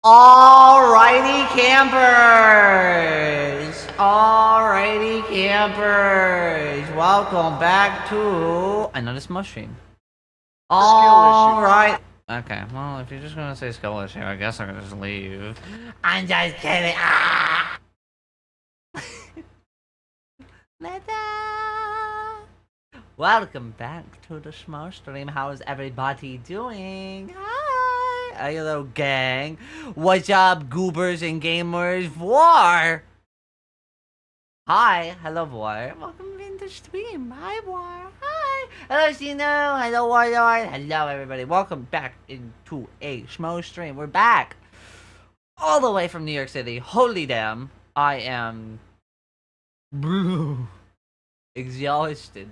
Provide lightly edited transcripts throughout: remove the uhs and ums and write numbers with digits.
Alrighty campers, welcome back to another Smo stream. Alright. Okay, well, if you're just gonna say skill issue, I guess I'm gonna just leave. I'm just kidding. Ah! Welcome back to the Smo stream. How is everybody doing? Hi, hello gang. What's up, goobers and gamers? War. Hi, hello War. Welcome in the stream. Hi War. Hi. Hello Sino. Hello Warlord. Hello everybody. Welcome back into a Smo stream. We're back. All the way from New York City. Holy damn. I am exhausted.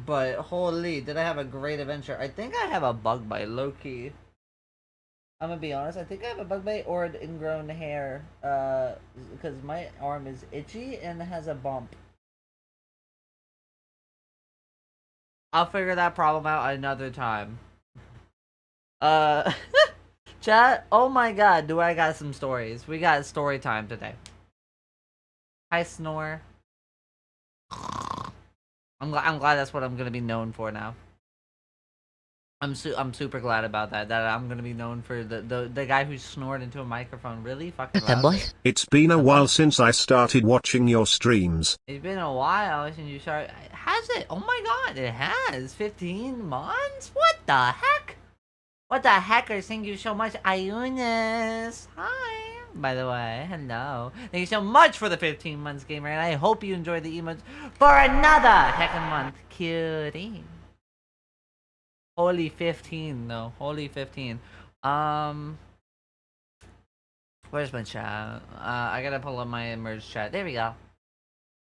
But holy, did I have a great adventure. I think I have a bug bite, low-key. I'm gonna be honest, I think I have a bug bite or an ingrown hair, because my arm is itchy and has a bump. I'll figure that problem out another time. Chat, oh my god, do I got some stories. We got story time today. Hi, Snore. I'm glad that's what I'm gonna be known for now. I'm super glad about that. That I'm gonna be known for the guy who snored into a microphone really fucking loud. It's been a while since I started watching your streams. It's been a while since you started. Has it? Oh my god, it has. 15 months? What the heck? What the heckers? Thank you so much, Ionis. Hi. By the way, hello. Thank you so much for the 15 months, gamer, and I hope you enjoyed the emotes for another heckin' month. Cutie. Holy 15, though. Holy 15. Where's my chat? I gotta pull up my merge chat. There we go.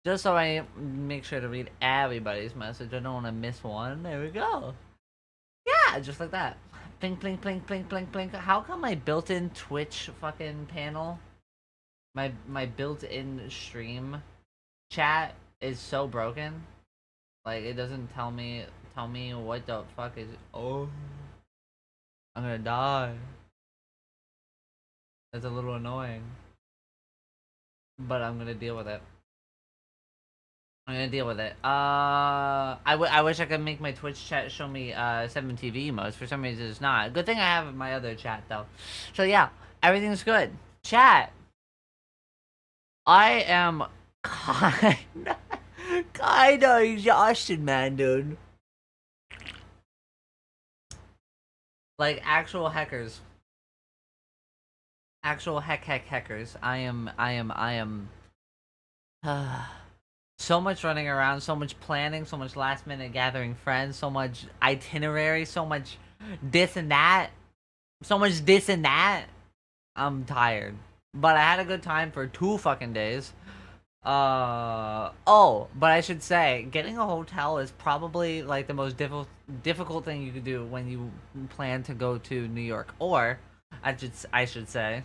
Just so I make sure to read everybody's message. I don't want to miss one. There we go. Yeah, just like that. Blink, blink, blink, blink, blink, blink. How come my built-in Twitch fucking panel, my built-in stream chat is so broken? Like, it doesn't tell me what the fuck is. Oh, I'm gonna die. That's a little annoying, but I'm gonna deal with it. I wish I could make my Twitch chat show me 7 TV emotes. For some reason it's not. Good thing I have my other chat though. So yeah, everything's good. Chat. I am kinda exhausted, man, dude. Like actual hackers. Actual hackers. I am so much running around, so much planning, so much last minute gathering friends, so much itinerary, so much this and that. I'm tired. But I had a good time for 2 fucking days. Oh, but I should say, getting a hotel is probably like the most difficult thing you could do when you plan to go to New York. Or, I should say,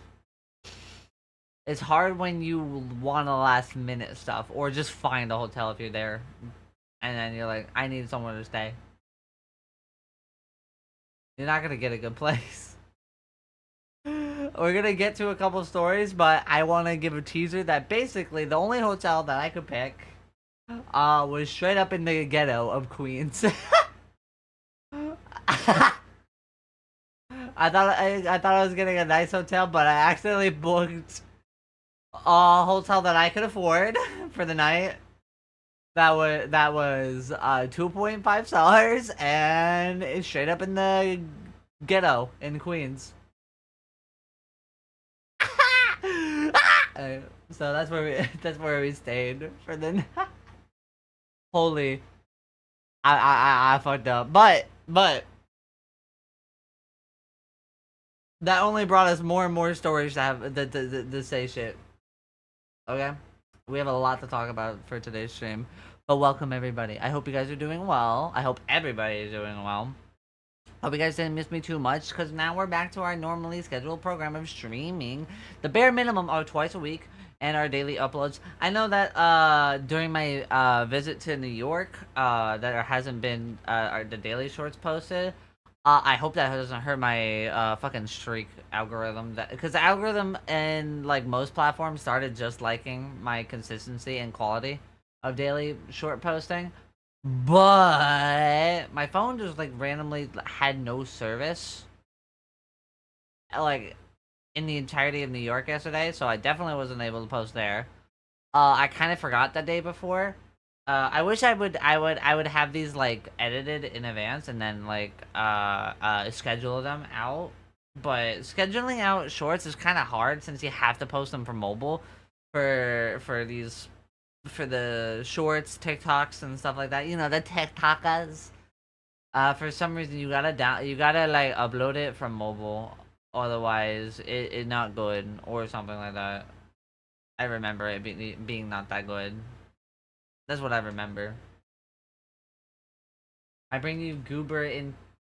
it's hard when you want a last minute stuff, or just find a hotel if you're there, and then you're like, I need somewhere to stay. You're not gonna get a good place. We're gonna get to a couple stories, but I want to give a teaser that basically the only hotel that I could pick was straight up in the ghetto of Queens. I thought I was getting a nice hotel, but I accidentally booked a hotel that I could afford for the night. That was 2.5 stars, and it's straight up in the ghetto in Queens. So that's where we stayed for the night. Holy, I fucked up, but that only brought us more and more stories to have to say shit. Okay, we have a lot to talk about for today's stream, but welcome everybody. I hope you guys are doing well. I hope everybody is doing well. Hope you guys didn't miss me too much, because now we're back to our normally scheduled program of streaming the bare minimum of twice a week and our daily uploads. I know that during my visit to New York, that there hasn't been the daily shorts posted. I hope that doesn't hurt my fucking streak algorithm. Because the algorithm in like most platforms started just liking my consistency and quality of daily short posting, but my phone just like randomly had no service, like in the entirety of New York yesterday. So I definitely wasn't able to post there. I kind of forgot the day before. I wish I would have these like edited in advance and then like schedule them out. But scheduling out shorts is kind of hard since you have to post them for mobile, for these for the shorts, TikToks and stuff like that. You know, the TikTokas. For some reason you gotta like upload it from mobile, otherwise it not good or something like that. I remember it being not that good. That's what I remember. I bring you goober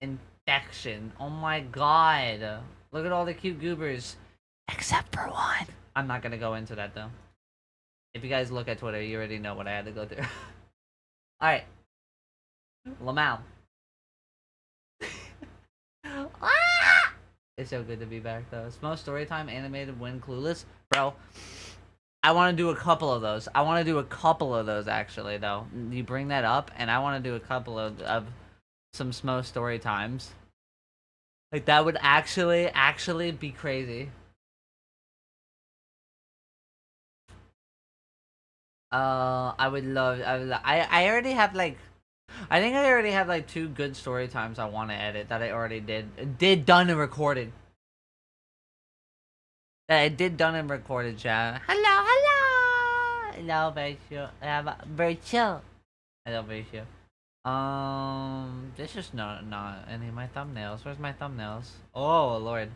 infection. Oh my god. Look at all the cute goobers. Except for one. I'm not gonna go into that though. If you guys look at Twitter, you already know what I had to go through. Alright. Lamau. Ah! It's so good to be back though. Smo Storytime animated when clueless. Bro, I want to do a couple of those. I want to do a couple of those actually though. You bring that up and I want to do a couple of some Smo story times. Like that would actually be crazy. I would love. I already have like. I think I already have like 2 good story times I want to edit that I already did done and recorded. That I did done and recorded, chat. Hello, Virtual. Virtual. Hello, Virtual. This is not any of my thumbnails. Where's my thumbnails? Oh Lord.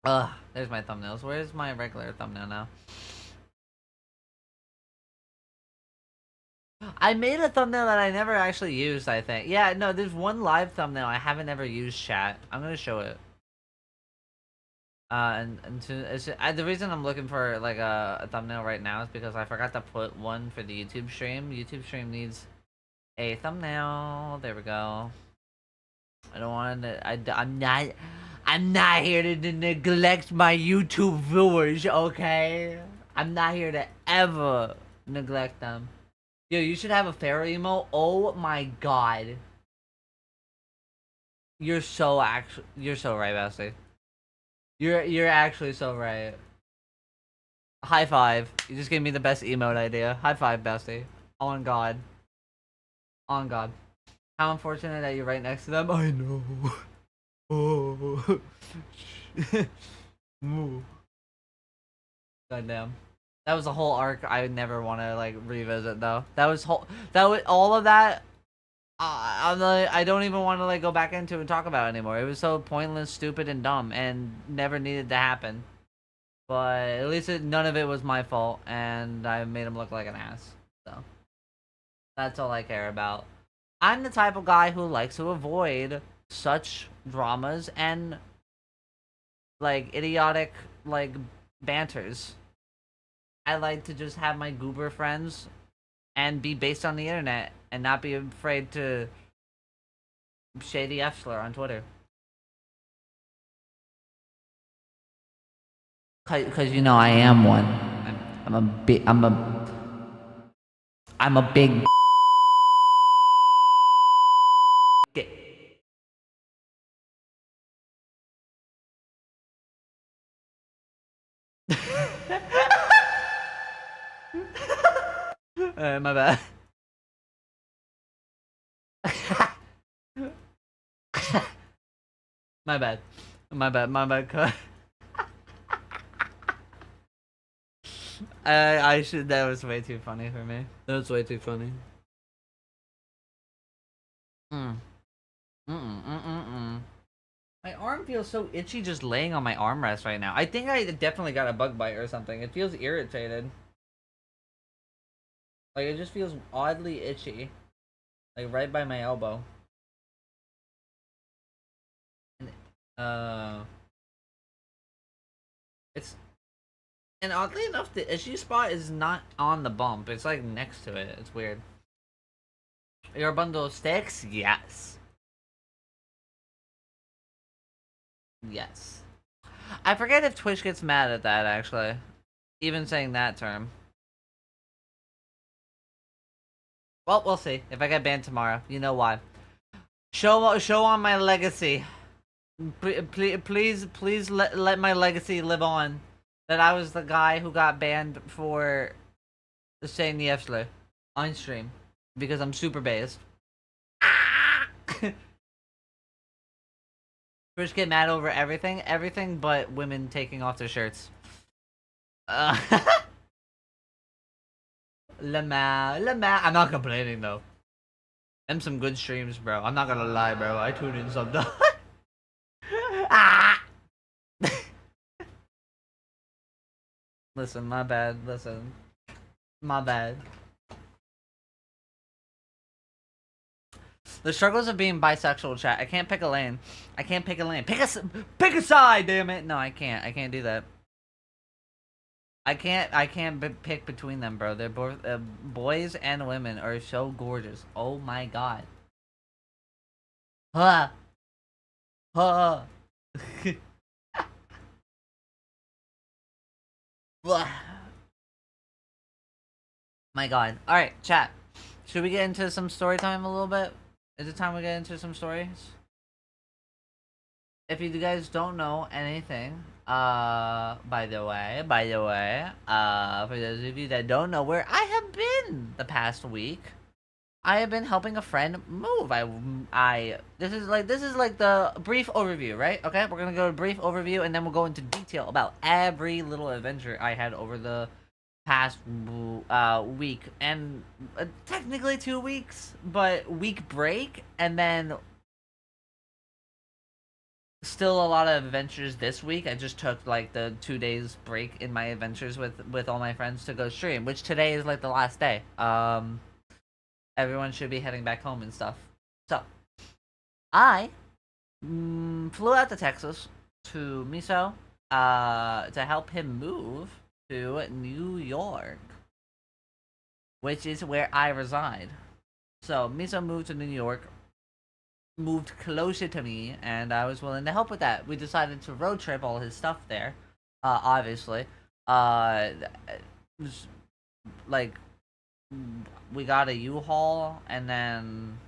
Ugh, there's my thumbnails. Where's my regular thumbnail now? I made a thumbnail that I never actually used, I think. Yeah, no, there's one live thumbnail I haven't ever used, chat. I'm gonna show it. The reason I'm looking for like a thumbnail right now is because I forgot to put one for the YouTube stream. YouTube stream needs a thumbnail. There we go. I don't want to. I'm not here to neglect my YouTube viewers. Okay, I'm not here to ever neglect them. Yo, you should have a fairy emote. Oh my god, you're so right, Bestie. You're actually so right. High five. You just gave me the best emote idea. High five, Bestie. On God. On God. How unfortunate that you're right next to them. I know. Oh. Goddamn. That was a whole arc I would never want to like revisit though. That was all of that. I don't even want to like go back into and talk about it anymore. It was so pointless, stupid, and dumb, and never needed to happen. But at least none of it was my fault, and I made him look like an ass. So that's all I care about. I'm the type of guy who likes to avoid such dramas and like idiotic like banters. I like to just have my goober friends and be based on the internet and not be afraid to shady F slur on Twitter. Cause you know I am one. I'm a big. I'm a big. My bad. My bad. My bad. I should. That was way too funny for me. That was way too funny. Mm. My arm feels so itchy just laying on my armrest right now. I think I definitely got a bug bite or something. It feels irritated. Like it just feels oddly itchy. Like right by my elbow. And, it's And oddly enough, the issue spot is not on the bump. It's like next to it. It's weird. Your bundle of sticks? Yes. Yes. I forget if Twitch gets mad at that, actually. Even saying that term. Well, we'll see. If I get banned tomorrow, you know why. Show on my legacy. Please let my legacy live on. That I was the guy who got banned for saying the F-slur on stream. Because I'm super based. Twitch get mad over everything. Everything but women taking off their shirts. Lama. I'm not complaining though. Them some good streams, bro. I'm not gonna lie, bro. I tune in sometimes. Ah! Listen, my bad. Listen. My bad. The struggles of being bisexual, chat. I can't pick a lane. I can't pick a lane. Pick a side, damn it. No, I can't. I can't do that. I can't pick between them, bro. They're both boys and women are so gorgeous. Oh my god. Huh. Huh. My god. Alright, chat. Should we get into some story time a little bit? Is it time we get into some stories? If you guys don't know anything, by the way, for those of you that don't know where I have been the past week, I have been helping a friend move. This is like the brief overview, right? Okay, we're gonna go to brief overview and then we'll go into detail about every little adventure I had over the past week and technically 2 weeks, but week break and then still a lot of adventures this week. I just took like the 2 days break in my adventures with all my friends to go stream, which today is like the last day. Everyone should be heading back home and stuff. So I flew out to Texas to Miso to help him move to New York, which is where I reside. So Miso moved to New York, moved closer to me, and I was willing to help with that. We decided to road trip all his stuff there. Obviously, like we got a U-Haul, and then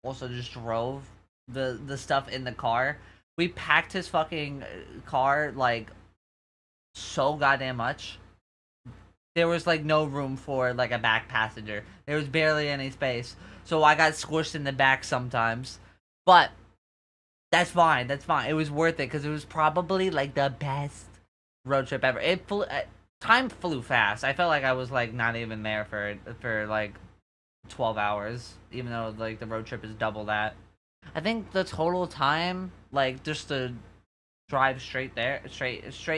also just drove the stuff in the car. We packed his fucking car like so goddamn much. There was like no room for like a back passenger. There was barely any space. So I got squished in the back sometimes. But that's fine. That's fine. It was worth it because it was probably like the best road trip ever. Time flew fast. I felt like I was like not even there for like 12 hours, even though like the road trip is double that. I think the total time, like just to drive straight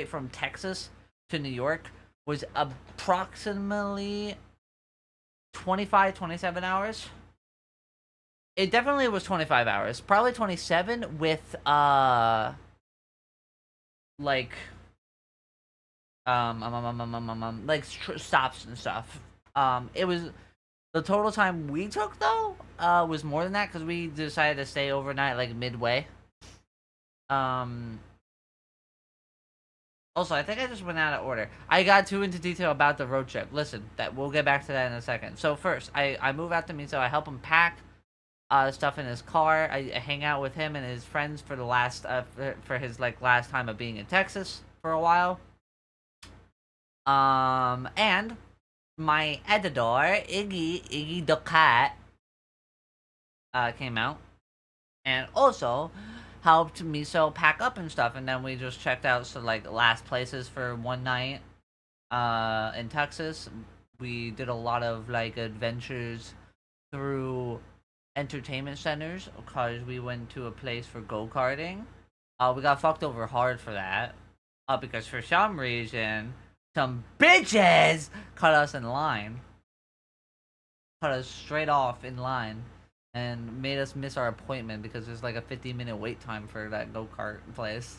from Texas to New York, was approximately 27 hours. It definitely was 25 hours. Probably 27 with like stops and stuff. It was the total time we took though was more than that because we decided to stay overnight like midway. Also, I think I just went out of order. I got too into detail about the road trip. Listen, that we'll get back to that in a second. So first, I move out to Miso. I help him pack stuff in his car. I hang out with him and his friends for the last for his like last time of being in Texas for a while. And my editor Iggy the cat came out and also helped Miso pack up and stuff, and then we just checked out so like last places for one night in Texas. We did a lot of like adventures through entertainment centers because we went to a place for go-karting. We got fucked over hard for that because for some reason some bitches cut us in line, cut us straight off in line, and made us miss our appointment because there's like a 50-minute wait time for that go-kart place.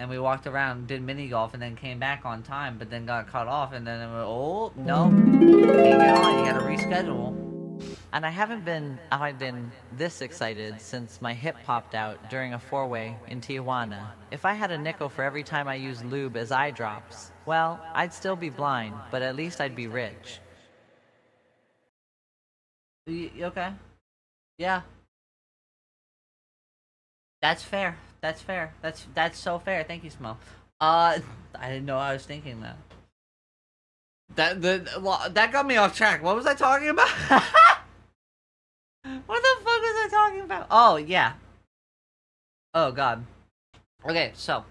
and we walked around, did mini golf, and then came back on time, but then got cut off, and then it went, oh no, can't get on. You gotta reschedule. And I've been this excited since my hip popped out during a four-way in Tijuana. If I had a nickel for every time I used lube as eye drops, well, I'd still be blind, but at least I'd be rich. Okay. Yeah. That's fair. That's fair. That's so fair. Thank you, Smo. I didn't know I was thinking that. That got me off track. What was I talking about? What the fuck was I talking about? Oh yeah. Oh god. Okay, so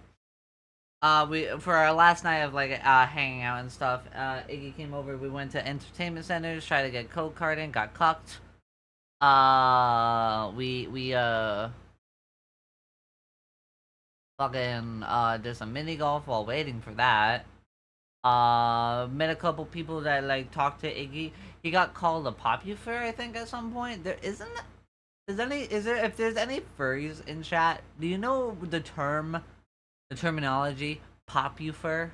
we for our last night of like hanging out and stuff, Iggy came over. We went to entertainment centers, tried to get code carding, got cucked. We fucking did some mini golf while waiting for that. Met a couple people that like talked to Iggy. He got called a popular, I think, at some point. There isn't. If there's any furries in chat, do you know the terminology popular?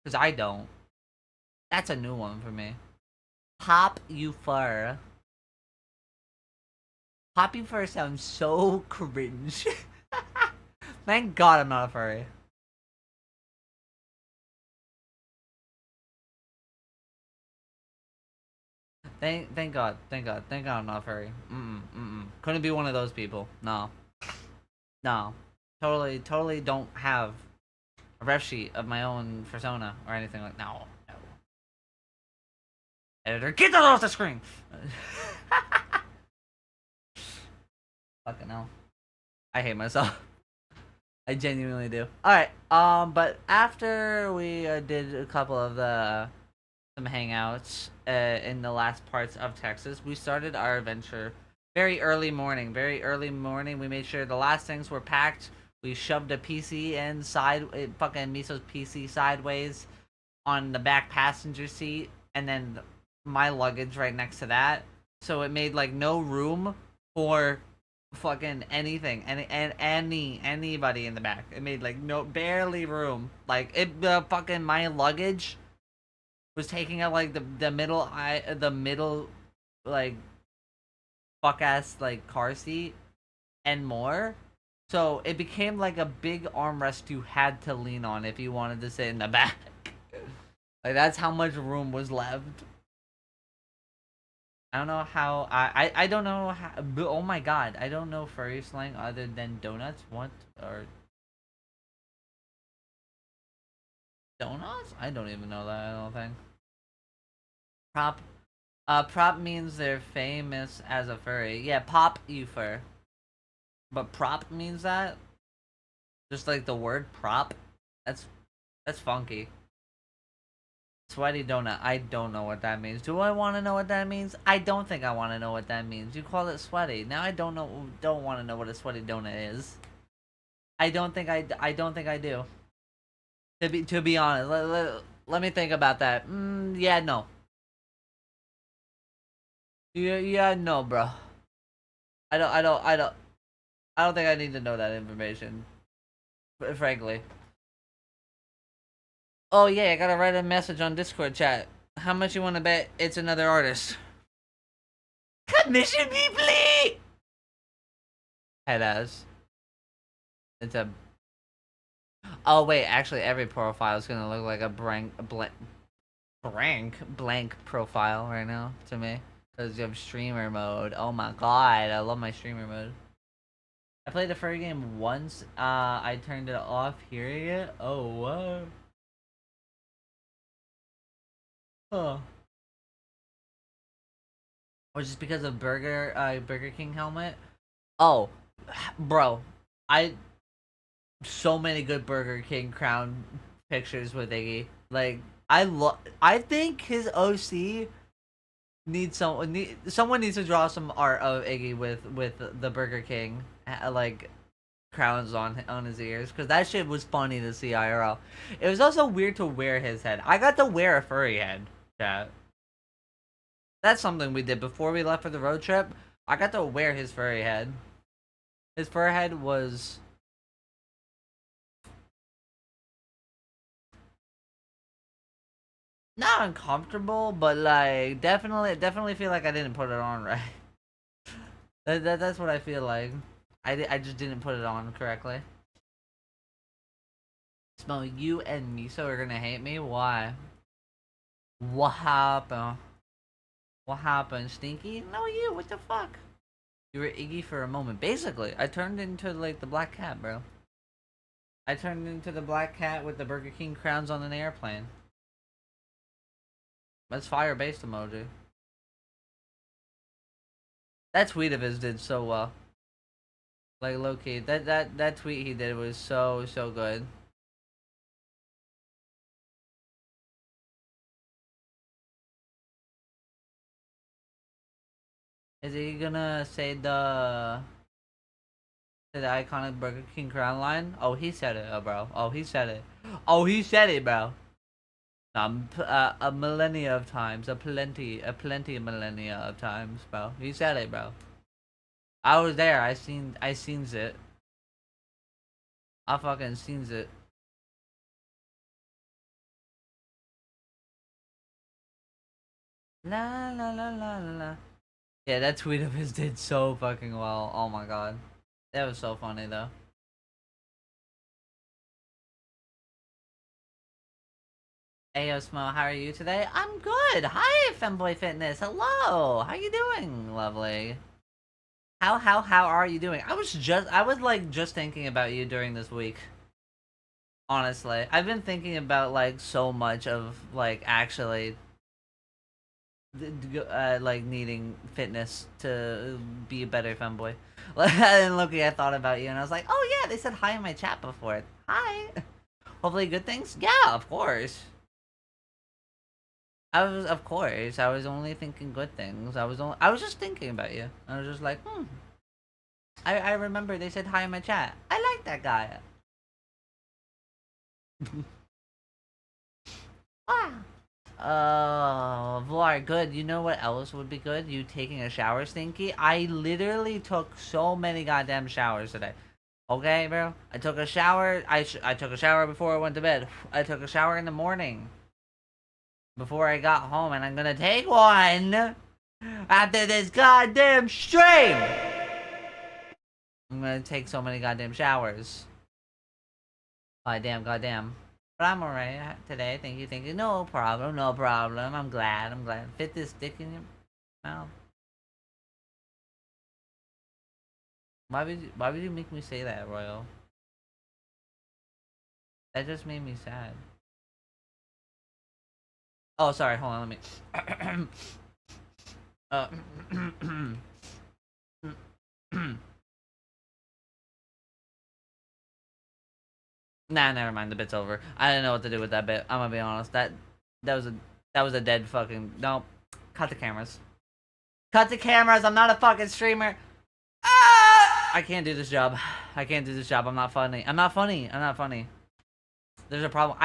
Because I don't. That's a new one for me. Popular. Popular sounds so cringe. Thank God I'm not a furry. Thank God I'm not a furry. Couldn't be one of those people. No. Totally don't have a ref sheet of my own persona or anything like. No. Editor, get that off the screen. Fucking hell. I hate myself. I genuinely do. Alright, but after we did a couple of some hangouts in the last parts of Texas, we started our adventure very early morning. We made sure the last things were packed. We shoved a PC fucking Miso's PC sideways on the back passenger seat, and then my luggage right next to that. So it made like no room for fucking anything, anybody in the back. It made like barely room. Like fucking my luggage was taking up like the middle like fuck ass like car seat and more. So it became like a big armrest you had to lean on if you wanted to sit in the back. Like that's how much room was left. I don't know how I don't know how, oh my god, I don't know furry slang other than donuts. What or donuts? I don't even know that. I don't think. Prop means they're famous as a furry. Yeah, pop you fur. But prop means that? Just like the word prop? That's funky. Sweaty donut. I don't know what that means. Do I want to know what that means? I don't think I want to know what that means. You call it sweaty. Now I don't want to know what a sweaty donut is. I don't think I do. To be honest, let me think about that. Yeah, no. Yeah, no, bro. I don't think I need to know that information. Frankly. Oh yeah, I gotta write a message on Discord chat. How much you wanna bet it's another artist? Commission me, please! Headass. It's a... Oh wait, actually every profile is gonna look like a blank profile right now to me. Because you have streamer mode. Oh my god, I love my streamer mode. I played the furry game once. I turned it off hearing it. Oh, what? Oh. Or just because of Burger King helmet? Oh, bro. So many good Burger King crown pictures with Iggy. Like, I think his OC needs someone needs to draw some art of Iggy with the Burger King like crowns on his ears, because that shit was funny to see IRL. It was also weird to wear his head. I got to wear a furry head. Chat. That's something we did before we left for the road trip. I got to wear his furry head. His fur head was not uncomfortable, but like definitely feel like I didn't put it on right. That's what I feel like. I just didn't put it on correctly. Smell, you and Miso are gonna hate me. Why? What happened? What happened? Stinky? No, you. What the fuck? You were Iggy for a moment. Basically, I turned into like the black cat, bro. I turned into the black cat with the Burger King crowns on an airplane. That's fire-based emoji. That tweet of his did so well. Like low-key, that tweet he did was so good. Is he gonna say the iconic Burger King crown line? Oh, he said it, bro. Oh, he said it. Oh, he said it, bro. A millennia of times, a plenty of millennia of times, bro. He said it, bro. I was there. I seen it. I fucking seen it. La la la la la la. Yeah, that tweet of his did so fucking well. Oh my god. That was so funny though. Ayo Smo, how are you today? I'm good. Hi, Femboy Fitness. Hello. How you doing, lovely? How are you doing? I was like just thinking about you during this week. Honestly, I've been thinking about like so much of like actually like needing fitness to be a better femboy. And Loki, I thought about you and I was like, oh yeah, they said hi in my chat before. Hi. Hopefully good things. Yeah, of course. Of course. I was only thinking good things. I was just thinking about you. I was just like, I remember they said hi in my chat. I like that guy. Wow. Vlar, good. You know what else would be good? You taking a shower, Stinky? I literally took so many goddamn showers today. Okay, bro? I took a shower. I took a shower before I went to bed. I took a shower in the morning. Before I got home, and I'm gonna take one after this goddamn stream! I'm gonna take so many goddamn showers. Goddamn. But I'm alright today. Thank you. No problem. I'm glad. Fit this dick in your mouth. Why would you make me say that, Royal? That just made me sad. Oh, sorry. Hold on. Let me. Nah, never mind. The bit's over. I didn't know what to do with that bit. I'm gonna be honest. That was a dead fucking. Nope. Cut the cameras. Cut the cameras. I'm not a fucking streamer. Ah! I can't do this job. I'm not funny. There's a problem.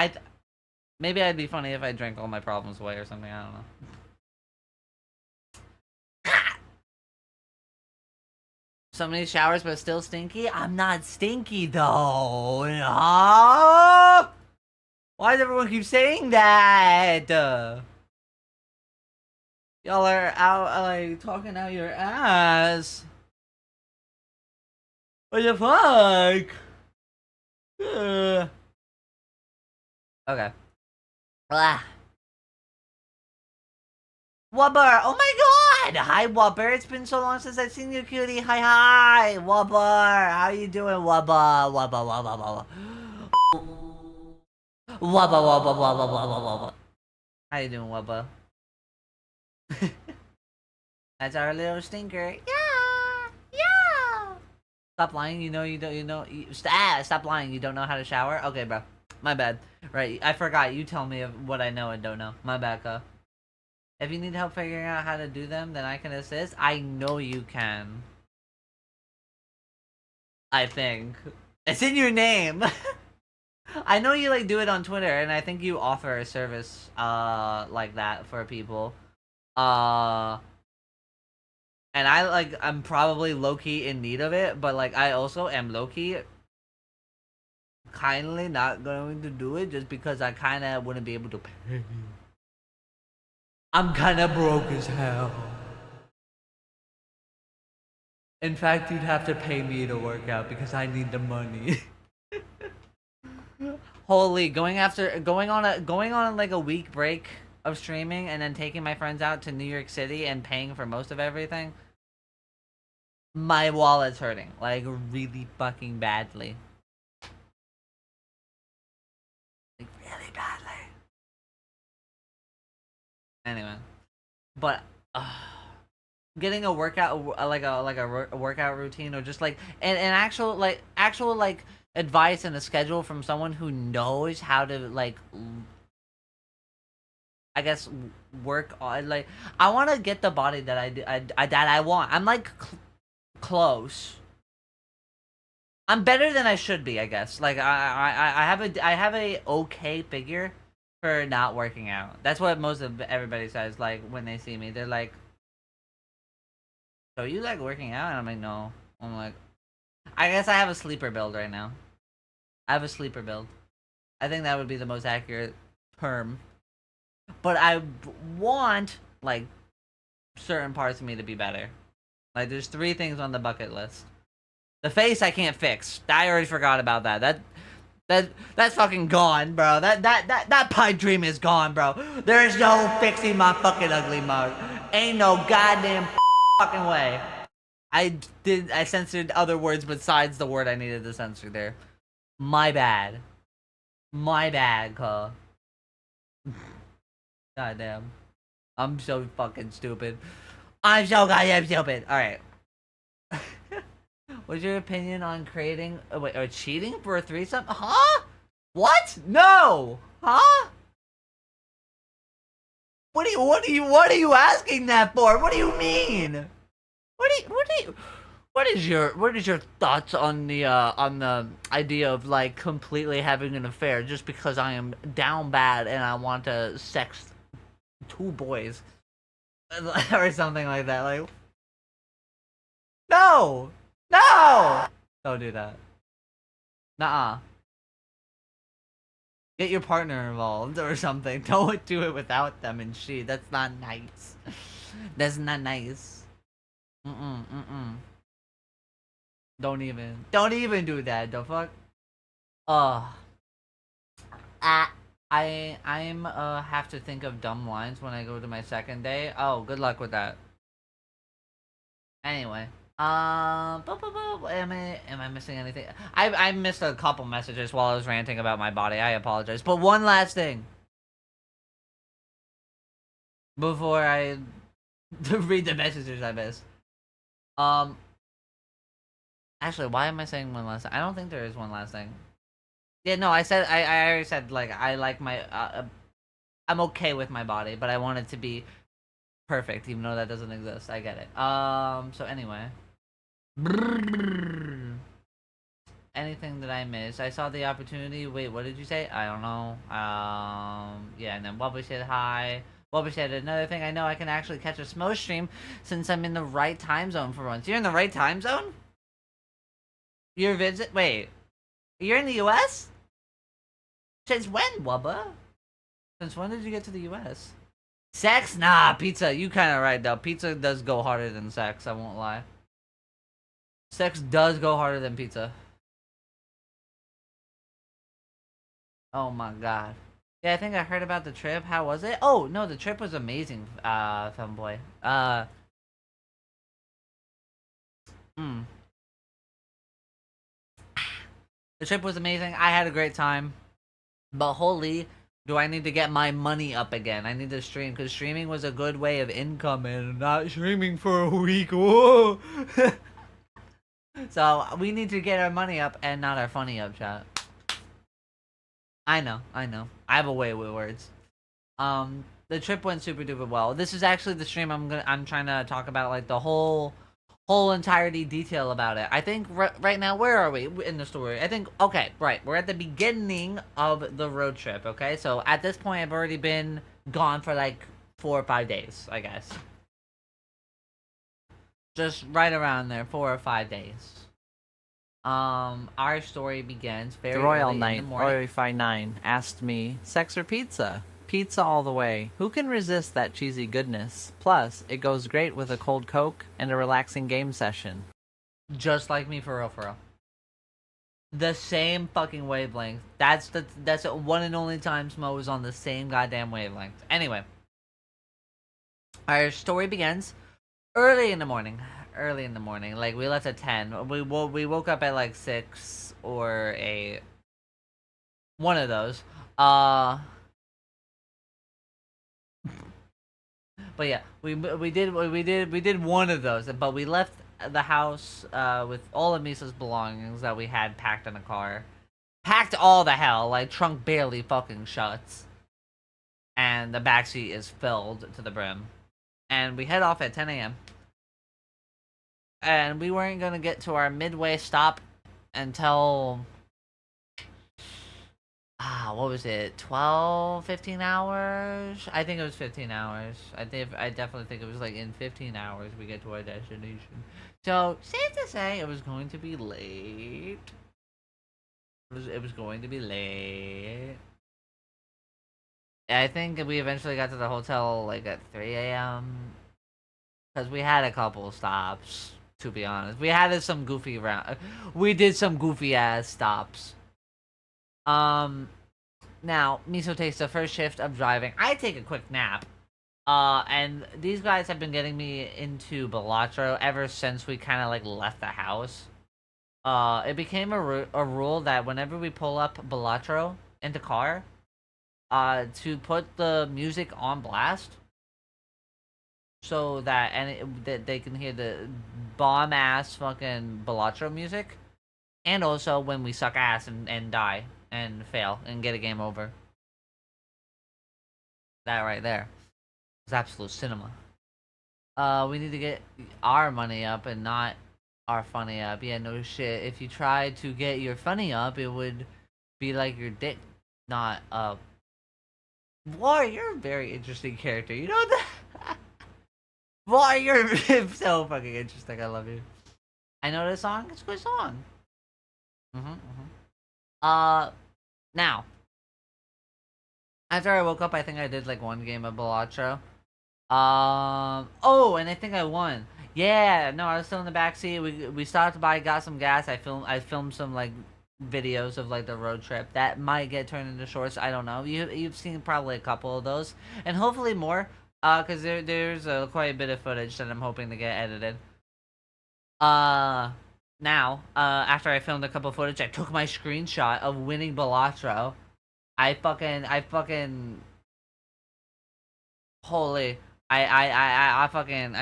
Maybe I'd be funny if I drank all my problems away or something. I don't know. So many showers, but still stinky? I'm not stinky, though. No! Why does everyone keep saying that? Y'all are out, like, talking out your ass. What the fuck? Okay. Ah. Wubber! Oh my god! Hi, Wubber. It's been so long since I've seen you, cutie. Hi. Wubber. How you doing, Wubber? Wubber. How you doing, Wubber? That's our little stinker. Yeah. Stop lying. Stop lying. You don't know how to shower? Okay, bro. My bad. Right. I forgot. You tell me of what I know and don't know. My bad, If you need help figuring out how to do them, then I can assist. I know you can. I think. It's in your name. I know you like do it on Twitter, and I think you offer a service like that for people. And I'm probably low-key in need of it, but like I also am low-key kindly not going to do it just because I kinda wouldn't be able to pay you. I'm kinda broke as hell. In fact, you'd have to pay me to work out because I need the money. Holy, going on like a week break of streaming and then taking my friends out to New York City and paying for most of everything. My wallet's hurting, like really fucking badly. Like really badly. Anyway, but getting a workout like a workout routine or just like an actual like advice and a schedule from someone who knows how to like I guess work on like I want to get the body that I want. I'm like close. I'm better than I should be, I guess. Like I have a okay figure for not working out. That's what most of everybody says. Like when they see me, they're like, "So you like working out?" And I'm like, "No." I'm like, I guess I have a sleeper build right now. I have a sleeper build. I think that would be the most accurate term. But I want like certain parts of me to be better. Like there's 3 things on the bucket list. The face I can't fix. I already forgot about that. That's fucking gone, bro. That pipe dream is gone, bro. There is no fixing my fucking ugly mug. Ain't no goddamn fucking way. I censored other words besides the word I needed to censor there. My bad. My bad, cuz. Goddamn. I'm so fucking stupid. I'm so goddamn stupid. Alright. What's your opinion on creating or cheating for a threesome? Huh? What? No! Huh? What are you asking that for? What do you mean? What is your thoughts on the idea of like completely having an affair just because I am down bad and I want to sex 2 boys or something like that? Like, no, don't do that. Nuh-uh. Get your partner involved or something. Don't do it without them and she. That's not nice. That's not nice. Don't even do that. The fuck. I'm have to think of dumb lines when I go to my second day. Oh, good luck with that. Anyway, am I missing anything? I missed a couple messages while I was ranting about my body. I apologize. But one last thing before I read the messages I missed. Actually, why am I saying one last thing? I don't think there is one last thing. Yeah, no, I already said like I like my I'm okay with my body, but I want it to be perfect, even though that doesn't exist. I get it. So anyway. Anything that I missed? I saw the opportunity. Wait, what did you say? I don't know. Yeah, and then Wubba said hi. Wubba said another thing. I know I can actually catch a Smo stream since I'm in the right time zone for once. You're in the right time zone? You're visit. Wait, you're in the U.S. Since when, Wubba? Since when did you get to the U.S.? Sex? Nah, pizza. You kind of right though. Pizza does go harder than sex. I won't lie. Sex does go harder than pizza. Oh my god. Yeah, I think I heard about the trip. How was it? Oh no, the trip was amazing. Femboy. The trip was amazing. I had a great time. But holy, do I need to get my money up again. I need to stream, because streaming was a good way of income and not streaming for a week. Whoa. So, we need to get our money up and not our funny up, chat. I know. I have a way with words. The trip went super duper well. This is actually the stream I'm trying to talk about, like, the whole entirety detail about it. I think right now, where are we in the story? I think, okay, right, we're at the beginning of the road trip, okay? So at this point, I've already been gone for like 4 or 5 days, I guess. Just right around there, 4 or 5 days. Our story begins very Royal early Knight, in the morning. Royal 59 asked me, sex or pizza? Pizza all the way. Who can resist that cheesy goodness? Plus, it goes great with a cold Coke and a relaxing game session. Just like me, for real, for real. The same fucking wavelength. That's the one and only time Smo was on the same goddamn wavelength. Anyway, our story begins early in the morning. Early in the morning, like we left at 10. We woke up at like 6 or 8. One of those. But yeah, we did one of those, but we left the house with all of Misa's belongings that we had packed in the car. Packed all the hell, like trunk barely fucking shuts. And the backseat is filled to the brim. And we head off at 10 a.m. And we weren't gonna get to our midway stop until what was it? 12, 15 hours? I think it was 15 hours. I definitely think it was like in 15 hours we get to our destination. So, safe to say it was going to be late. It was going to be late. I think we eventually got to the hotel like at 3 a.m. Because we had a couple stops, to be honest. We had some goofy we did some goofy ass stops. Now, Miso takes the first shift of driving. I take a quick nap. And these guys have been getting me into Balatro ever since we kind of like left the house. It became a rule that whenever we pull up Balatro in the car, to put the music on blast. So that, that they can hear the bomb-ass fucking Balatro music. And also when we suck ass and die. And fail and get a game over. That right there is absolute cinema. We need to get our money up and not our funny up. Yeah, no shit. If you tried to get your funny up, it would be like your dick not up. Boy, you're a very interesting character. You know that? Boy, you're so fucking interesting. I love you. I know this song. It's a good song. Now, after I woke up, I think I did like one game of Balatro. Oh, and I think I won. Yeah, no, I was still in the backseat. We stopped by, got some gas. I filmed some like videos of like the road trip that might get turned into shorts. I don't know. You've seen probably a couple of those, and hopefully more. Cause there's quite a bit of footage that I'm hoping to get edited. Now, after I filmed a couple footage, I took my screenshot of winning Balatro. I fucking holy. I fucking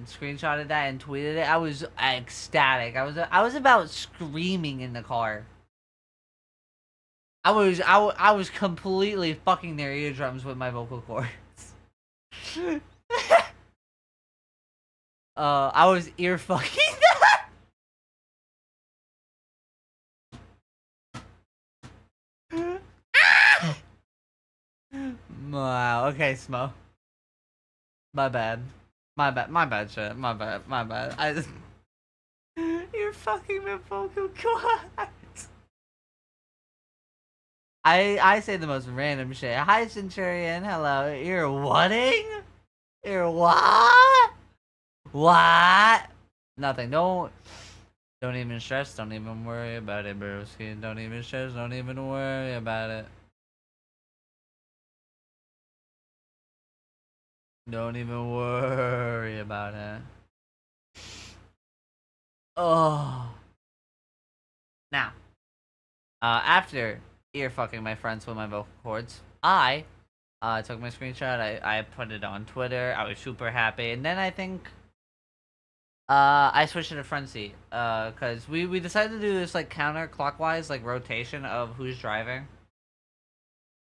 screenshotted that and tweeted it. I was ecstatic. I was about screaming in the car. I was completely fucking their eardrums with my vocal cords. I was ear fucking. Wow. Okay, Smo. My bad. My bad shit. My bad. You're fucking the vocal cords. I say the most random shit. Hi, Centurion. Hello. You're whating? You're what? What? Nothing. Don't even stress. Don't even worry about it, broski. Don't even stress. Don't even worry about it. Don't even worry about it. Oh. Now, after ear fucking my friends with my vocal cords, I took my screenshot. I put it on Twitter. I was super happy, and then I think I switched to the front seat. Cause we decided to do this like counterclockwise like rotation of who's driving.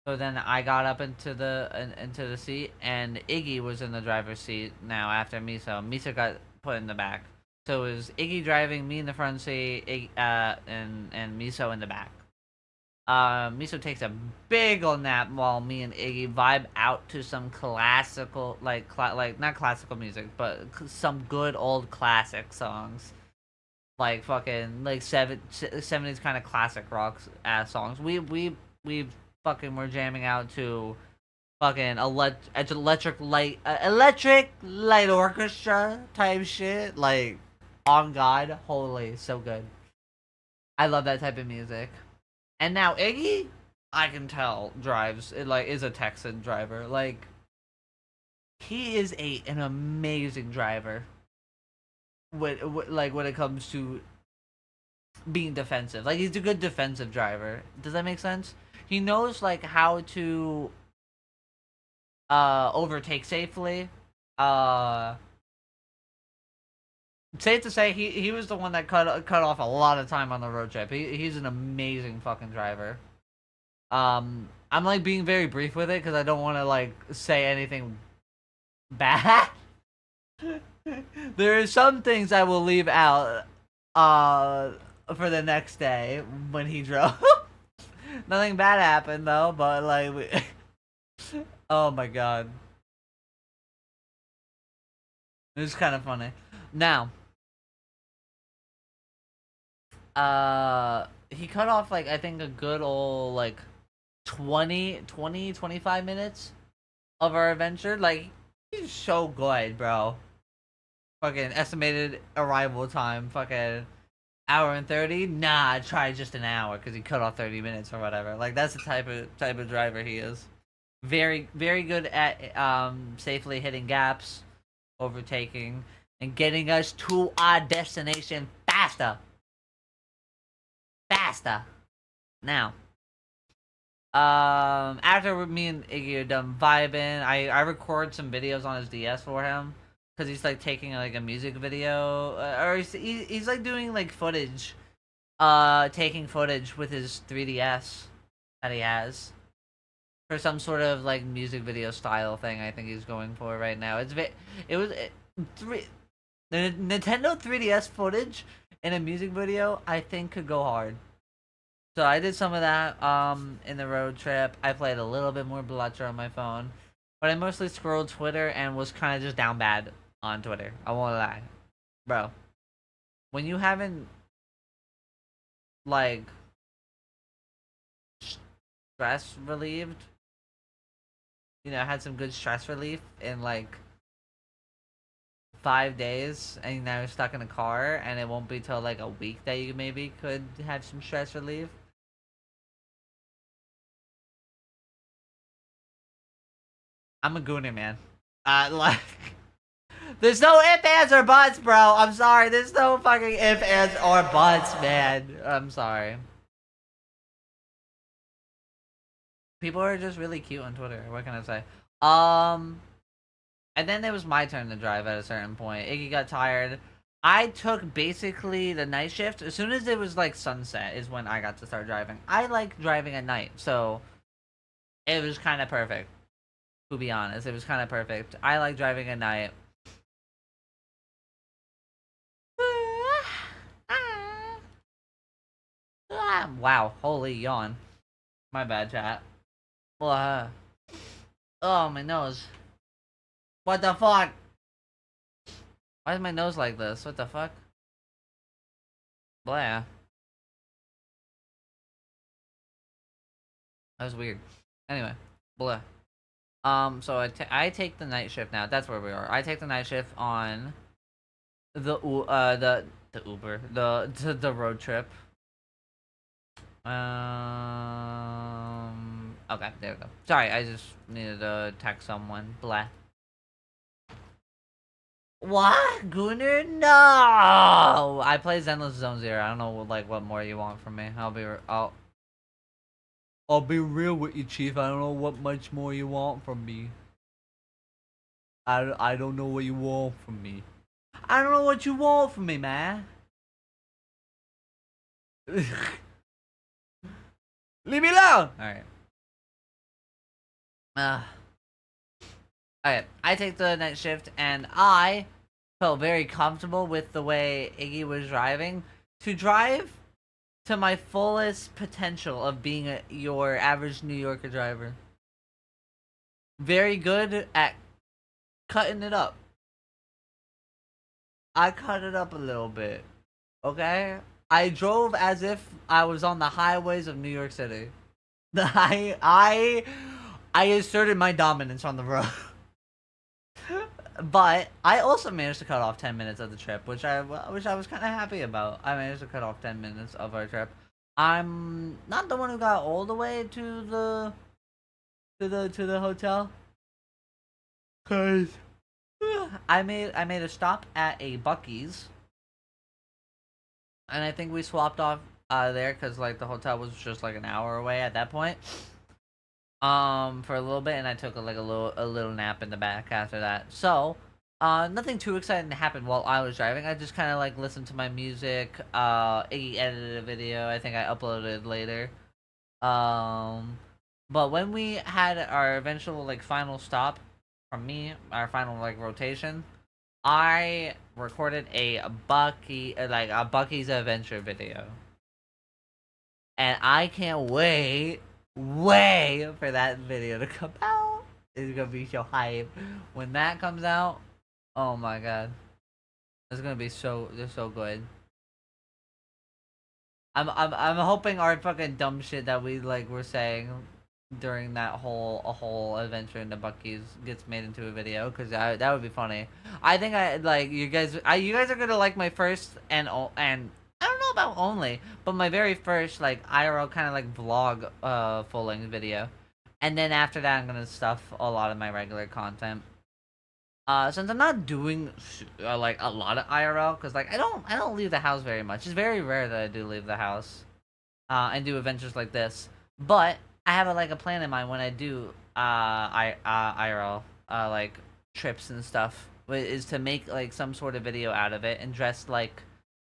So then I got up into the seat, and Iggy was in the driver's seat now after Miso. Miso got put in the back. So it was Iggy driving, me in the front seat, and Miso in the back. Miso takes a big ol' nap while me and Iggy vibe out to some classical, like not classical music, but some good old classic songs. Like fucking, like 70s kind of classic rock ass songs. We fucking were jamming out to fucking electric light orchestra type shit. Like, on God, holy, so good. I love that type of music. And now Iggy, I can tell drives is a Texan driver. Like, he is an amazing driver. When it comes to being defensive, like he's a good defensive driver. Does that make sense? He knows like how to overtake safely. Safe to say, he was the one that cut off a lot of time on the road trip. He's an amazing fucking driver. I'm like being very brief with it because I don't want to like say anything bad. There are some things I will leave out for the next day when he drove. Nothing bad happened though, but like oh my god. It was kind of funny. Now, he cut off like I think a good old like 25 minutes of our adventure. Like, he's so good, bro. Fucking estimated arrival time, fucking hour and 30. Nah, try just an hour because he cut off 30 minutes or whatever. Like, that's the type of driver he is. Very good at safely hitting gaps, overtaking, and getting us to our destination faster. Now, after me and Iggy are done vibing, I record some videos on his DS for him because he's like taking like a music video, or he's like doing like footage, taking footage with his 3DS that he has for some sort of like music video style thing. I think he's going for right now. The Nintendo 3DS footage in a music video I think could go hard. So I did some of that in the road trip. I played a little bit more Bletcher on my phone, but I mostly scrolled Twitter and was kind of just down bad on Twitter. I won't lie, bro. When you haven't like stress relieved, had some good stress relief in like 5 days, and now you're stuck in a car, and it won't be till like a week that you maybe could have some stress relief. I'm a gooner, man. Like, there's no ifs, ands, or buts, bro. I'm sorry. There's no fucking ifs, ands, or buts, man. I'm sorry. People are just really cute on Twitter. What can I say? And then it was my turn to drive at a certain point. Iggy got tired. I took basically the night shift. As soon as it was like sunset is when I got to start driving. I like driving at night, so it was kind of perfect. To be honest, it was kind of perfect. I like driving at night. Wow, holy yawn. My bad, chat. Oh, my nose. What the fuck? Why is my nose like this? What the fuck? Blah. That was weird. Anyway, blah. So I take the night shift now. That's where we are. I take the night shift on the Uber, the road trip. Okay, there we go. Sorry, I just needed to text someone. Blah. What? Gooner? No! I play Zenless Zone Zero. I don't know what more you want from me. I'll be real with you, Chief. I don't know what much more you want from me. I don't know what you want from me. I don't know what you want from me, man. Leave me alone! Alright. Alright, I take the night shift, and I felt very comfortable with the way Iggy was driving. To drive to my fullest potential of being your average New Yorker driver. Very good at cutting it up. I cut it up a little bit. Okay? I drove as if I was on the highways of New York City. I I asserted my dominance on the road. But I also managed to cut off 10 minutes of the trip, which I was kind of happy about. I managed to cut off 10 minutes of our trip. I'm not the one who got all the way to the hotel, cause I made a stop at a Buc-ee's, and I think we swapped off there because like the hotel was just like an hour away at that point. For a little bit, and I took a little nap in the back after that. So, nothing too exciting happened while I was driving. I just kind of like listened to my music. Iggy edited a video. I think I uploaded later. But when we had our eventual like final stop from me, our final like rotation, I recorded a Buc-ee's adventure video, and I can't wait for that video to come out. It's gonna be so hype when that comes out. Oh my god, it's gonna be so good. I'm hoping our fucking dumb shit that we like were saying during that whole adventure in the Buc-ee's gets made into a video, because that would be funny. I think you guys are gonna like my first and I don't know about only, but my very first like IRL kind of like vlog full length video, and then after that I'm gonna stuff a lot of my regular content. Since I'm not doing like a lot of IRL, because like I don't leave the house very much. It's very rare that I do leave the house, and do adventures like this. But I have a plan in mind when I do IRL like trips and stuff, is to make like some sort of video out of it and dress like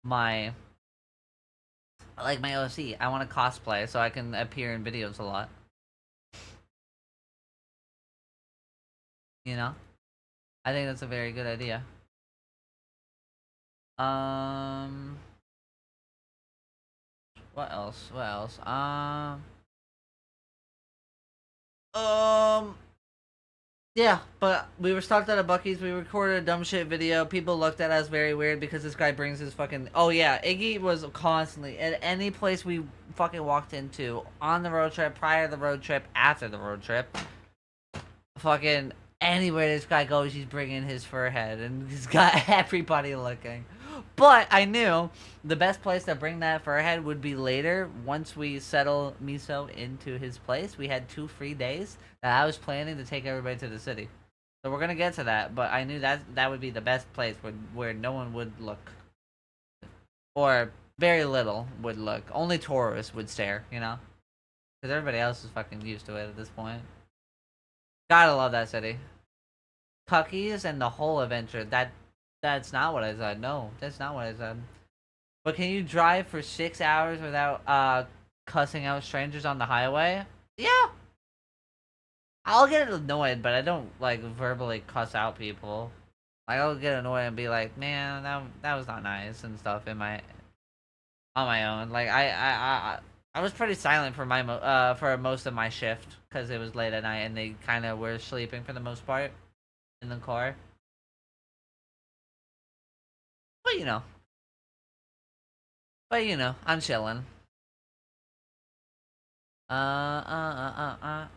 my OC. I want to cosplay so I can appear in videos a lot. You know? I think that's a very good idea. What else? Yeah, but we were stopped at a Buc-ee's, we recorded a dumb shit video, people looked at us very weird because this guy brings his fucking... Oh yeah, Iggy was constantly, at any place we fucking walked into, on the road trip, prior to the road trip, after the road trip, fucking anywhere this guy goes, he's bringing his fur head, and he's got everybody looking. But I knew the best place to bring that fur head would be later, once we settle Miso into his place. We had 2 free days that I was planning to take everybody to the city. So we're gonna get to that, but I knew that would be the best place where no one would look. Or very little would look. Only tourists would stare, you know? Because everybody else is fucking used to it at this point. Gotta love that city. Cookies and the whole adventure, that's not what I said. No, that's not what I said. But can you drive for 6 hours without cussing out strangers on the highway? Yeah. I'll get annoyed, but I don't like verbally cuss out people. Like I'll get annoyed and be like, man, that was not nice and stuff on my own. Like I was pretty silent for for most of my shift because it was late at night and they kind of were sleeping for the most part in the car. But you know, I'm chilling. Blah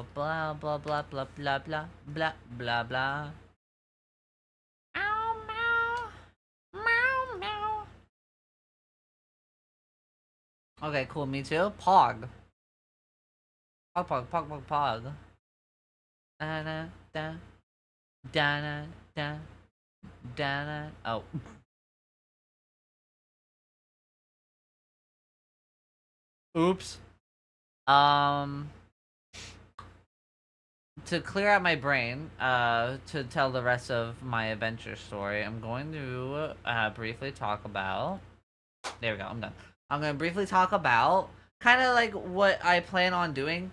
blah blah blah blah blah blah blah blah blah. Meow meow meow meow. Okay, cool. Me too. Pog. Pog. Da da da da da da. Oh. Oops. To clear out my brain, to tell the rest of my adventure story, I'm going to briefly talk about... There we go, I'm done. I'm going to briefly talk about kind of like what I plan on doing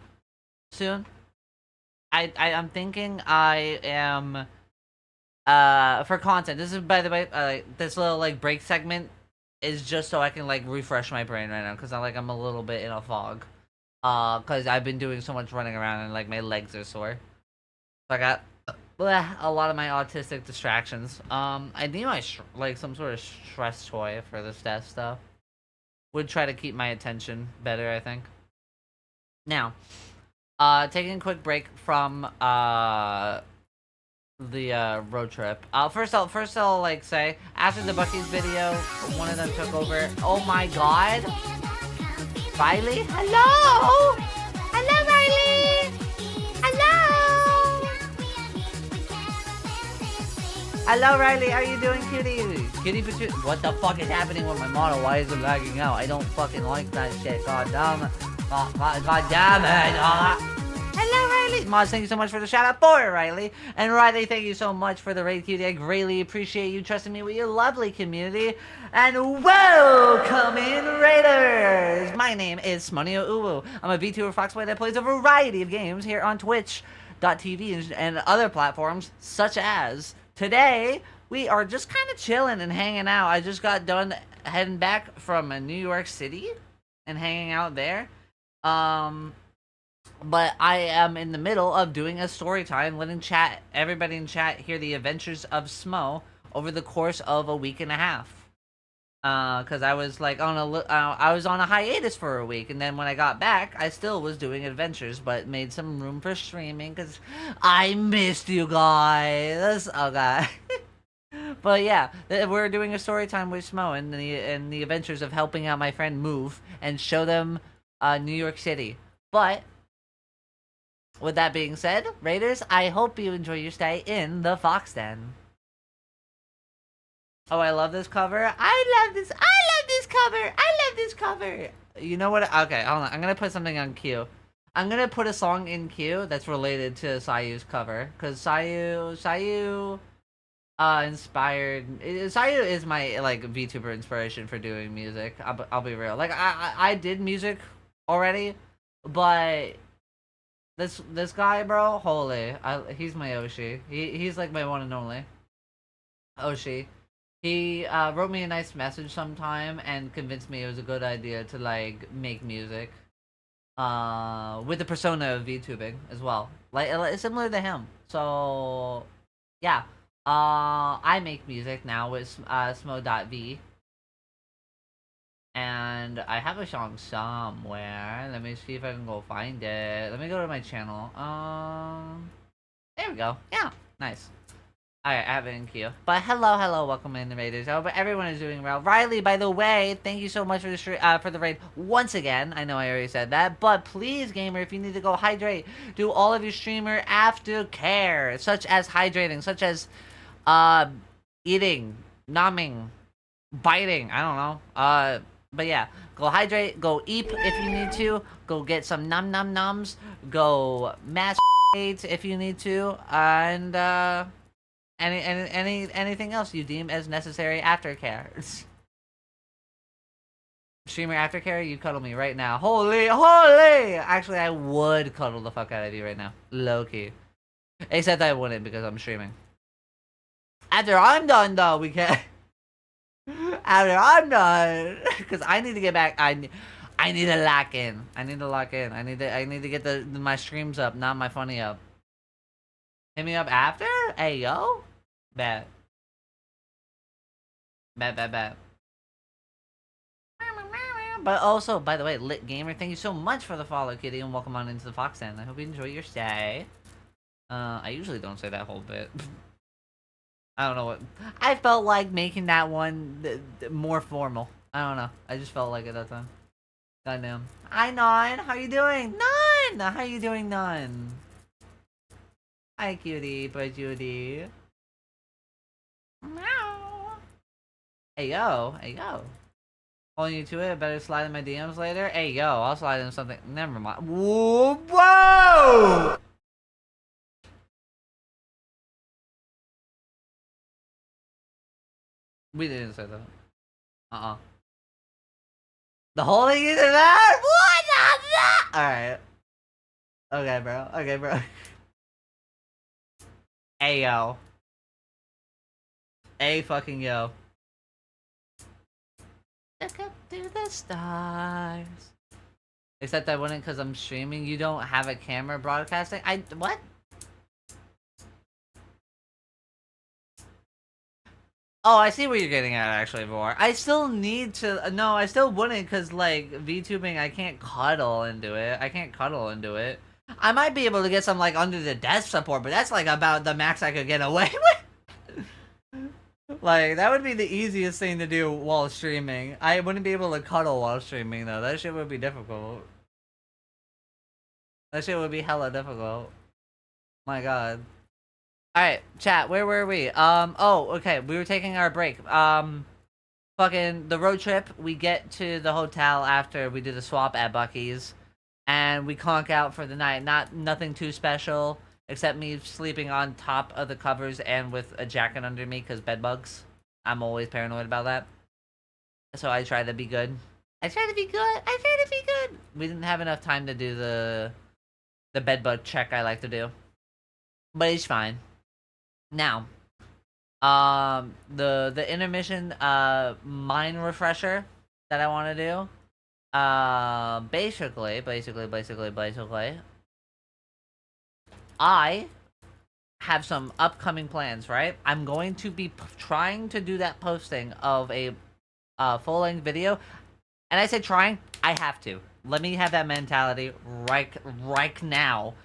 soon. I'm thinking I am... for content, this is, by the way, this little like break segment is just so I can like refresh my brain right now, because I'm a little bit in a fog. Because I've been doing so much running around and like my legs are sore. So I got a lot of my autistic distractions. I need my like some sort of stress toy for this death stuff. Would try to keep my attention better, I think. Now, taking a quick break from the road trip. First I'll like say after the Bucky's video, one of them took over. Oh my God, Riley, hello, hello, Riley, hello, hello, Riley. How are you doing, cutie? Cutie, what the fuck is happening with my model? Why is it lagging out? I don't fucking like that shit. God damn it. God damn it. Hello, Riley. Moz, thank you so much for the shout out for Riley. And Riley, thank you so much for the raid, cutie. I greatly appreciate you trusting me with your lovely community. And welcome in, Raiders. My name is SmonioUwU. I'm a VTuber Foxboy that plays a variety of games here on Twitch.tv and other platforms, such as today. We are just kind of chilling and hanging out. I just got done heading back from New York City and hanging out there. But I am in the middle of doing a story time, letting everybody in chat hear the adventures of Smo over the course of a week and a half. Cause I was like I was on a hiatus for a week, and then when I got back, I still was doing adventures, but made some room for streaming, cause I missed you guys. Oh God. But yeah, we're doing a story time with Smo and the adventures of helping out my friend move and show them New York City. But with that being said, Raiders, I hope you enjoy your stay in the Fox Den. Oh, I love this cover. I love this cover. I love this cover. You know what? Okay, hold on. I'm gonna put something on queue. I'm gonna put a song in queue that's related to SmonioUwU's cover, cause SmonioUwU inspired. SmonioUwU is my like VTuber inspiration for doing music. I'll be real. Like I did music already, but this guy, bro, holy, he's my Oshi. He's like my one and only Oshi. He wrote me a nice message sometime and convinced me it was a good idea to like make music. With the persona of VTubing as well, like similar to him. So yeah. I make music now with Smo.v. And I have a song somewhere. Let me see if I can go find it. Let me go to my channel. There we go. Yeah, nice. Alright, I have it in queue. But hello, welcome in the Raiders. I hope everyone is doing well. Riley, by the way, thank you so much for the raid once again. I know I already said that, but please, gamer, if you need to go hydrate, do all of your streamer aftercare, such as hydrating, such as eating, nomming, biting. I don't know. But yeah, go hydrate, go eat if you need to, go get some nums, go masturbate if you need to, and anything else you deem as necessary aftercare. Streamer aftercare, you cuddle me right now. Holy! Actually, I would cuddle the fuck out of you right now. Low-key. Except I wouldn't because I'm streaming. After I'm done, though, we can. After I'm done, because I need to get back. I need to lock in. I need to get my streams up, not my funny up. Hit me up after. Hey yo, bet. But also, by the way, Lit Gamer, thank you so much for the follow, kitty, and welcome on into the Fox Den. I hope you enjoy your stay. I usually don't say that whole bit. I don't know what. I felt like making that one more formal. I don't know. I just felt like it that time. Goddamn. Hi, Nun. How you doing? Nun! How you doing, Nun? Hi, cutie. Bye, Judy. Meow. Hey, yo. Hey, yo. Holding you to it. Better slide in my DMs later. Hey, yo. I'll slide in something. Never mind. Whoa! Whoa! We didn't say that. The whole thing isn't that? What? Alright. Okay, bro. Hey, yo. Hey, fucking yo. Look up to the stars. Except I wouldn't because I'm streaming. You don't have a camera broadcasting? What? Oh, I see what you're getting at, actually, Vor. I still need to... No, I still wouldn't, because, like, VTubing, I can't cuddle into it. I might be able to get some like under the desk support, but that's like about the max I could get away with. Like, that would be the easiest thing to do while streaming. I wouldn't be able to cuddle while streaming, though. That shit would be difficult. That shit would be hella difficult. My god. Alright, chat, where were we? Oh, okay, we were taking our break. Fucking, the road trip, we get to the hotel after we do the swap at Buc-ee's. And we conk out for the night. Nothing too special. Except me sleeping on top of the covers and with a jacket under me because bed bugs. I'm always paranoid about that. So I try to be good. I try to be good. We didn't have enough time to do the bed bug check I like to do. But it's fine. Now, the intermission mind refresher that I want to do. Basically, I have some upcoming plans, right? I'm going to be trying to do that posting of a full-length video. And I say trying, I have to. Let me have that mentality right now.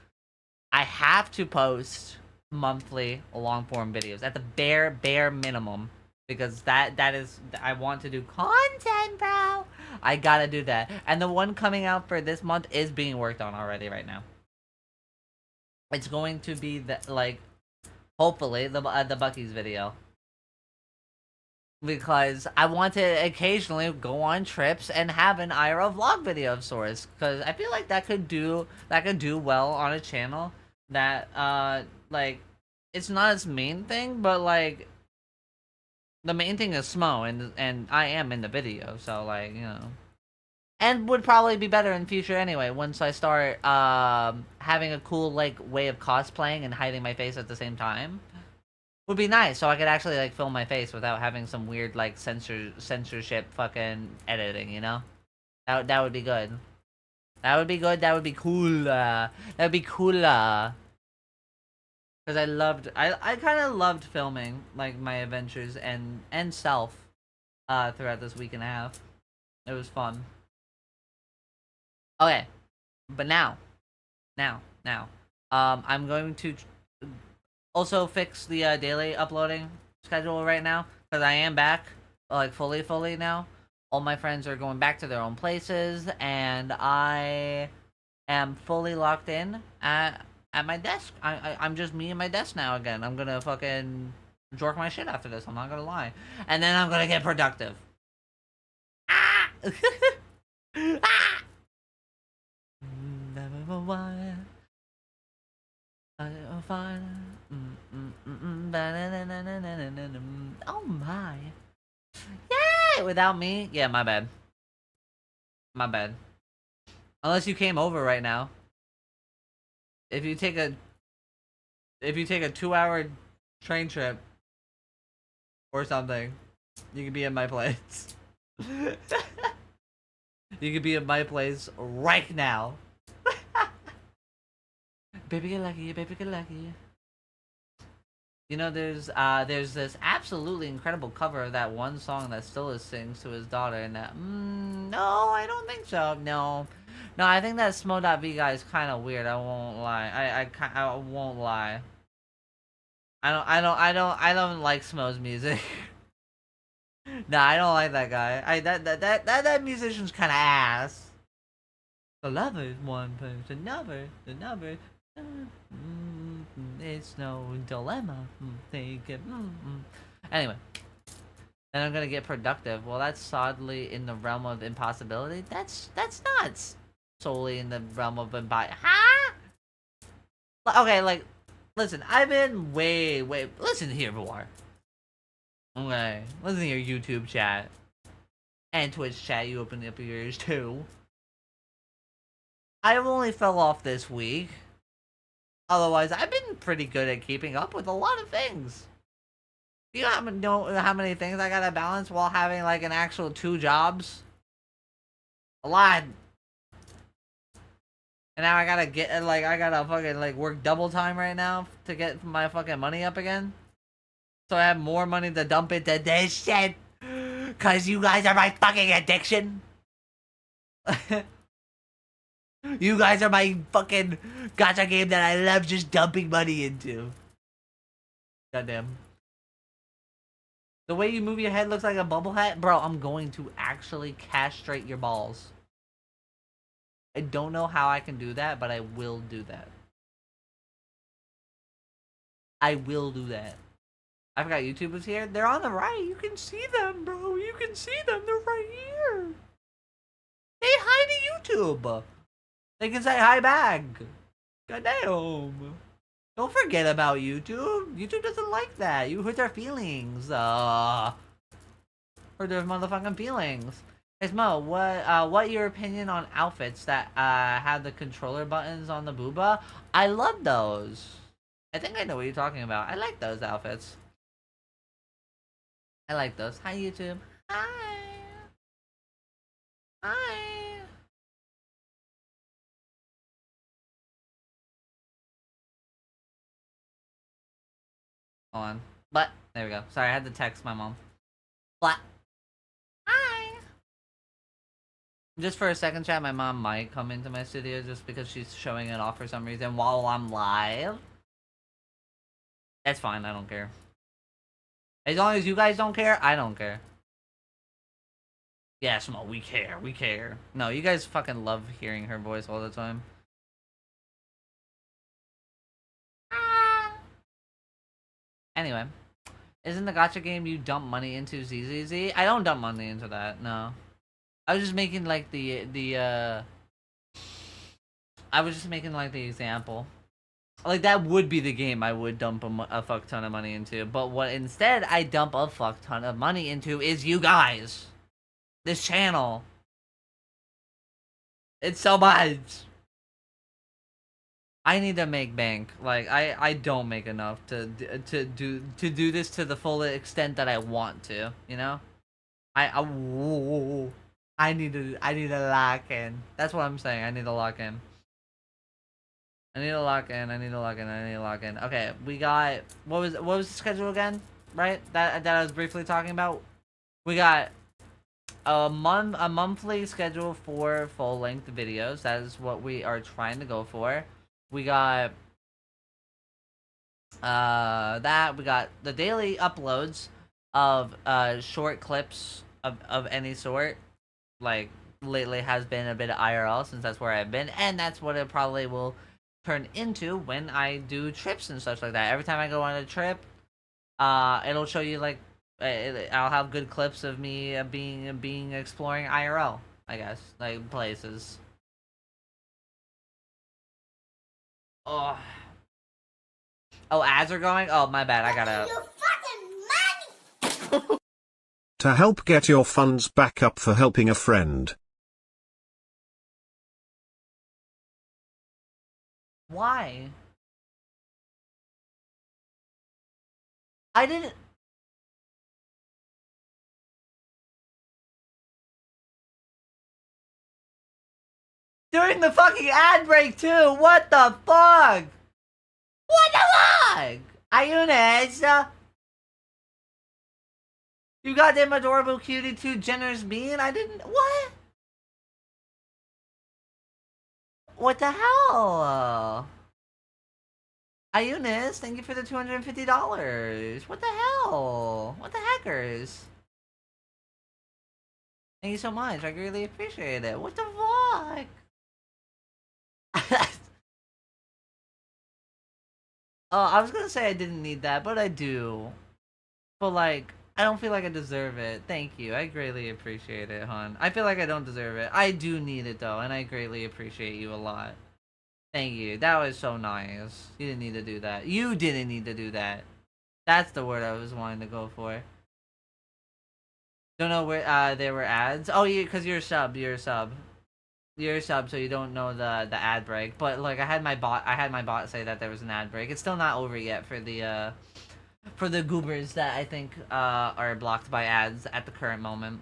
I have to post monthly long-form videos at the bare minimum. Because that is, I want to do content, bro. I gotta do that. And the one coming out for this month is being worked on already right now. It's going to be the, like, hopefully the Buc-ee's video, because I want to occasionally go on trips and have an IRL vlog video of sorts. Because I feel like that could do well on a channel that like, it's not its main thing, but like the main thing is Smo, and I am in the video, so like, you know. And would probably be better in future anyway, once I start having a cool like way of cosplaying and hiding my face at the same time. Would be nice, so I could actually like film my face without having some weird like censorship fucking editing, you know? That would be good. That would be good, that would be cool. That would be cooler. Cause I kinda loved filming like my adventures and self throughout this week and a half. It was fun. Okay, but now, I'm going to also fix the daily uploading schedule right now, because I am back, like, fully now. All my friends are going back to their own places, and I am fully locked in at my desk. I'm just me and my desk now again. I'm gonna fucking jork my shit after this, I'm not gonna lie. And then I'm gonna get productive. Ah! Ah! Oh my. Yay! Without me? Yeah, my bad. My bad. Unless you came over right now. If you take a 2-hour train trip or something, you could be at my place. You could be at my place right now. Baby get lucky, baby get lucky. You know, there's this absolutely incredible cover of that one song that Stilla sings to his daughter, and that, no, I don't think so. No, I think that Smo.V guy is kind of weird. I won't lie. I won't lie. I don't like Smo's music. Nah, I don't like that guy. That musician's kind of ass. The lover is one person, another. It's no dilemma. Think it. Anyway, and I'm gonna get productive. Well, that's oddly in the realm of impossibility. That's not solely in the realm of huh? Okay, like, listen. I've been way. Listen here, boy. Okay, listen to your YouTube chat and Twitch chat. You open up your ears too. I only fell off this week. Otherwise, I've been pretty good at keeping up with a lot of things. You know how many things I gotta balance while having like an actual 2 jobs? A lot. And now I gotta fucking like work double time right now to get my fucking money up again. So I have more money to dump into this shit. Cause you guys are my fucking addiction. You guys are my fucking gacha game that I love just dumping money into. Goddamn. The way you move your head looks like a bubble hat? Bro, I'm going to actually castrate your balls. I don't know how I can do that, but I will do that. I will do that. I forgot YouTube was here. They're on the right. You can see them, bro. You can see them. They're right here. Say hi to YouTube. They can say hi back. Goddamn. Don't forget about YouTube. YouTube doesn't like that. You hurt their feelings. Hurt their motherfucking feelings. Hey Smo, what your opinion on outfits that have the controller buttons on the booba? I love those. I think I know what you're talking about. I like those outfits. I like those. Hi YouTube. Hi. Hi. Hold on. But there we go. Sorry, I had to text my mom. But hi. Just for a second, chat, my mom might come into my studio just because she's showing it off for some reason while I'm live. That's fine. I don't care. As long as you guys don't care, I don't care. Yeah, Smo, we care. We care. No, you guys fucking love hearing her voice all the time. Anyway, isn't the gacha game you dump money into ZZZ? I don't dump money into that, no. I was just making like I was just making like the example. Like that would be the game I would dump a fuck ton of money into. But what instead I dump a fuck ton of money into is you guys. This channel. It's so much. I need to make bank. Like I don't make enough to do this to the full extent that I want to. You know, I need to lock in. That's what I'm saying. I need to lock in. I need to lock in. I need to lock in. I need to lock in. Okay, we got what was the schedule again? Right, that I was briefly talking about. We got a monthly schedule for full length videos. That is what we are trying to go for. We got that we got the daily uploads of short clips of any sort. Like lately has been a bit of IRL since that's where I've been, and that's what it probably will turn into when I do trips and such like that. Every time I go on a trip, it'll show you like I'll have good clips of me being exploring IRL, I guess, like places. Oh. Oh, ads are going? Oh, my bad. I gotta. To help get your funds back up for helping a friend. Why? I didn't. During the fucking ad break, too! What the fuck? What the fuck? Ayunes! You goddamn adorable cutie, too generous being? I didn't. What? What the hell? Ayunis, thank you for the $250. What the hell? What the heckers? Thank you so much. I greatly appreciate it. What the fuck? Oh, I was gonna say I didn't need that, but I do. But like, I don't feel like I deserve it. Thank you. I greatly appreciate it, hon. I feel like I don't deserve it. I do need it though, and I greatly appreciate you a lot. Thank you. That was so nice. You didn't need to do that. You didn't need to do that. That's the word I was wanting to go for. Don't know where there were ads. Oh, yeah, because you're a sub. You're a sub. You're a sub, so you don't know the ad break. But like, I had my bot say that there was an ad break. It's still not over yet for the goobers that I think are blocked by ads at the current moment.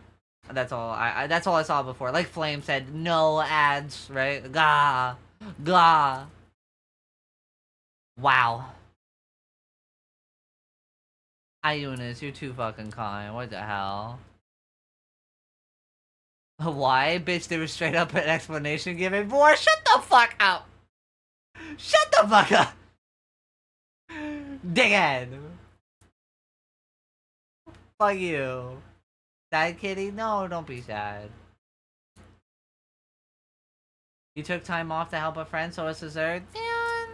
That's all. That's all I saw before. Like Flame said, no ads, right? Gah, gah. Wow. Ionis, you're too fucking kind. What the hell? Why? Bitch, there was straight up an explanation given. Boy, shut the fuck up! Shut the fuck up! Dickhead! Fuck you. Sad kitty? No, don't be sad. You took time off to help a friend, so it's deserved? Yeah,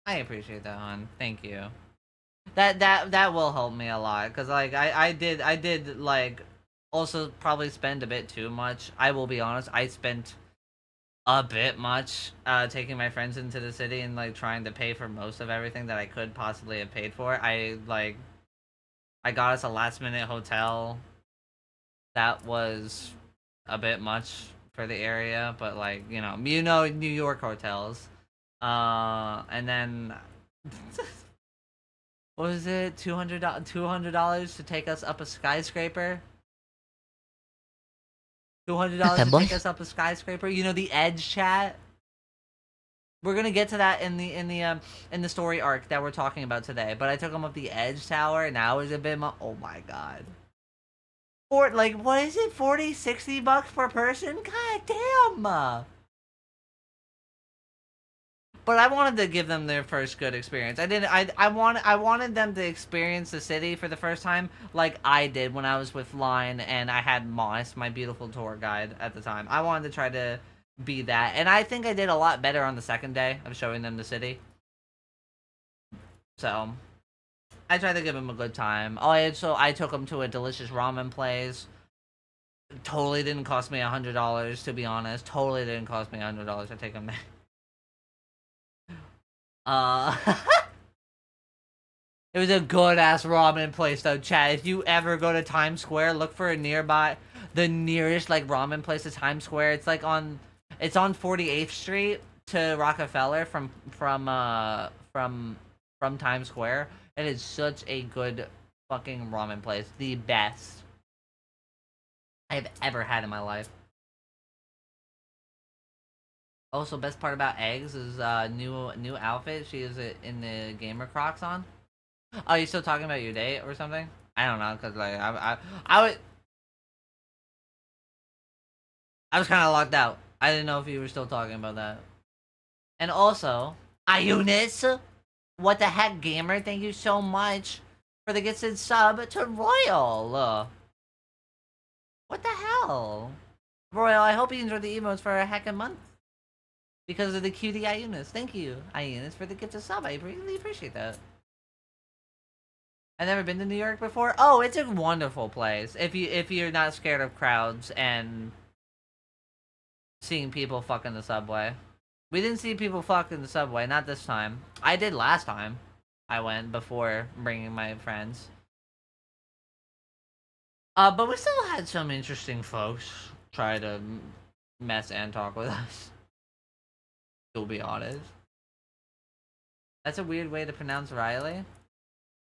I appreciate that, hon. Thank you. That will help me a lot, cause like I did like also probably spend a bit too much. I will be honest, I spent a bit much taking my friends into the city and like trying to pay for most of everything that I could possibly have paid for. I got us a last minute hotel that was a bit much for the area, but like, you know, New York hotels. And then what was it? $200 to take us up a skyscraper. $200 to take us up a skyscraper. You know, the Edge chat. We're gonna get to that in the story arc that we're talking about today. But I took them up the Edge Tower, and that was a bit. Oh my god. Like, what is it? 40, 60 bucks per person? God damn. But I wanted to give them their first good experience. I wanted them to experience the city for the first time like I did when I was with Line and I had Moss, my beautiful tour guide at the time. I wanted to try to be that. And I think I did a lot better on the second day of showing them the city. So, I tried to give them a good time. Oh, I took them to a delicious ramen place. Totally didn't cost me $100, to be honest. Totally didn't cost me $100 to take them there. It was a good ass ramen place though, chat. If you ever go to Times Square, look for the nearest like ramen place to Times Square. It's like on 48th Street to Rockefeller from Times Square. It is such a good fucking ramen place. The best I've ever had in my life. Also, best part about Eggs is new outfit. She is in the gamer Crocs on. Oh, you still talking about your date or something? I don't know, cause like I was kind of locked out. I didn't know if you were still talking about that. And also, Ionis, what the heck, gamer? Thank you so much for the gifted sub to Royal. What the hell, Royal? I hope you enjoyed the emotes for a heckin' month. Because of the cutie Ionis. Thank you, Ionis, for the gift of sub. I really appreciate that. I've never been to New York before. Oh, it's a wonderful place. If you're not scared of crowds and seeing people fuck in the subway. We didn't see people fuck in the subway, not this time. I did last time. I went before bringing my friends. But we still had some interesting folks try to mess and talk with us. To be honest. That's a weird way to pronounce Riley.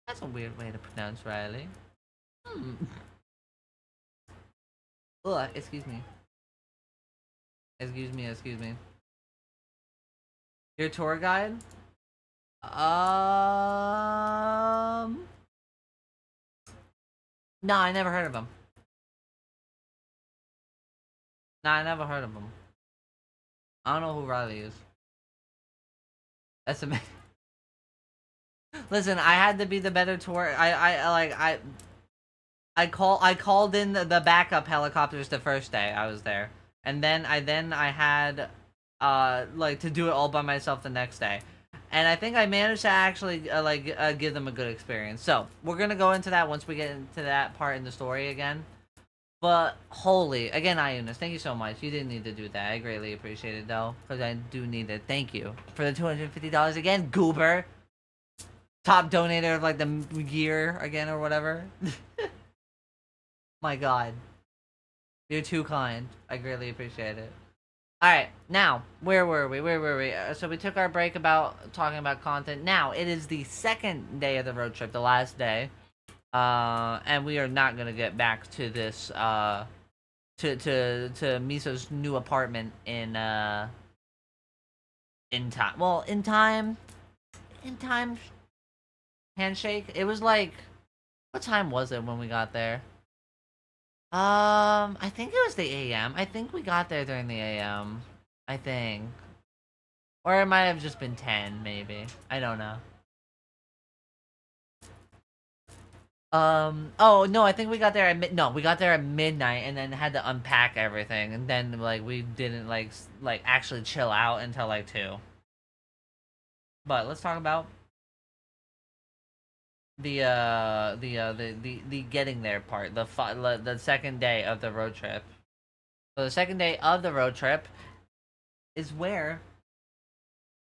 That's a weird way to pronounce Riley. Ugh, excuse me. Excuse me. Your tour guide? No, I never heard of him. No, I never heard of him. I don't know who Riley is. That's amazing. Listen, I had to be the better tour. I called in the backup helicopters the first day I was there, and then I had like to do it all by myself the next day, and I think I managed to actually give them a good experience. So we're gonna go into that once we get into that part in the story again. But holy, again, Ionis, thank you so much. You didn't need to do that. I greatly appreciate it though, because I do need it. Thank you for the $250 again, Goober. Top donator of like the year again or whatever. My god. You're too kind. I greatly appreciate it. Alright, now, where were we? So we took our break about talking about content. Now, it is the second day of the road trip, the last day. And we are not gonna get back to this, to Miso's new apartment in time. Well, in time... Handshake. It was like, what time was it when we got there? I think it was the AM. I think we got there during the AM. I think. Or it might have just been 10, maybe. I don't know. Oh, no, I think we got there at we got there at midnight and then had to unpack everything. And then, like, we didn't, like, actually chill out until, like, 2. But let's talk about the getting there part. The second day of the road trip. So the second day of the road trip is where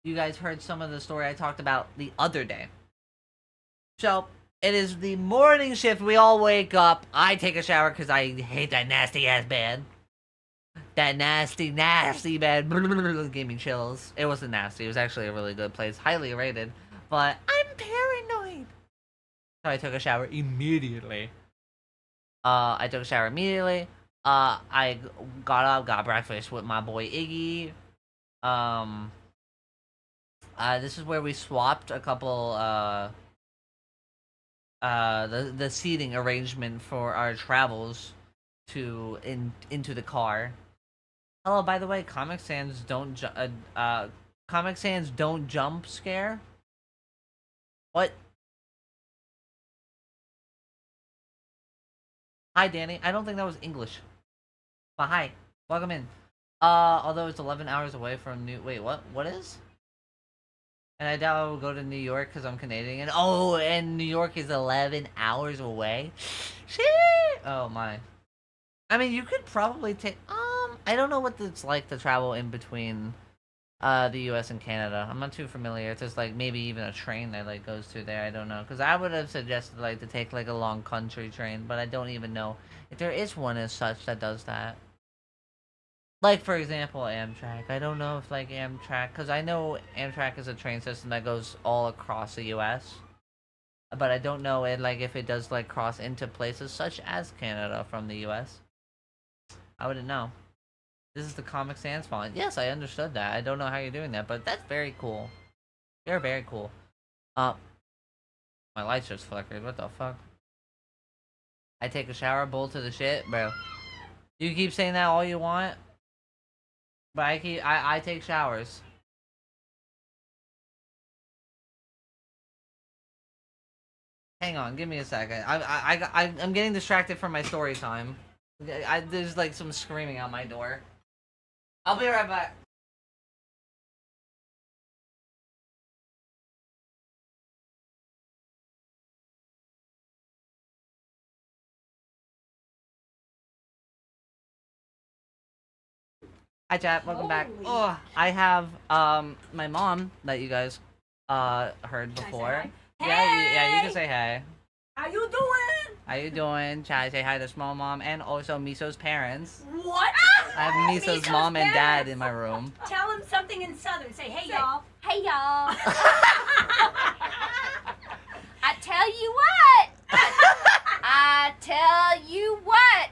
you guys heard some of the story I talked about the other day. So, it is the morning shift. We all wake up. I take a shower because I hate that nasty ass bed. That nasty bed. Gave me chills. It wasn't nasty. It was actually a really good place. Highly rated. But I'm paranoid. So I took a shower immediately. I got up, got breakfast with my boy Iggy. This is where we swapped a couple, the seating arrangement for our travels into the car. Oh, by the way, Comic Sans don't jump scare. What? Hi, Danny. I don't think that was English. But hi, welcome in. Although it's 11 hours away from wait, what? What is? And I doubt I will go to New York because I'm Canadian. And New York is 11 hours away. Shit! Oh my. I mean, you could probably take. I don't know what it's like to travel in between, the U.S. and Canada. I'm not too familiar. It's just like maybe even a train that like goes through there. I don't know. Because I would have suggested like to take like a long country train, but I don't even know if there is one as such that does that. Like, for example, Amtrak. I don't know if, like, Amtrak... Because I know Amtrak is a train system that goes all across the U.S. But I don't know, if it does, like, cross into places such as Canada from the U.S. I wouldn't know. This is the Comic Sans font. Yes, I understood that. I don't know how you're doing that, but that's very cool. You're very cool. My lights just flickered. What the fuck? I take a shower, bowl to the shit? Bro. You keep saying that all you want? But I take showers. Hang on, give me a second. I'm getting distracted from my story time. There's like some screaming out my door. I'll be right back. Hi chat, welcome back. Oh, I have my mom that you guys heard before. Yeah, you can say hey. How you doing? How you doing? Chat, say hi to Small Mom and also Miso's parents. What? I have Miso's mom and dad in my room. Tell them something in Southern. Say hey y'all. Hey y'all. I tell you what. I tell you what.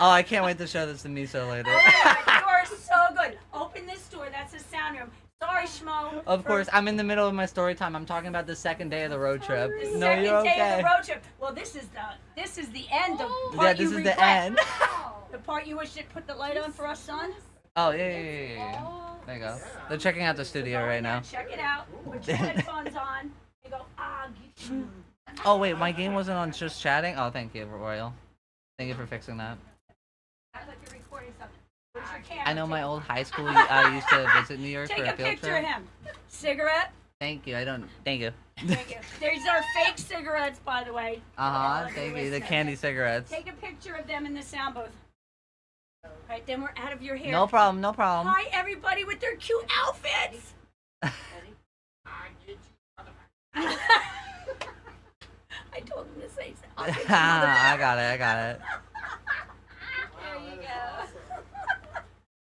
Oh, I can't wait to show this to Miso later. Oh my God, you are so good. Open this door. That's the sound room. Sorry, Schmo. Of course, I'm in the middle of my story time. I'm talking about the second day of the road trip. The No, second you're day okay. of the road trip. Well, this is the end of part Yeah, this you is the request. end. The part you wish to put the light on for us, son. Oh, yeah. There you go. They're checking out the studio right now. Check it out. Put your headphones on. You go, Oh, wait, my game wasn't on just chatting? Oh, thank you, Royal. Thank you for fixing that. Act like you're recording something. Where's your camera? I know my old high school, I used to visit New York Take for a a field picture trip. of him. Cigarette. Thank you, Thank you. Thank you. These are fake cigarettes, by the way. Thank you, the candy cigarettes. Take a picture of them in the sound booth. Right, then we're out of your hair. No problem. Hi, everybody with their cute outfits. I told him to say something. I got it. There you go.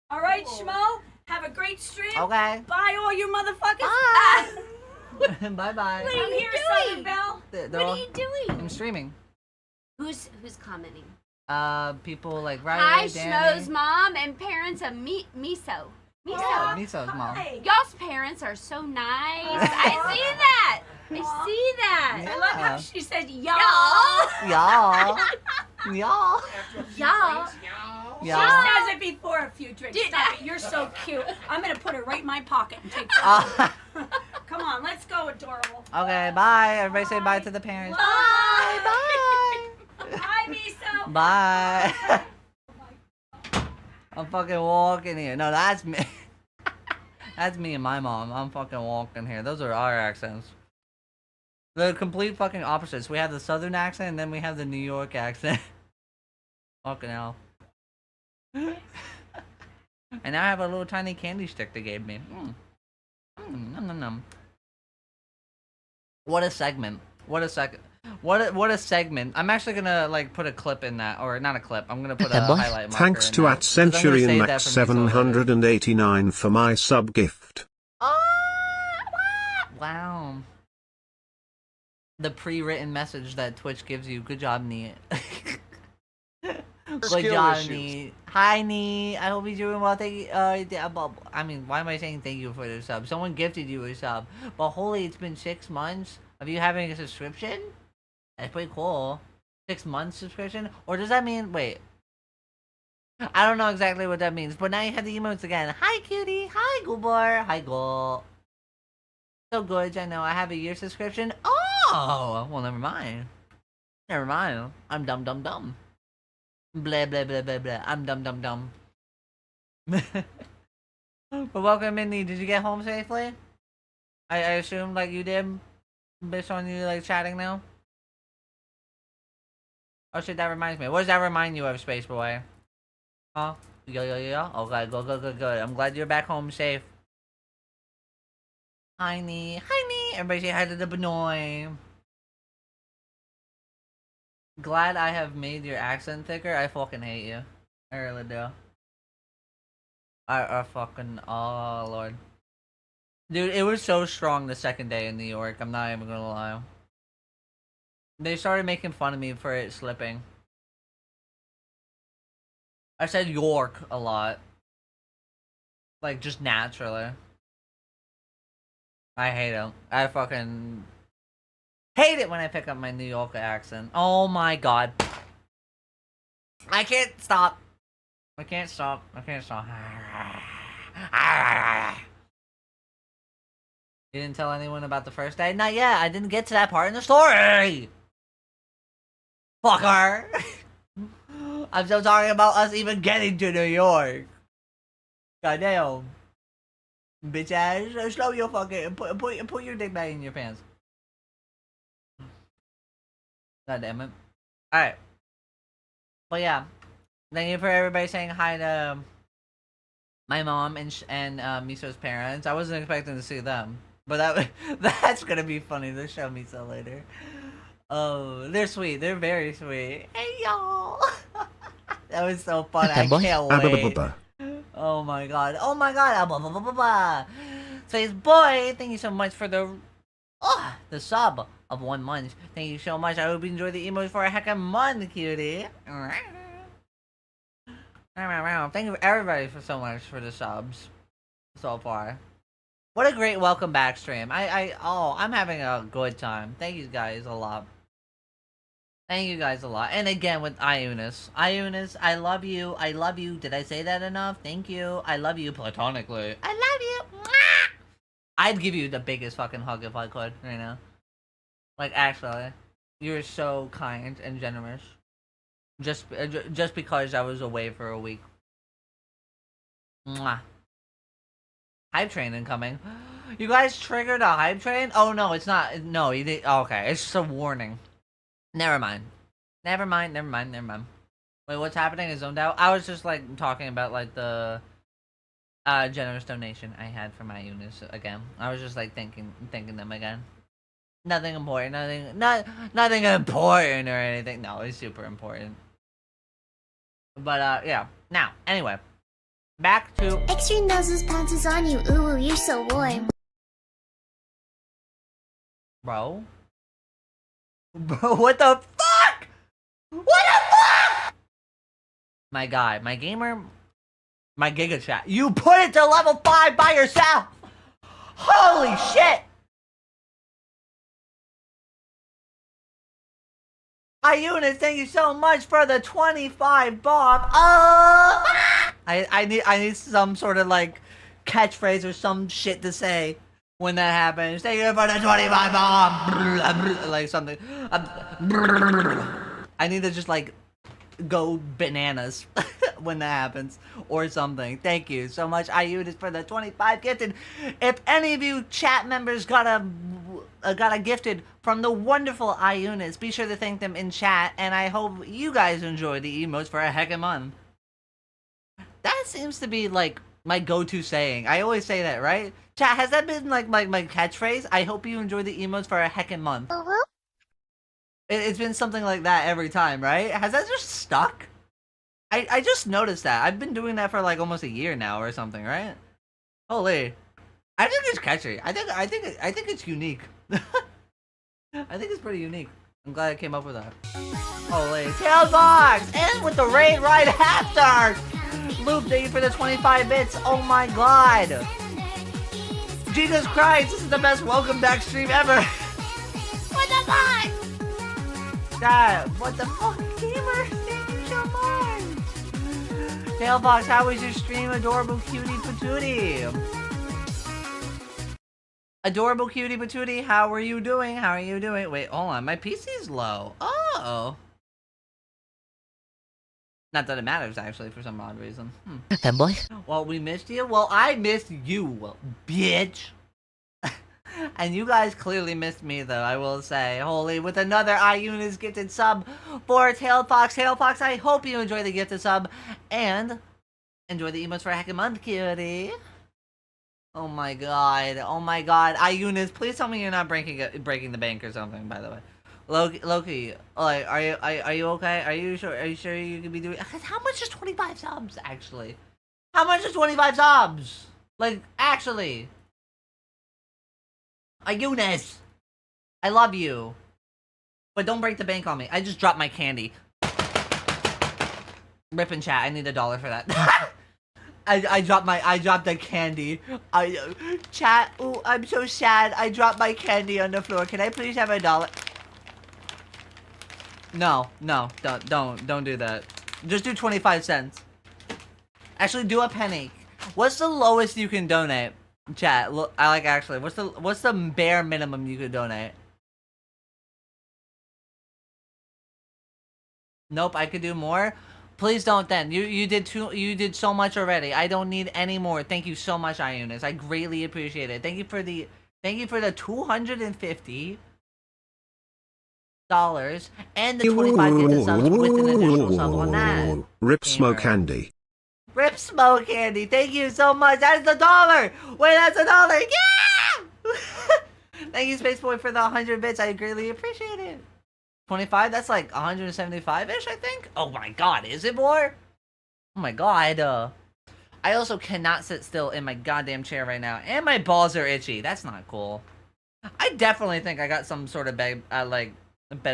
All right, Schmo. Have a great stream. Okay. Bye, all you motherfuckers. Bye. Bye-bye. What are I'm you here, doing? Southern Belle. What are you doing? I'm streaming. Who's commenting? People like Hi, Riley, Danny. Schmo's mom and parents of Miso. Yeah, Miso's mom. Hi. Y'all's parents are so nice. I see that. I see that. I love how she said y'all. Y'all. Y'all. Y'all. Y'all. She Y'all. says it before a few drinks. Dude, Stop it. You're so cute. I'm gonna put her right in my pocket and take her. Come on, let's go, adorable. Okay, bye. Everybody say bye to the parents. Bye. Bye. Bye, Miso. Bye. I'm fucking walking here. No, that's me. That's me and my mom. I'm fucking walking here. Those are our accents. The complete fucking opposites. We have the southern accent and then we have the New York accent. Fucking hell. And now I have a little tiny candy stick they gave me. Nom, nom, nom. What a segment. What a segment. I'm actually gonna like put a clip in that, or not a clip. I'm gonna put a highlight marker Thanks in to that, 'cause I'm gonna @Century save Max that for me so later. 789 for my sub gift. Wow. The pre-written message that Twitch gives you. Good job, Nee. Good Skill job, issues. Nee. Hi, Nee. I hope you're doing well. Thank you. I mean, why am I saying thank you for the sub? Someone gifted you a sub. But holy, it's been 6 months of you having a subscription? That's pretty cool. 6 months subscription? Or does that mean... Wait. I don't know exactly what that means. But now you have the emotes again. Hi, cutie. Hi, Goobar. Hi, Goal. So good, I know. I have a year subscription. Oh! Well, never mind. Never mind. I'm dumb, dumb, dumb. Blah, blah, blah, blah, blah. I'm dumb, dumb, dumb. But welcome, Mindy. Did you get home safely? I assume, like, you did? Based on you, like, chatting now? Oh shit, that reminds me. What does that remind you of, Space Boy? Huh? Yo. Okay, good. I'm glad you're back home safe. Hi, Nee. Everybody say hi to the Benoy. Glad I have made your accent thicker. I fucking hate you. I really do. I fucking... Oh, Lord. Dude, it was so strong the second day in New York. I'm not even gonna lie. They started making fun of me for it slipping. I said York a lot. Like, just naturally. I hate it. I fucking... hate it when I pick up my New York accent. Oh my god. I can't stop. I can't stop. You didn't tell anyone about the first day? Not yet. I didn't get to that part in the story. Fucker. I'm still talking about us even getting to New York. Goddamn. Bitch ass. Slow your fucking... Put your dick back in your pants. God damn it. Alright. But yeah. Thank you for everybody saying hi to my mom and Miso's parents. I wasn't expecting to see them. But that's gonna be funny to show Miso later. Oh, they're sweet. They're very sweet. Hey, y'all. That was so fun. I can't wait. Oh my god. Oh my god. Says, boy, thank you so much for the sub of 1 month. Thank you so much. I hope you enjoy the emotes for a heckin' month, cutie. Thank you everybody for so much for the subs so far. What a great welcome back stream. I'm having a good time. Thank you guys a lot. Thank you guys a lot. And again with Iunis. Iunis, I love you. I love you. Did I say that enough? Thank you. I love you platonically. I love you. Mwah! I'd give you the biggest fucking hug if I could right now. Like, actually. You're so kind and generous. Just because I was away for a week. Mwah. Hype train incoming. You guys triggered a hype train? Oh no, it's not. No, you did. Oh, okay, it's just a warning. Never mind. Wait, what's happening? Is zoned out? I was just like talking about like the generous donation I had for my units again. I was just like thinking them again. Nothing important. Nothing important or anything. No, it's super important. But yeah. Now, anyway. Back to Extreme noses pounces on you. Ooh, you're so warm. Bro, what the fuck? What the fuck? My guy, my gamer, my Giga Chat. You put it to level 5 by yourself. Holy shit. Eunice, thank you so much for the 25 bob. I need some sort of like catchphrase or some shit to say when that happens. Thank you for the 25 bob. Like something. I need to just like go bananas when that happens or something. Thank you so much, Eunice, for the 25 gifted. If any of you chat members got a gifted from the wonderful Eunice, be sure to thank them in chat, and I hope you guys enjoy the emotes for a heckin' month. That seems to be like my go-to saying. I always say that, right? Chat, has that been like my catchphrase? I hope you enjoy the emotes for a heckin' month. It's been something like that every time, right? Has that just stuck? I just noticed that. I've been doing that for like almost a year now or something, right? Holy. I think it's catchy. I think it's unique. I think it's pretty unique. I'm glad I came up with that. Holy. Tailbox! And with the raid right after! Loop, thank you for the 25 bits. Oh my god. Jesus Christ, this is the best welcome back stream ever. What the fuck? God, what the fuck, gamer? Thank you so much. Tailbox, how was your stream? Adorable cutie patootie. Adorable cutie patootie, how are you doing? How are you doing? Wait, hold on, my PC's low. Oh. Not that it matters, actually, for some odd reason. Fanboy? Well, we missed you. Well, I missed you, bitch. And you guys clearly missed me, though, I will say. Holy, with another Eunice gifted sub for Tailfox. Tailfox, I hope you enjoy the gifted sub. And enjoy the emotes for a heckin' month, cutie. Oh my god. Oh my god. Eunice, please tell me you're not breaking the bank or something, by the way. Loki, like, are you okay? Are you sure you could be doing? How much is 25 subs, actually? How much is 25 subs? Like, actually. Eunice, I love you, but don't break the bank on me. I just dropped my candy. Rip in chat. I need $1 for that. I dropped the candy. Chat. Ooh, I'm so sad. I dropped my candy on the floor. Can I please have $1? No, don't do that. Just do 25 cents. Actually, do a penny. What's the lowest you can donate? Chat, look, I like actually. What's the bare minimum you could donate? Nope, I could do more. Please don't then. You did so much already. I don't need any more. Thank you so much, Eunice. I greatly appreciate it. Thank you for the $250 and the 25 gifted subs with an additional sub on that. Rip Smoke Candy. Rip Smoke Candy, thank you so much. That's $1. Wait, that's $1. Yeah! Thank you, Spaceboy, for the 100 bits. I greatly appreciate it. 25, that's like 175-ish, I think. Oh my god, is it more? Oh my god. I also cannot sit still in my goddamn chair right now, and my balls are itchy. That's not cool. I definitely think I got some sort of bed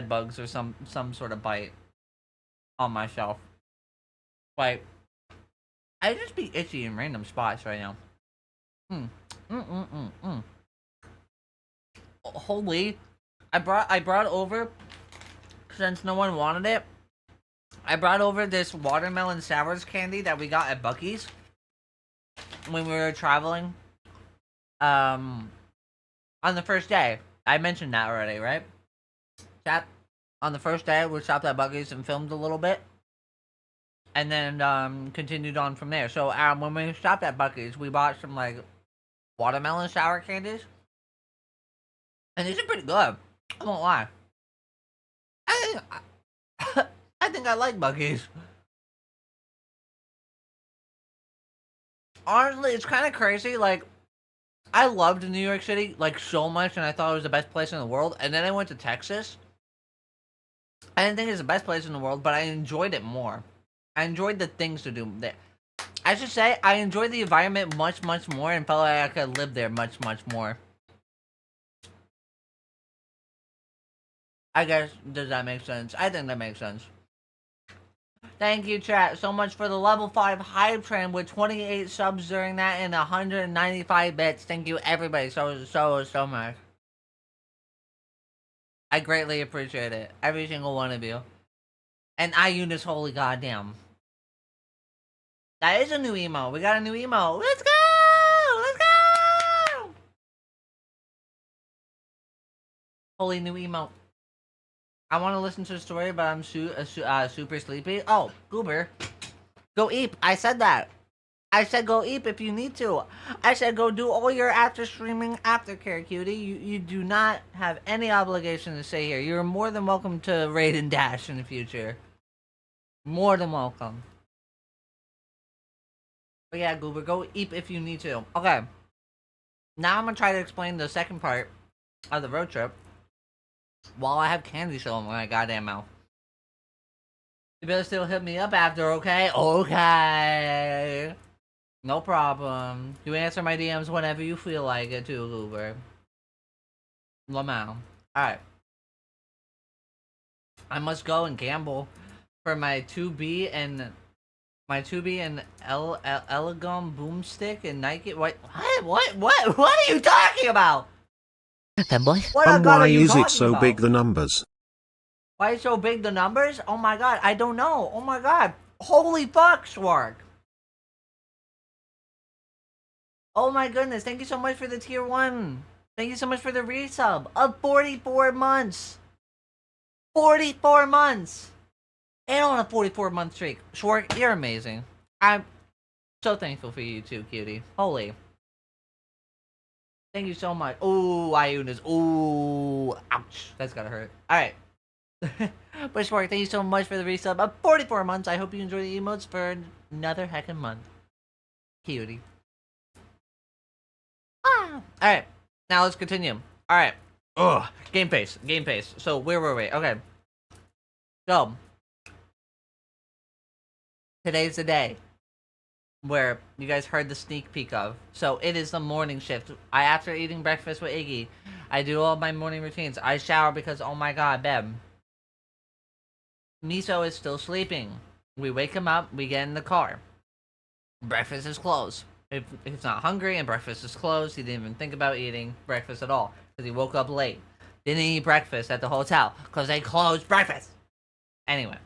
bugs or some sort of bite on myself. Like, I just be itchy in random spots right now. Holy, I brought over, since no one wanted it, I brought over this watermelon sours candy that we got at Buc-ee's when we were traveling. On the first day. I mentioned that already, right? Chat. On the first day, we stopped at Buc-ee's and filmed a little bit. And then, continued on from there. So, when we stopped at Buc-ee's, we bought some, like, watermelon sour candies. And these are pretty good. I won't lie. I think I like Buc-ee's. Honestly, it's kind of crazy, like, I loved New York City, like, so much, and I thought it was the best place in the world, and then I went to Texas. I didn't think it was the best place in the world, but I enjoyed it more. I enjoyed the things to do there. I should say, I enjoyed the environment much, much more, and felt like I could live there much, much more. I guess, does that make sense? I think that makes sense. Thank you, chat, so much for the level 5 hype train with 28 subs during that and 195 bits. Thank you, everybody, so much. I greatly appreciate it. Every single one of you. And Eunice, holy goddamn. That is a new emo. We got a new emo. Let's go! Let's go! Holy new emo. I want to listen to the story, but I'm super sleepy. Oh, Goober. Go eat. I said that. I said go eat if you need to. I said go do all your after streaming aftercare, cutie. You do not have any obligation to stay here. You're more than welcome to raid and dash in the future. More than welcome. But yeah, Goober, go eat if you need to. Okay. Now I'm gonna try to explain the second part of the road trip while I have candy still in my goddamn mouth. You better still hit me up after, okay? Okay. No problem. You answer my DMs whenever you feel like it too, Goober. Lamau. Alright. I must go and gamble for my 2B and Elegum boomstick and Nike. What are you talking about? Fanboy? What And gun are why you is it talking so about? big, the numbers? Why is so big the numbers? Oh my god, I don't know. Oh my god. Holy fuck, Schwark. Oh my goodness, thank you so much for the tier 1. Thank you so much for the resub of 44 months. 44 months. And on a 44-month streak. Schwark, you're amazing. I'm so thankful for you too, cutie. Holy. Thank you so much. Ooh, Iunas. Ooh. Ouch. That's gotta hurt. Alright. But Schwark, thank you so much for the resub of 44 months. I hope you enjoy the emotes for another heckin' month. Cutie. Alright, now let's continue. Alright. Ugh. Game pace. So, where were we? Okay. So, today's the day where you guys heard the sneak peek of. So, it is the morning shift. After eating breakfast with Iggy, I do all my morning routines. I shower because, oh my god, babe. Miso is still sleeping. We wake him up, we get in the car. Breakfast is closed. If he's not hungry and breakfast is closed, he didn't even think about eating breakfast at all. Because he woke up late. Didn't eat breakfast at the hotel. Because they closed breakfast. Anyway.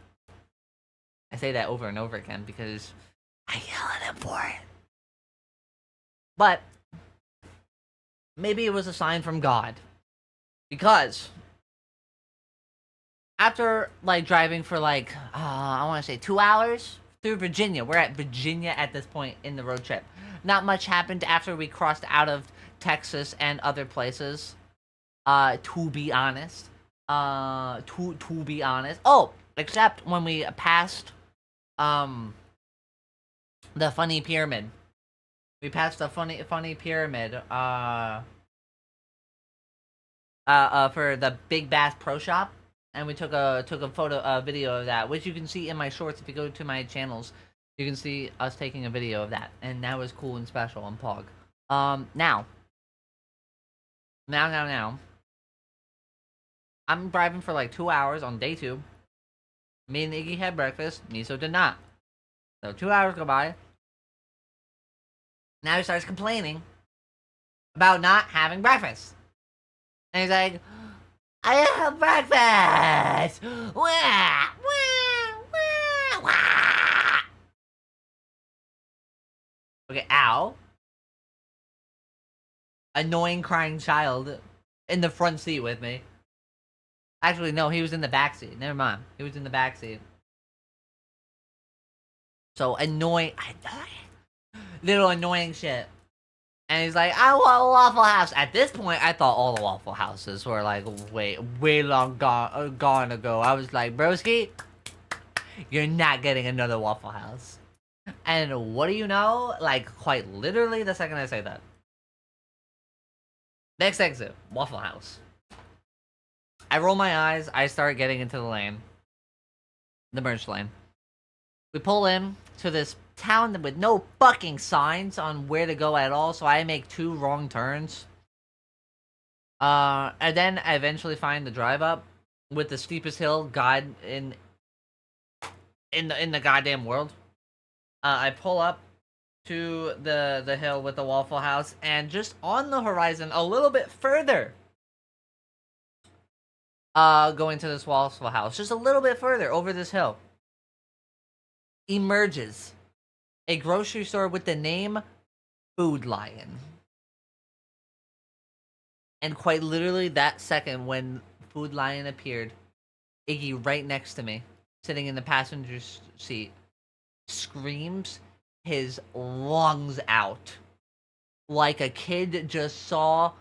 I say that over and over again because I yell at him for it. But maybe it was a sign from God. Because after like driving for like, I want to say 2 hours through Virginia. We're at Virginia at this point in the road trip. Not much happened after we crossed out of Texas and other places. To be honest. To be honest. Oh, except when we passed, the funny pyramid. We passed the funny pyramid, for the Big Bass Pro Shop. And we took a video of that, which you can see in my shorts if you go to my channels. You can see us taking a video of that, and that was cool and special on Pog. Now. I'm driving for like 2 hours on day 2. Me and Iggy had breakfast. Miso did not. So 2 hours go by. Now he starts complaining about not having breakfast. And he's like, I have breakfast! Wah, wah, wah, wah. Okay, ow. Annoying crying child in the front seat with me. Actually, no, he was in the back seat. Never mind. He was in the back seat. So annoying. Little annoying shit. And he's like, I want a Waffle House. At this point, I thought all the Waffle Houses were like way long gone ago. I was like, broski, you're not getting another Waffle House. And what do you know? Like, quite literally, the second I say that. Next exit, Waffle House. I roll my eyes. I start getting into the lane. The merge lane. We pull in to this town with no fucking signs on where to go at all, so I make 2 wrong turns. And then I eventually find the drive up with the steepest hill god in the goddamn world. I pull up to the hill with the Waffle House, and just on the horizon, a little bit further, going to this Waffle House, just a little bit further over this hill, emerges a grocery store with the name Food Lion. And quite literally that second when Food Lion appeared, Iggy right next to me, sitting in the passenger seat, screams his lungs out like a kid just saw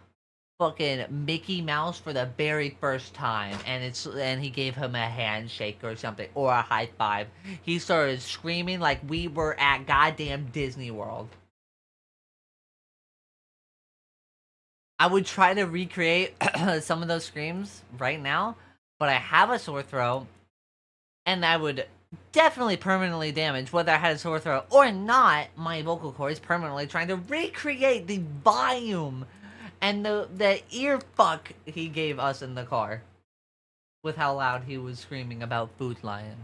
fucking Mickey Mouse for the very first time, and he gave him a handshake or something, or a high five. He started screaming like we were at goddamn Disney World. I would try to recreate some of those screams right now, but I have a sore throat, and I would definitely permanently damage, whether I had a sore throat or not, my vocal cords permanently trying to recreate the volume and the ear fuck he gave us in the car with how loud he was screaming about Food Lion.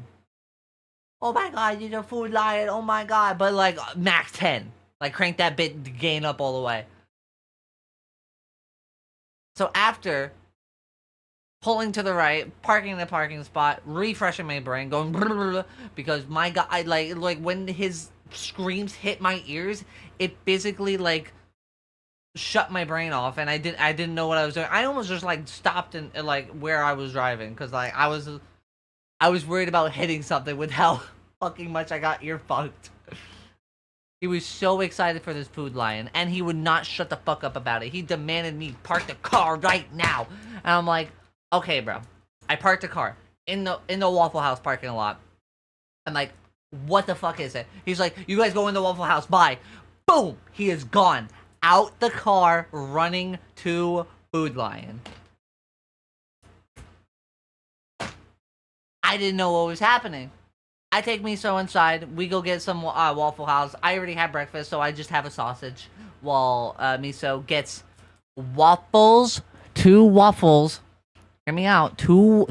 Oh my god, you're a Food Lion, oh my god, but like max 10. Like crank that bit gain up all the way. So after pulling to the right, parking in the parking spot, refreshing my brain, going because my god, I like when his screams hit my ears, it physically like shut my brain off, and I didn't know what I was doing. I almost just like stopped in like where I was driving because like I was worried about hitting something with how fucking much I got ear fucked. He was so excited for this Food Lion, and he would not shut the fuck up about it. He demanded me park the car right now, and I'm like, okay, bro. I parked the car in the Waffle House parking lot. I'm like, what the fuck is it? He's like, you guys go in the Waffle House, bye. Boom! He is gone. Out the car, running to Food Lion. I didn't know what was happening. I take Miso inside. We go get some Waffle House. I already had breakfast, so I just have a sausage. While Miso gets waffles. 2 waffles. Hear me out. Two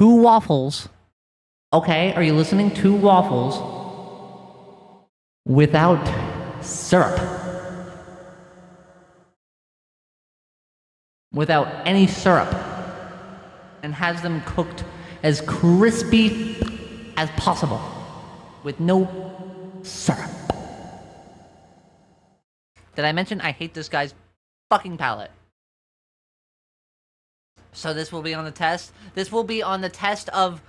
waffles. Okay, are you listening? 2 waffles. Without syrup. Without any syrup. And has them cooked as crispy as possible. With no syrup. Did I mention I hate this guy's fucking palate? So this will be on the test. This will be on the test of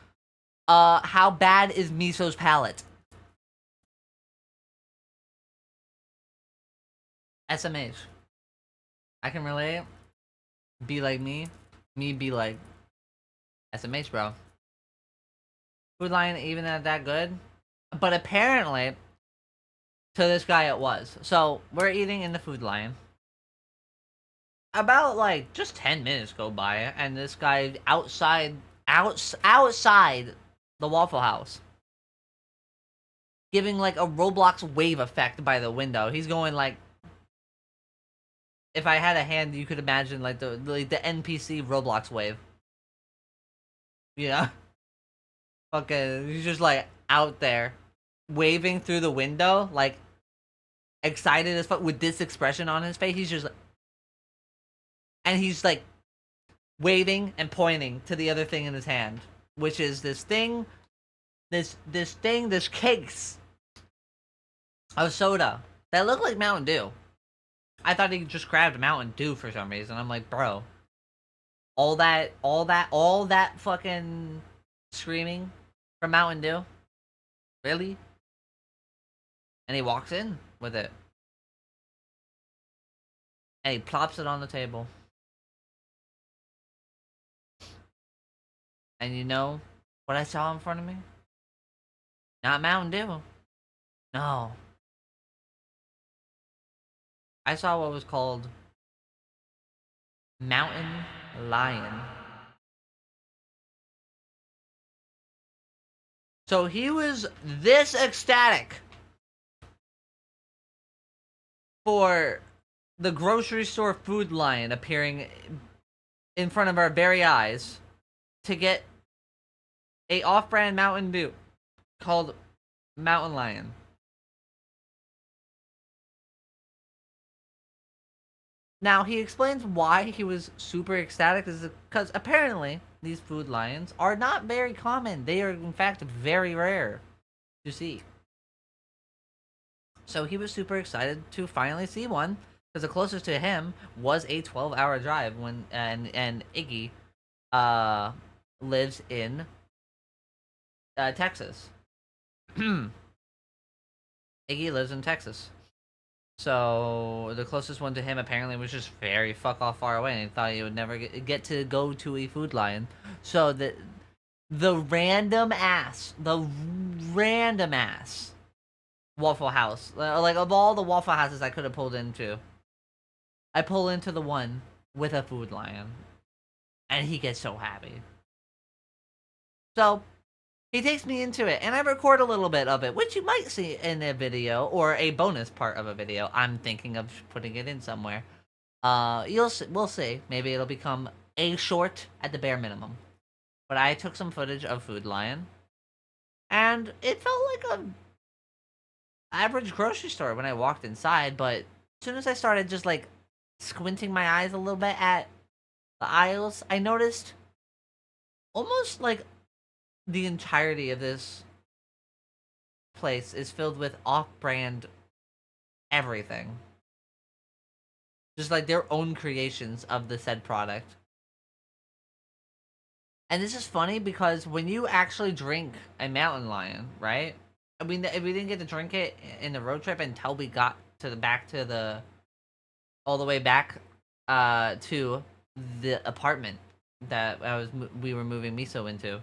how bad is Miso's palate. SMH. I can relate. Be like me. Me be like SMH, bro. Food Lion even at that good? But apparently, to this guy it was. So, we're eating in the Food Lion. About, like, just 10 minutes go by, and this guy outside the Waffle House. Giving, like, a Roblox wave effect by the window. He's going, like... If I had a hand, you could imagine, like, the NPC Roblox wave. Yeah. Okay, he's just, like, out there. Waving through the window, like... Excited as fuck, with this expression on his face. He's just, like... And he's, like... Waving and pointing to the other thing in his hand. Which is this thing... This case... Of soda. That looked like Mountain Dew. I thought he just grabbed Mountain Dew for some reason. I'm like, bro. All that fucking screaming for Mountain Dew? Really? And he walks in with it. And he plops it on the table. And you know what I saw in front of me? Not Mountain Dew. No. I saw what was called Mountain Lion. So he was this ecstatic for the grocery store Food Lion appearing in front of our very eyes to get a off-brand Mountain Dew called Mountain Lion. Now, he explains why he was super ecstatic is because apparently these food lions are not very common. They are, in fact, very rare to see. So he was super excited to finally see one because the closest to him was a 12-hour drive when and Iggy lives in Texas. Iggy lives in Texas. So the closest one to him apparently was just very fuck off far away, and he thought he would never get to go to a food lion. So the random ass Waffle House, like of all the Waffle Houses I could have pulled into, I pull into the one with a food lion, and he gets so happy. So he takes me into it, and I record a little bit of it, which you might see in a video or a bonus part of a video. I'm thinking of putting it in somewhere. We'll see. Maybe it'll become a short at the bare minimum. But I took some footage of Food Lion, and it felt like a average grocery store when I walked inside. But as soon as I started just like squinting my eyes a little bit at the aisles, I noticed almost like the entirety of this place is filled with off-brand everything. Just like their own creations of the said product. And this is funny because when you actually drink a mountain lion, right? I mean, we didn't get to drink it in the road trip until we got to the all the way back to the apartment that we were moving Miso into.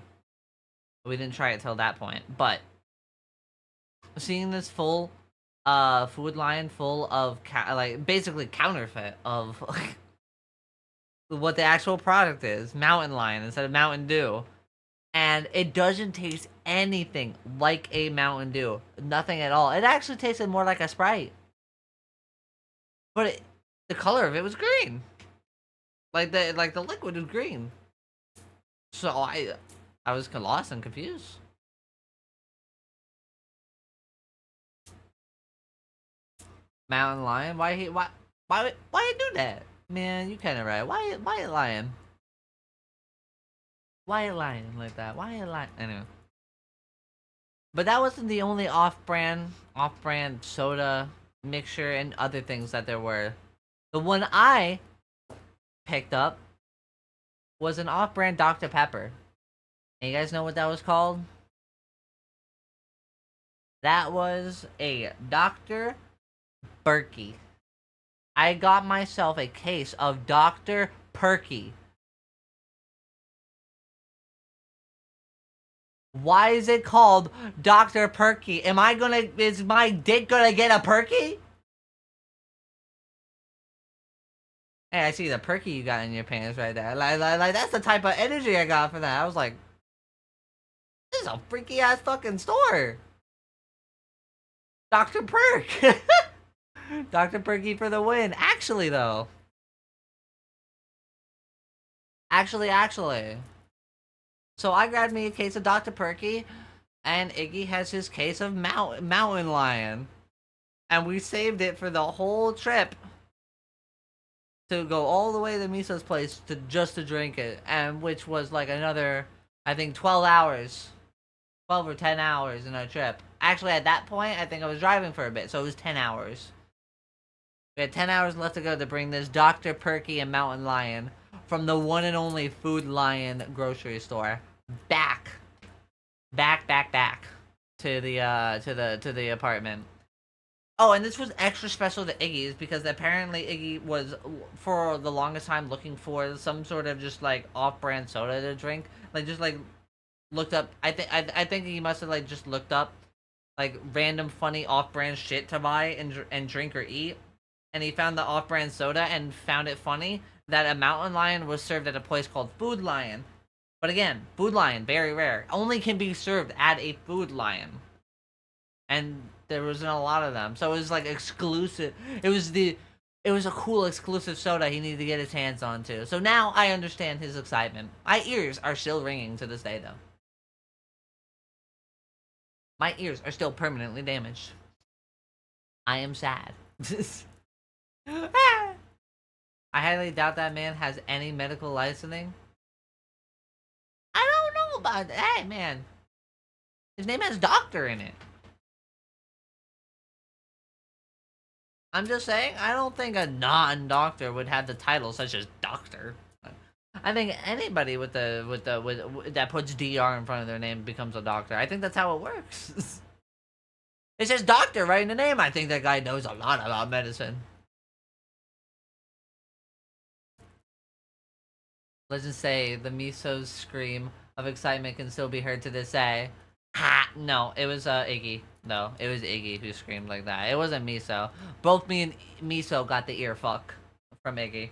We didn't try it till that point, but seeing this full food line full of like basically counterfeit of like, what the actual product is, Mountain Lion instead of Mountain Dew, and it doesn't taste anything like a Mountain Dew, nothing at all. It actually tasted more like a Sprite, but the color of it was green, like the liquid was green. So I was lost and confused. Mountain Lion, why you do that? Man, you kinda right. Why you lying? Why you lying like that? Why you lying? Anyway. But that wasn't the only off-brand soda mixture and other things that there were. The one I picked up was an off-brand Dr. Pepper. And you guys know what that was called? That was a Dr. Berkey. I got myself a case of Dr. Perky. Why is it called Dr. Perky? Is my dick gonna get a perky? Hey, I see the perky you got in your pants right there. Like that's the type of energy I got for that. I was like, this is a freaky ass fucking store. Dr. Perk. Dr. Perky for the win. Actually, though. Actually. So I grabbed me a case of Dr. Perky, and Iggy has his case of Mountain Lion. And we saved it for the whole trip to go all the way to Miso's place to drink it. And which was like another, I think, 12 hours. 12 or 10 hours in our trip. Actually, at that point, I think I was driving for a bit, so it was 10 hours. We had 10 hours left to go to bring this Dr. Perky and Mountain Lion from the one and only Food Lion grocery store back to the apartment. Oh, and this was extra special to Iggy's because apparently Iggy was for the longest time looking for some sort of just like off-brand soda to drink, like just like looked up. I think he must have like just looked up like random funny off-brand shit to buy and drink or eat. And he found the off-brand soda and found it funny that a Mountain Lion was served at a place called Food Lion. But again, Food Lion, very rare. Only can be served at a Food Lion. And there wasn't a lot of them. So it was like exclusive. It was a cool exclusive soda he needed to get his hands on too. So now I understand his excitement. My ears are still ringing to this day though. My ears are still permanently damaged. I am sad. I highly doubt that man has any medical licensing. I don't know about that. Hey, man. His name has doctor in it. I'm just saying, I don't think a non-doctor would have the title such as doctor. I think anybody with that puts DR in front of their name becomes a doctor. I think that's how it works. It says doctor right in the name. I think that guy knows a lot about medicine. Let's just say the Miso's scream of excitement can still be heard to this day. Ha! No, it was Iggy. No, it was Iggy who screamed like that. It wasn't Miso. Both me and Miso got the ear fuck from Iggy.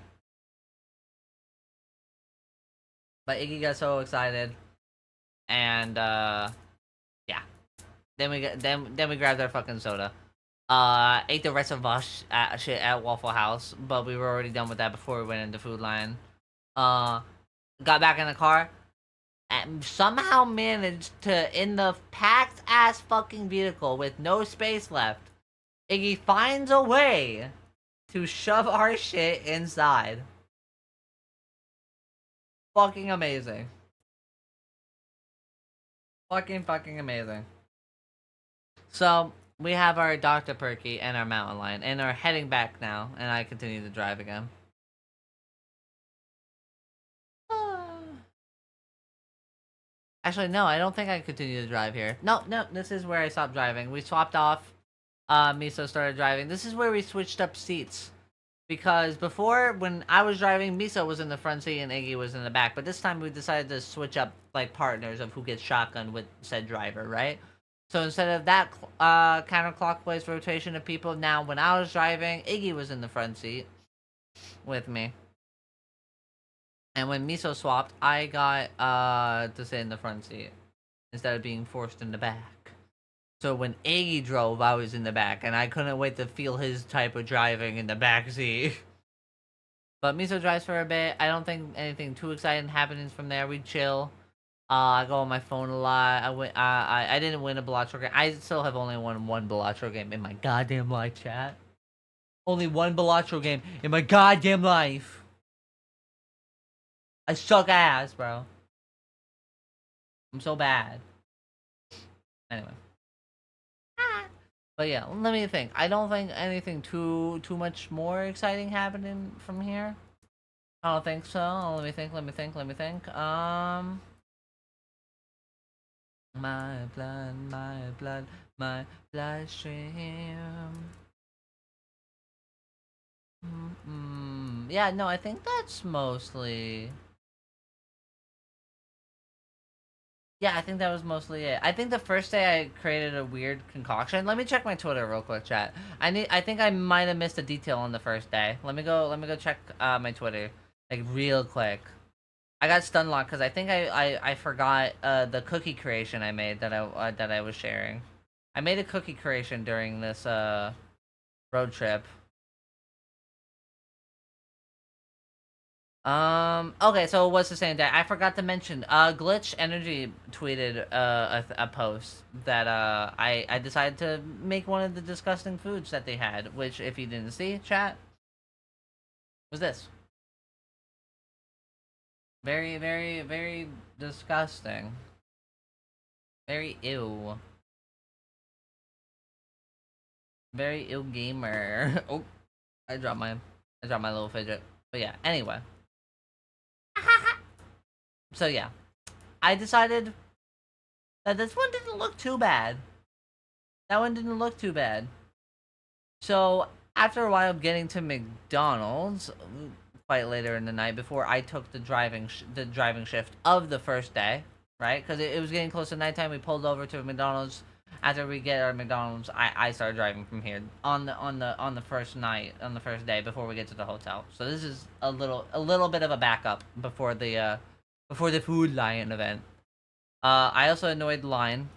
But Iggy got so excited, and yeah. Then we grabbed our fucking soda. Ate the rest of us shit at Waffle House, but we were already done with that before we went into Food Lion. Got back in the car, and somehow managed to, in the packed ass fucking vehicle with no space left, Iggy finds a way to shove our shit inside. Fucking amazing. Fucking amazing. So, we have our Dr. Perky and our mountain lion, and are heading back now, and I continue to drive again. Actually, no, I don't think I continue to drive here. No, this is where I stopped driving. We swapped off. Miso started driving. This is where we switched up seats. Because before, when I was driving, Miso was in the front seat and Iggy was in the back. But this time we decided to switch up, like, partners of who gets shotgun with said driver, right? So instead of that counterclockwise rotation of people, now when I was driving, Iggy was in the front seat with me. And when Miso swapped, I got to sit in the front seat instead of being forced in the back. So when Iggy drove, I was in the back, and I couldn't wait to feel his type of driving in the back seat. But Miso drives for a bit. I don't think anything too exciting happens from there. We chill. I go on my phone a lot. I didn't win a Balatro game. I still have only won one Balatro game in my goddamn life, chat. Only one Balatro game in my goddamn life. I suck ass, bro. I'm so bad. Anyway. But yeah, let me think. I don't think anything too much more exciting happening from here. I don't think so. Let me think. My blood, my bloodstream. Yeah, no, I think that's mostly... Yeah, I think that was mostly it. I think the first day I created a weird concoction. Let me check my Twitter real quick, chat. I think I might have missed a detail on the first day. Let me go check my Twitter, like, real quick. I got stun locked because I think I forgot the cookie creation I made that I was sharing. I made a cookie creation during this road trip. Okay, so it was the same day. I forgot to mention, Glitch Energy tweeted, a post that, I decided to make one of the disgusting foods that they had, which, if you didn't see, chat, was this. Very, very, very disgusting. Very ew. Very ill gamer. Oh, I dropped my little fidget. But yeah, anyway. So yeah, I decided that this one didn't look too bad. That one didn't look too bad. So after a while of getting to McDonald's, quite later in the night, before I took the driving shift of the first day, right? Because it was getting close to nighttime. We pulled over to McDonald's. After we get our McDonald's, I started driving from here on the first night, on the first day before we get to the hotel. So this is a little bit of a backup before the Food Lion event. I also annoyed the line.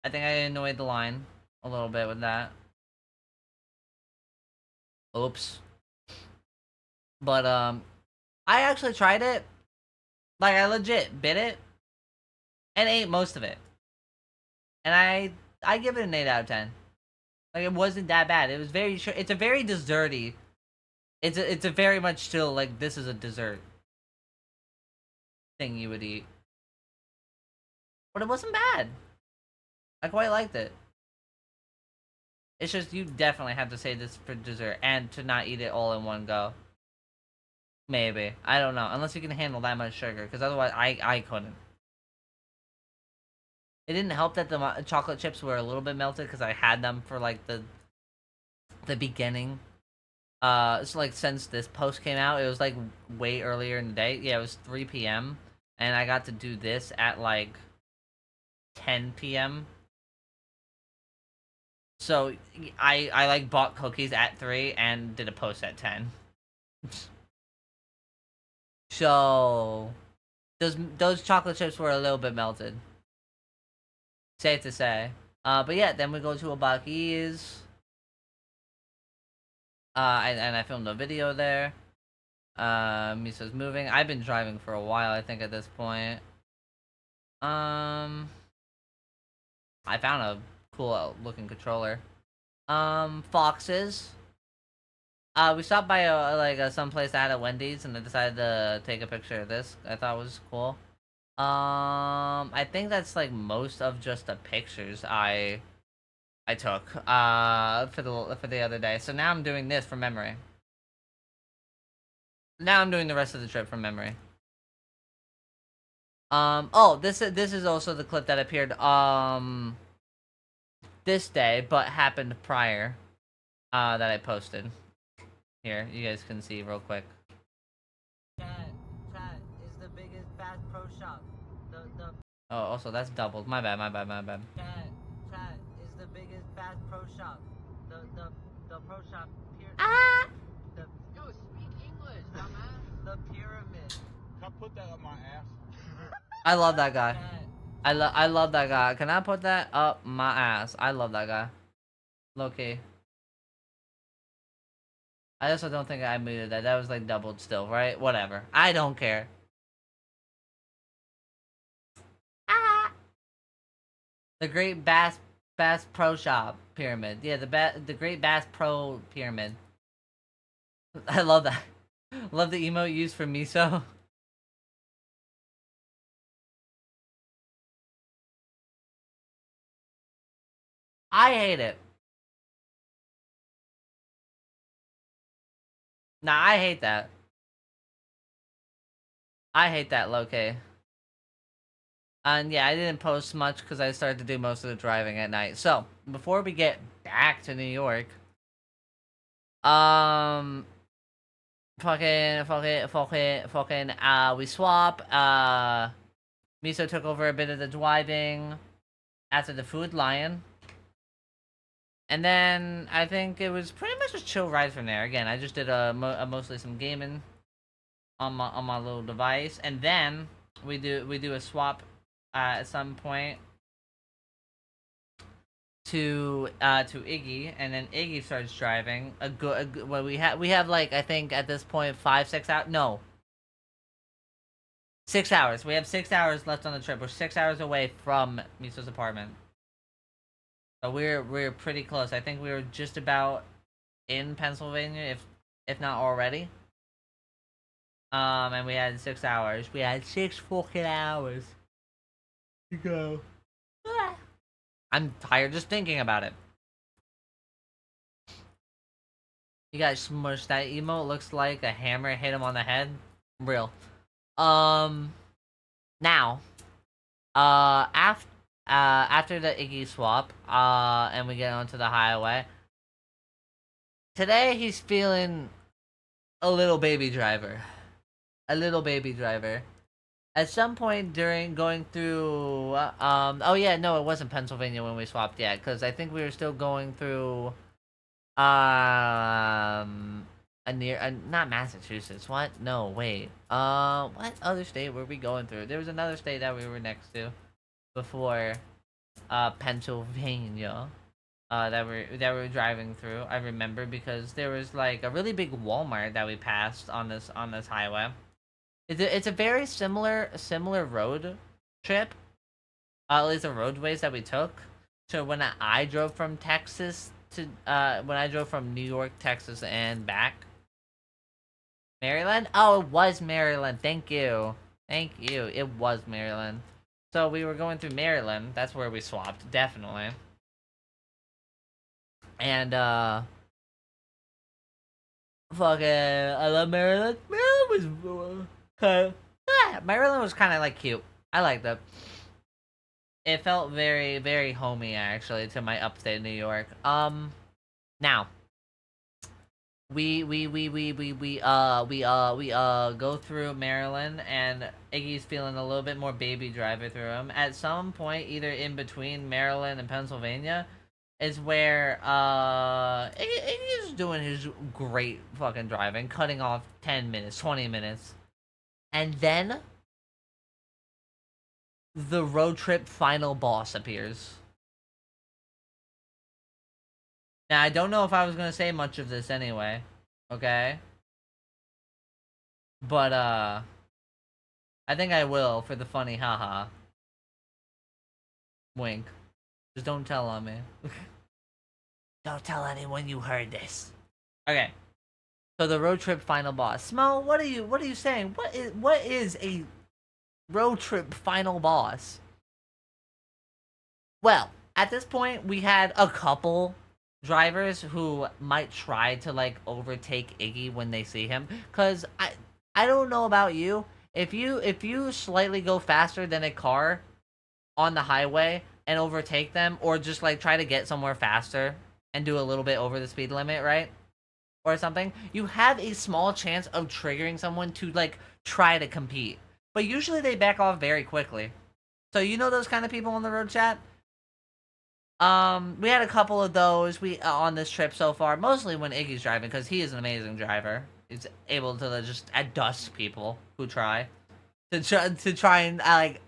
I think I annoyed the line a little bit with that. Oops. But I actually tried it. Like, I legit bit it and ate most of it. And I give it an 8 out of 10. Like, it wasn't that bad. It was very it's a very desserty. It's a very much still like this is a dessert thing you would eat, but it wasn't bad. I quite liked it. It's just you definitely have to say this for dessert and to not eat it all in one go. Maybe, I don't know, unless you can handle that much sugar, because otherwise I couldn't. It didn't help that the chocolate chips were a little bit melted because I had them for like the beginning. So like since this post came out, it was like way earlier in the day. Yeah, it was 3 p.m. and I got to do this at like 10 p.m. So I like bought cookies at 3 and did a post at 10. So those chocolate chips were a little bit melted. Safe to say. But yeah, then we go to a Baki's. And I filmed a video there. Misa's moving. I've been driving for a while, I think, at this point. I found a cool looking controller. Foxes. We stopped by some place that had a Wendy's, and I decided to take a picture of this. I thought it was cool. I think that's like most of just the pictures I took for the other day. So now I'm doing this from memory. Now I'm doing the rest of the trip from memory. Oh, this is also the clip that appeared this day, but happened prior that I posted. Here, you guys can see real quick. Chat is the biggest Bass Pro Shop. Oh, also that's doubled. My bad. Chat is the biggest Bass Pro Shop. The pro shop here. Ah! Yo, speak English, dumbass. The pyramid. Can I put that on my ass? I love that guy. I love that guy. Can I put that up my ass? I love that guy. Low key. I also don't think I muted that. That was like doubled still, right? Whatever. I don't care. Ah! The Great Bass Pro Shop Pyramid. Yeah, the Great Bass Pro Pyramid. I love that. Love the emote used for miso. I hate it. Nah, I hate that. I hate that, low-key. And yeah, I didn't post much because I started to do most of the driving at night. So, before we get back to New York, we swap, Miso took over a bit of the driving after the Food Lion. And then I think it was pretty much a chill ride from there. Again, I just did mostly some gaming on my little device, and then we do a swap at some point to Iggy, and then Iggy starts driving. Well, we have like I think at this point 5-6 hours. No, 6 hours. We have 6 hours left on the trip. We're 6 hours away from Miso's apartment. So we're pretty close. I think we were just about in Pennsylvania, if not already. And we had 6 hours. We had 6 fucking hours to go. I'm tired just thinking about it. You guys smushed that emote. Looks like a hammer hit him on the head. Real. Now, after the Iggy swap, and we get onto the highway. Today he's feeling a little baby driver. A little baby driver. At some point during going through, oh yeah, no, it wasn't Pennsylvania when we swapped yet, because I think we were still going through, not Massachusetts, what? No, wait, what other state were we going through? There was another state that we were next to before, Pennsylvania, that we were driving through. I remember because there was like a really big Walmart that we passed on this highway. It's a very similar road trip, at least the roadways that we took. So when I drove from Texas to when I drove from New York, Texas, and back, Maryland? Oh, it was Maryland. Thank you. Thank you. It was Maryland. So we were going through Maryland. That's where we swapped, definitely. And, fucking, I love Maryland. Maryland was, yeah, Maryland was kind of, like, cute. I liked it. It felt very, very homey, actually, to my upstate New York. Now. We go through Maryland, and Iggy's feeling a little bit more baby driver through him. At some point, either in between Maryland and Pennsylvania, is where Iggy's doing his great fucking driving, cutting off 10 minutes, 20 minutes, and then the road trip final boss appears. Now, I don't know if I was gonna say much of this anyway, okay? But, I think I will for the funny haha. Wink. Just don't tell on me. Don't tell anyone you heard this. Okay. So the road trip final boss. Smo, what are you saying? What is a road trip final boss? Well, at this point, we had a couple drivers who might try to like overtake Iggy when they see him, cause I don't know about you, if you slightly go faster than a car on the highway and overtake them, or just like try to get somewhere faster and do a little bit over the speed limit, right, or something, you have a small chance of triggering someone to like try to compete, but usually they back off very quickly. So you know those kind of people on the road, chat? We had a couple of those on this trip so far, mostly when Iggy's driving, because he is an amazing driver. He's able to just dust people who try and like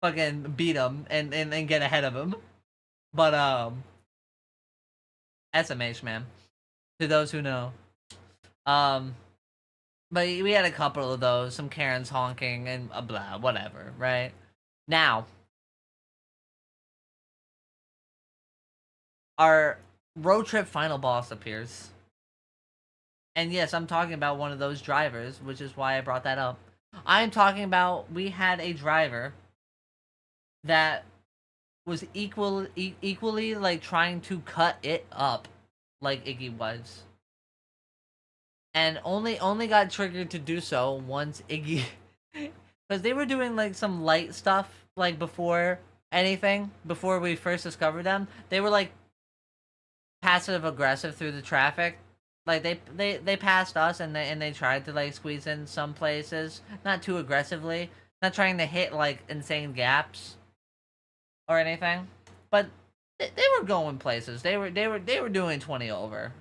fucking beat him and get ahead of him. But SMH, man, to those who know. But we had a couple of those, some Karens honking and blah, whatever, right? Now, our road trip final boss appears. And yes, I'm talking about one of those drivers, which is why I brought that up. I'm talking about, we had a driver that was equally like trying to cut it up like Iggy was. And only got triggered to do so once Iggy, because they were doing like some light stuff like before we first discovered them. They were like passive aggressive through the traffic. Like they passed us and they tried to like squeeze in some places, not too aggressively, not trying to hit like insane gaps or anything, but they were going places. They were doing 20 over.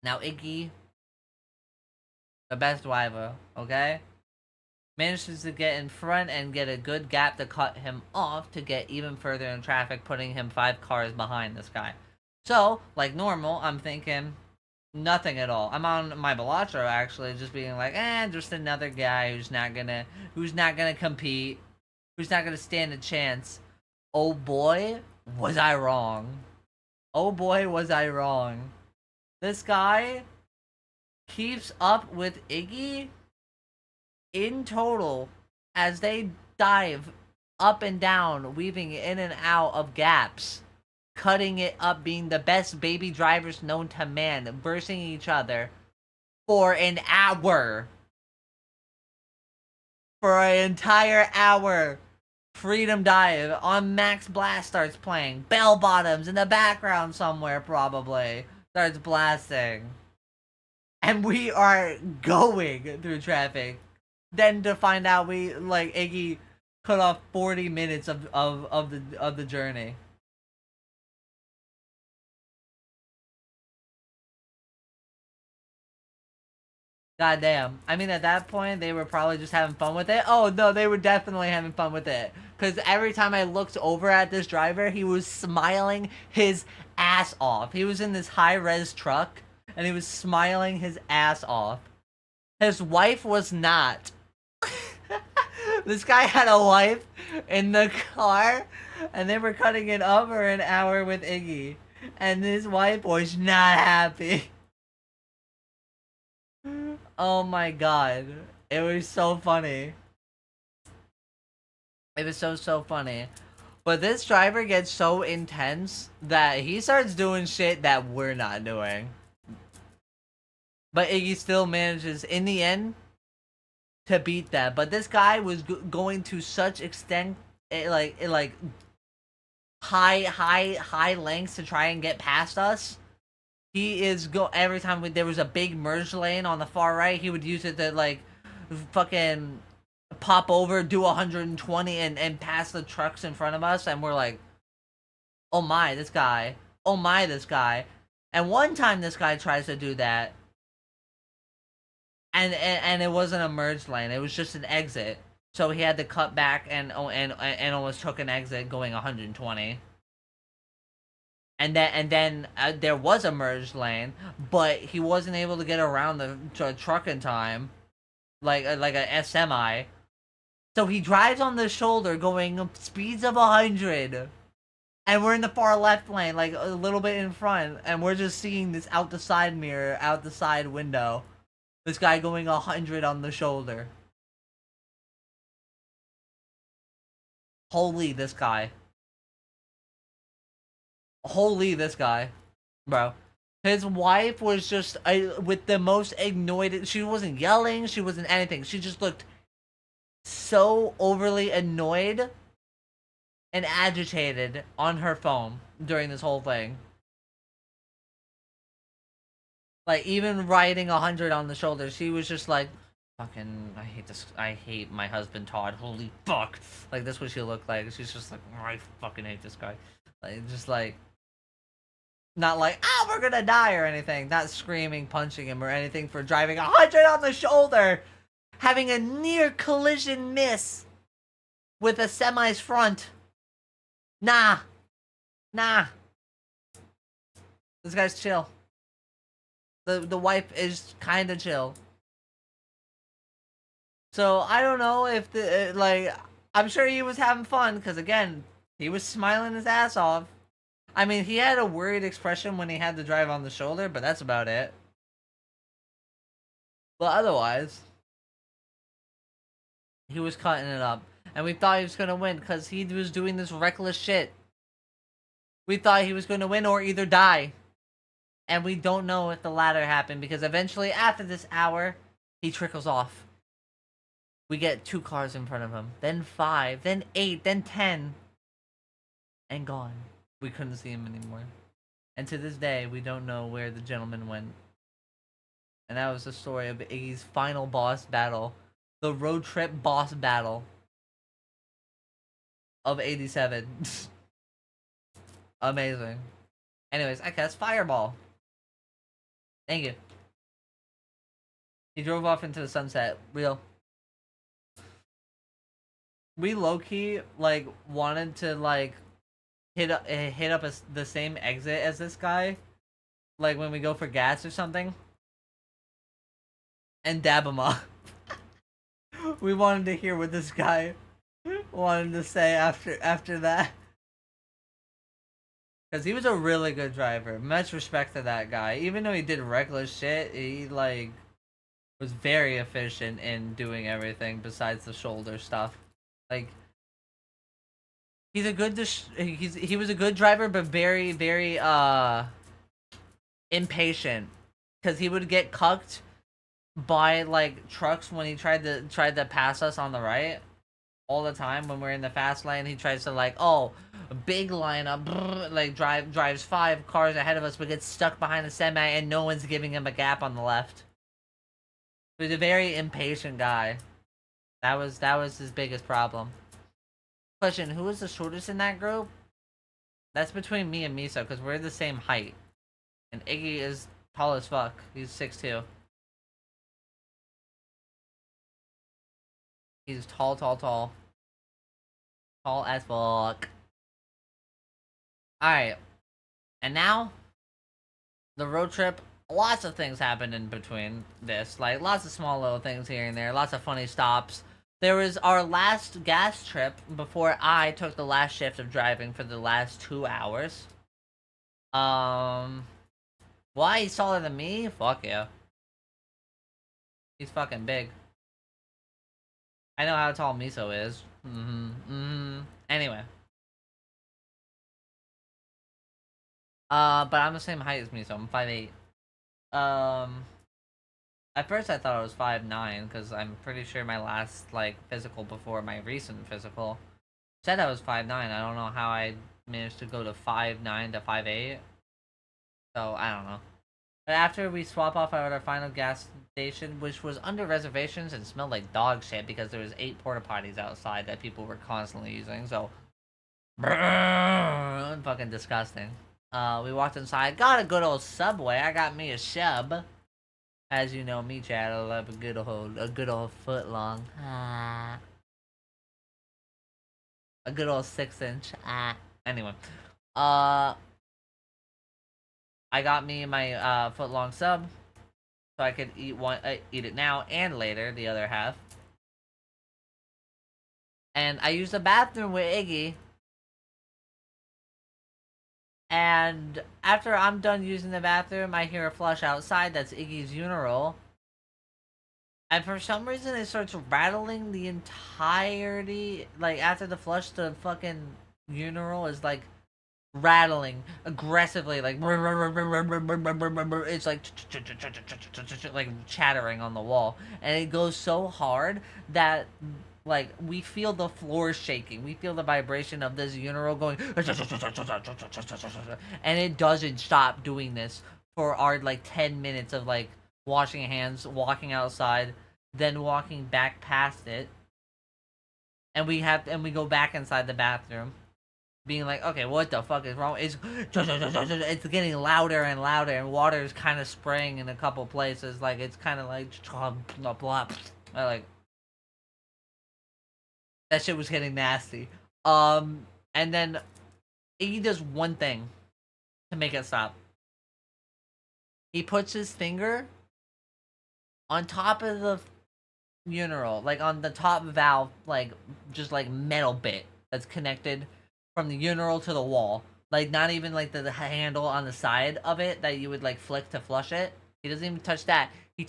Now Iggy, the best driver, okay, manages to get in front and get a good gap to cut him off to get even further in traffic, putting him 5 cars behind this guy. So, like normal, I'm thinking nothing at all. I'm on my Balatro actually, just being like, just another guy who's not gonna compete, who's not gonna stand a chance. Oh boy, was I wrong. Oh boy, was I wrong. This guy keeps up with Iggy in total as they dive up and down, weaving in and out of gaps, cutting it up, being the best baby drivers known to man, versing each other for an hour. For an entire hour. Freedom Dive on Max Blast starts playing. Bell Bottoms in the background somewhere probably starts blasting. And we are going through traffic. Then to find out Iggy cut off 40 minutes of the journey. God damn. I mean, at that point, they were probably just having fun with it. Oh, no, they were definitely having fun with it. Because every time I looked over at this driver, he was smiling his ass off. He was in this high-res truck, and he was smiling his ass off. His wife was not. This guy had a wife in the car, and they were cutting it up for an hour with Iggy. And his wife was not happy. Oh my god. It was so funny. It was so funny. But this driver gets so intense that he starts doing shit that we're not doing. But Iggy still manages, in the end, to beat that. But this guy was going to such extent, like high lengths to try and get past us. He is every time there was a big merge lane on the far right, he would use it to like fucking pop over, do 120 and pass the trucks in front of us, and we're like, oh my, this guy. Oh my, this guy. And one time this guy tries to do that, and it wasn't a merge lane, it was just an exit. So he had to cut back and almost took an exit going 120. And then there was a merge lane, but he wasn't able to get around the truck in time, like a semi. So he drives on the shoulder going speeds of 100. And we're in the far left lane, like a little bit in front, and we're just seeing this out the side mirror, out the side window. This guy going 100 on the shoulder. Holy, this guy. Holy, this guy. Bro. His wife was just with the most annoyed. She wasn't yelling, she wasn't anything. She just looked so overly annoyed and agitated on her phone during this whole thing. Like, even riding 100 on the shoulder, she was just like, fucking, I hate this, I hate my husband Todd, holy fuck. Like, that's what she looked like. She's just like, oh, I fucking hate this guy. Like, just like, not like, ah, we're gonna die or anything. Not screaming, punching him or anything for driving 100 on the shoulder. Having a near collision miss with a semi's front. Nah. Nah. This guy's chill. The wife is kind of chill. So, I don't know if I'm sure he was having fun, because again, he was smiling his ass off. I mean, he had a worried expression when he had to drive on the shoulder, but that's about it. But otherwise, he was cutting it up. And we thought he was going to win because he was doing this reckless shit. We thought he was going to win or either die. And we don't know if the latter happened because eventually, after this hour, he trickles off. We get 2 cars in front of him, then 5, then 8, then 10. And gone. We couldn't see him anymore. And to this day, we don't know where the gentleman went. And that was the story of Iggy's final boss battle. The road trip boss battle of 87. Amazing. Anyways, I cast Fireball. Thank you. He drove off into the sunset. Real. We low-key, like, wanted to, like, hit up the same exit as this guy. Like, when we go for gas or something. And dab him up. We wanted to hear what this guy wanted to say after that. Because he was a really good driver. Much respect to that guy. Even though he did reckless shit, he, like, was very efficient in doing everything besides the shoulder stuff. Like, he's a good he was a good driver, but very, very, impatient. Because he would get cucked by, like, trucks when he tried to pass us on the right. All the time when we're in the fast lane, he tries to, like, oh, big lineup, brrr, like drives 5 cars ahead of us, but gets stuck behind a semi, and no one's giving him a gap on the left. He's a very impatient guy. That was his biggest problem. Question: who was the shortest in that group? That's between me and Miso, because we're the same height, and Iggy is tall as fuck. He's 6'2". He's tall. Tall as fuck. Alright. And now, the road trip, lots of things happened in between this. Like, lots of small little things here and there. Lots of funny stops. There was our last gas trip before I took the last shift of driving for the last 2 hours. Why? He's taller than me? Fuck yeah. He's fucking big. I know how tall Miso is. Anyway. But I'm the same height as Miso. I'm 5'8". At first I thought I was 5'9", because I'm pretty sure my last, like, physical before my recent physical said I was 5'9". I don't know how I managed to go to 5'9" to 5'8". So, I don't know. But after we swap off at our final gas station, which was under reservations and smelled like dog shit because there was 8 porta potties outside that people were constantly using, so fucking disgusting. We walked inside, got a good old Subway. I got me a shub. As you know me, Chad, I love a good old foot long. A good old 6-inch. Anyway, I got me my foot long sub, so I could eat it now and later, the other half. And I used the bathroom with Iggy. And after I'm done using the bathroom, I hear a flush outside. That's Iggy's urinal. And for some reason, it starts rattling the entirety. Like, after the flush, the fucking urinal is, like, rattling aggressively. Like, it's like chattering on the wall. And it goes so hard that, like, we feel the floor shaking. We feel the vibration of this urinal going. And it doesn't stop doing this for our, like, 10 minutes of, like, washing hands, walking outside, then walking back past it. And we go back inside the bathroom, being like, okay, what the fuck is wrong? It's getting louder and louder, and water is kind of spraying in a couple places. Like, it's kind of like, like, that shit was getting nasty. And then he does one thing to make it stop. He puts his finger on top of the urinal, like on the top valve, like just like metal bit that's connected from the urinal to the wall. Like not even like the handle on the side of it that you would like flick to flush it. He doesn't even touch that. He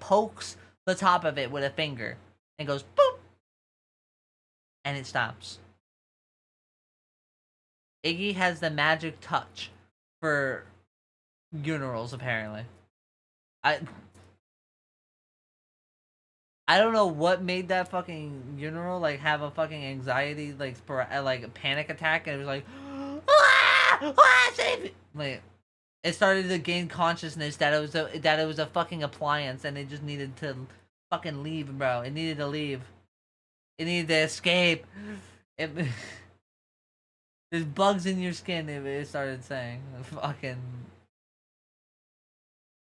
pokes the top of it with a finger and goes boop, and it stops. Iggy has the magic touch for urinals, apparently. I don't know what made that fucking urinal like have a fucking anxiety like panic attack, and it was like, save me! Like, it started to gain consciousness that it was a fucking appliance, and it just needed to fucking leave, bro. It needed to leave. It needed to escape. There's bugs in your skin. It started saying, fucking.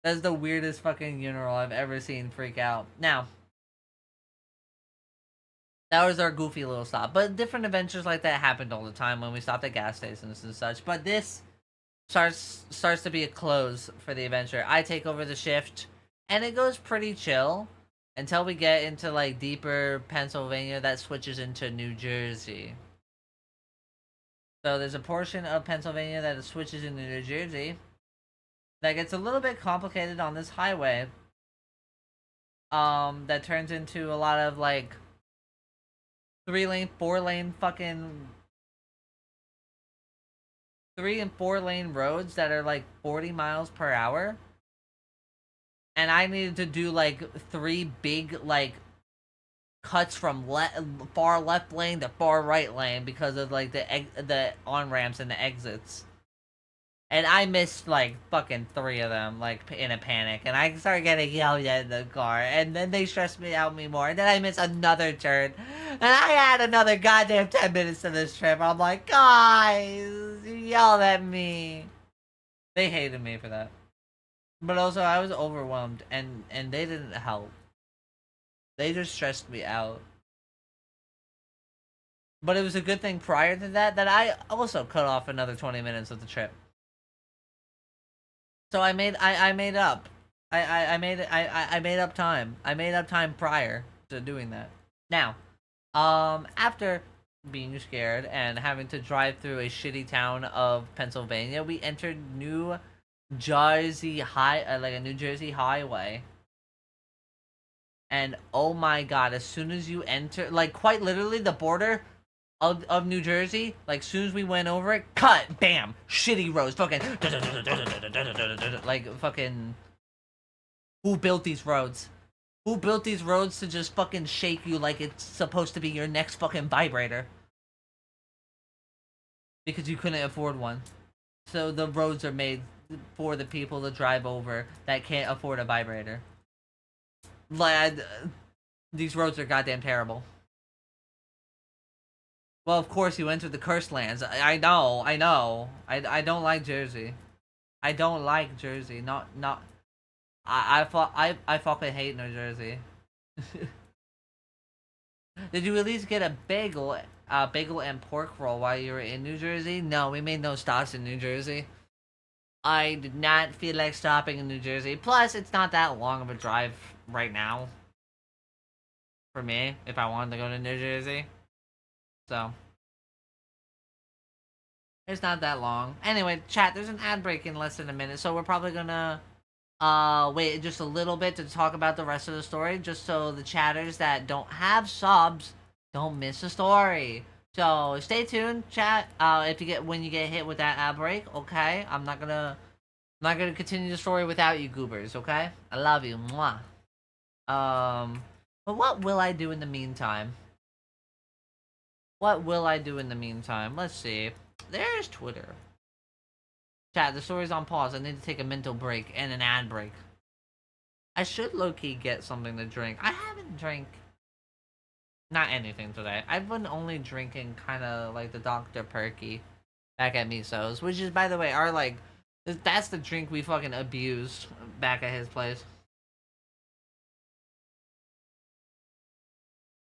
That's the weirdest fucking urinal I've ever seen freak out. Now, that was our goofy little stop. But different adventures like that happened all the time when we stopped at gas stations and such. But this starts to be a close for the adventure. I take over the shift, and it goes pretty chill until we get into like deeper Pennsylvania that switches into New Jersey. So there's a portion of Pennsylvania that switches into New Jersey that gets a little bit complicated on this highway. That turns into a lot of like 3-lane, 4-lane fucking 3 and 4-lane roads that are like 40 miles per hour. And I needed to do like 3 big like cuts from far left lane to far right lane because of like the on ramps and the exits. And I missed like fucking 3 of them, like in a panic, and I started getting yelled at in the car, and then they stressed me out more, and then I missed another turn, and I had another goddamn 10 minutes to this trip. I'm like, guys, you yelled at me. They hated me for that, but also I was overwhelmed, and they didn't help. They just stressed me out. But it was a good thing prior to that I also cut off another 20 minutes of the trip. So I made up. I made up time. I made up time prior to doing that. Now, after being scared and having to drive through a shitty town of Pennsylvania, we entered New Jersey like a New Jersey highway. And oh my god, as soon as you enter, like quite literally the border of New Jersey, like soon as we went over it, cut, bam, shitty roads, fucking, like fucking, who built these roads? Who built these roads to just fucking shake you like it's supposed to be your next fucking vibrator? Because you couldn't afford one. So the roads are made for the people to drive over that can't afford a vibrator. Lad, these roads are goddamn terrible. Well, of course you entered the cursed lands. I know. I don't like Jersey. I don't like Jersey. I fucking hate New Jersey. Did you at least get a bagel and pork roll while you were in New Jersey? No, we made no stops in New Jersey. I did not feel like stopping in New Jersey. Plus, it's not that long of a drive right now. For me, if I wanted to go to New Jersey. So. It's not that long. Anyway, chat, there's an ad break in less than a minute, so we're probably gonna wait just a little bit to talk about the rest of the story, just so the chatters that don't have subs don't miss the story. So stay tuned, chat. If you get when you get hit with that ad break, okay? I'm not gonna continue the story without you goobers, okay? I love you, mwah. But what will I do in the meantime? What will I do in the meantime? Let's see. There's Twitter. Chat, the story's on pause. I need to take a mental break and an ad break. I should low-key get something to drink. I haven't drank not anything today. I've been only drinking kind of like the Dr. Perky back at Miso's, which is, by the way, our like, that's the drink we fucking abused back at his place.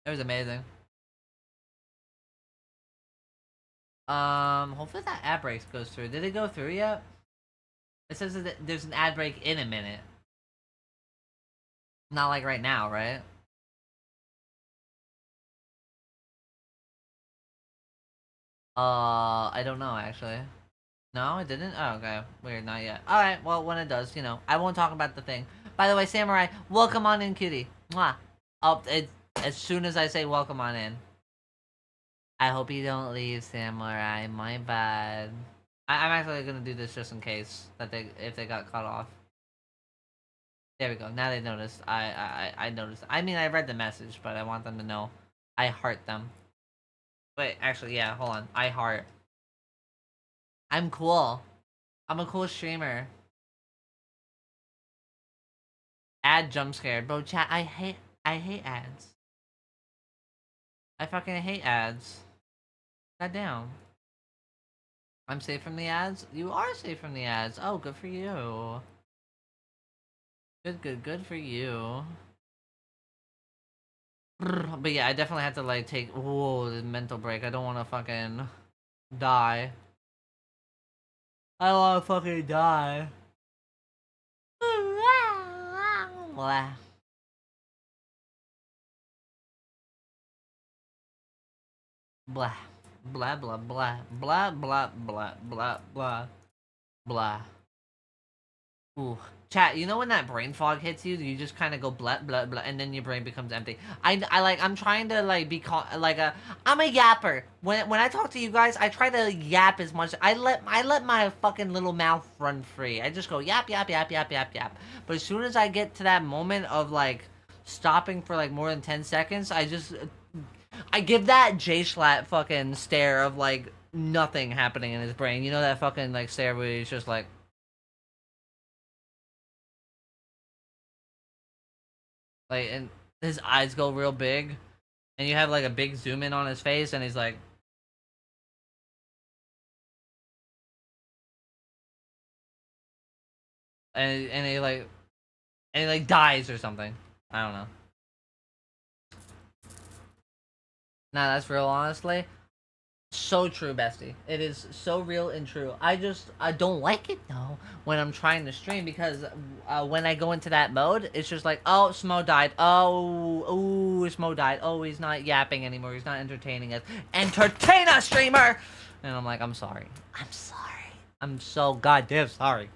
It was amazing. Hopefully that ad break goes through. Did it go through yet? It says that there's an ad break in a minute. Not like right now, right? I don't know, actually. No, it didn't? Oh, okay. Weird, not yet. Alright, well, when it does, you know, I won't talk about the thing. By the way, Samurai, welcome on in, cutie. Mwah. Oh, as soon as I say welcome on in. I hope you don't leave, Samurai. My bad. I'm actually gonna do this just in case that if they got cut off. There we go. Now they noticed. I noticed. I mean, I read the message, but I want them to know. I heart them. Wait, actually, yeah. Hold on. I heart. I'm cool. I'm a cool streamer. Ad jump scare, bro. Chat. I hate ads. I fucking hate ads. Goddamn. I'm safe from the ads? You are safe from the ads. Oh, good for you. Good for you. But yeah, I definitely have to like take the mental break. I don't want to fucking die. I don't want to fucking die. Blah. Blah. Blah blah blah blah blah blah blah blah blah. Ooh, chat. You know when that brain fog hits you, you just kind of go blah blah blah, and then your brain becomes empty. I'm trying to like be I'm a yapper. When I talk to you guys, I try to yap as much. I let my fucking little mouth run free. I just go yap yap yap yap yap yap. But as soon as I get to that moment of like stopping for like more than 10 seconds, I give that J-Slat fucking stare of like nothing happening in his brain. You know that fucking like stare where he's just like. Like, and his eyes go real big, and you have like a big zoom in on his face, and he's like, and he like dies or something. I don't know. Nah, that's real, honestly. So true, bestie. It is so real and true. I don't like it though when I'm trying to stream because when I go into that mode, it's just like, oh, Smo died. Oh, Smo died. Oh, he's not yapping anymore. He's not entertaining us. Entertain us, streamer! And I'm like, I'm sorry. I'm sorry. I'm so goddamn sorry.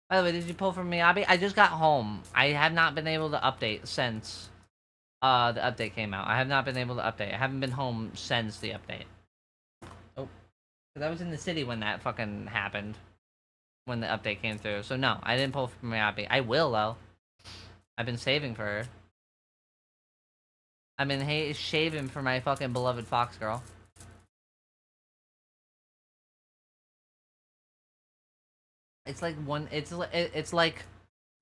By the way, did you pull from Miyabi? I just got home. I have not been able to update since the update came out. I have not been able to update. I haven't been home since the update. Oh, because I was in the city when that fucking happened. When the update came through. So no, I didn't pull from Miyabi. I will though. I've been saving for her. I've been shaving for my fucking beloved fox girl. It's like it's like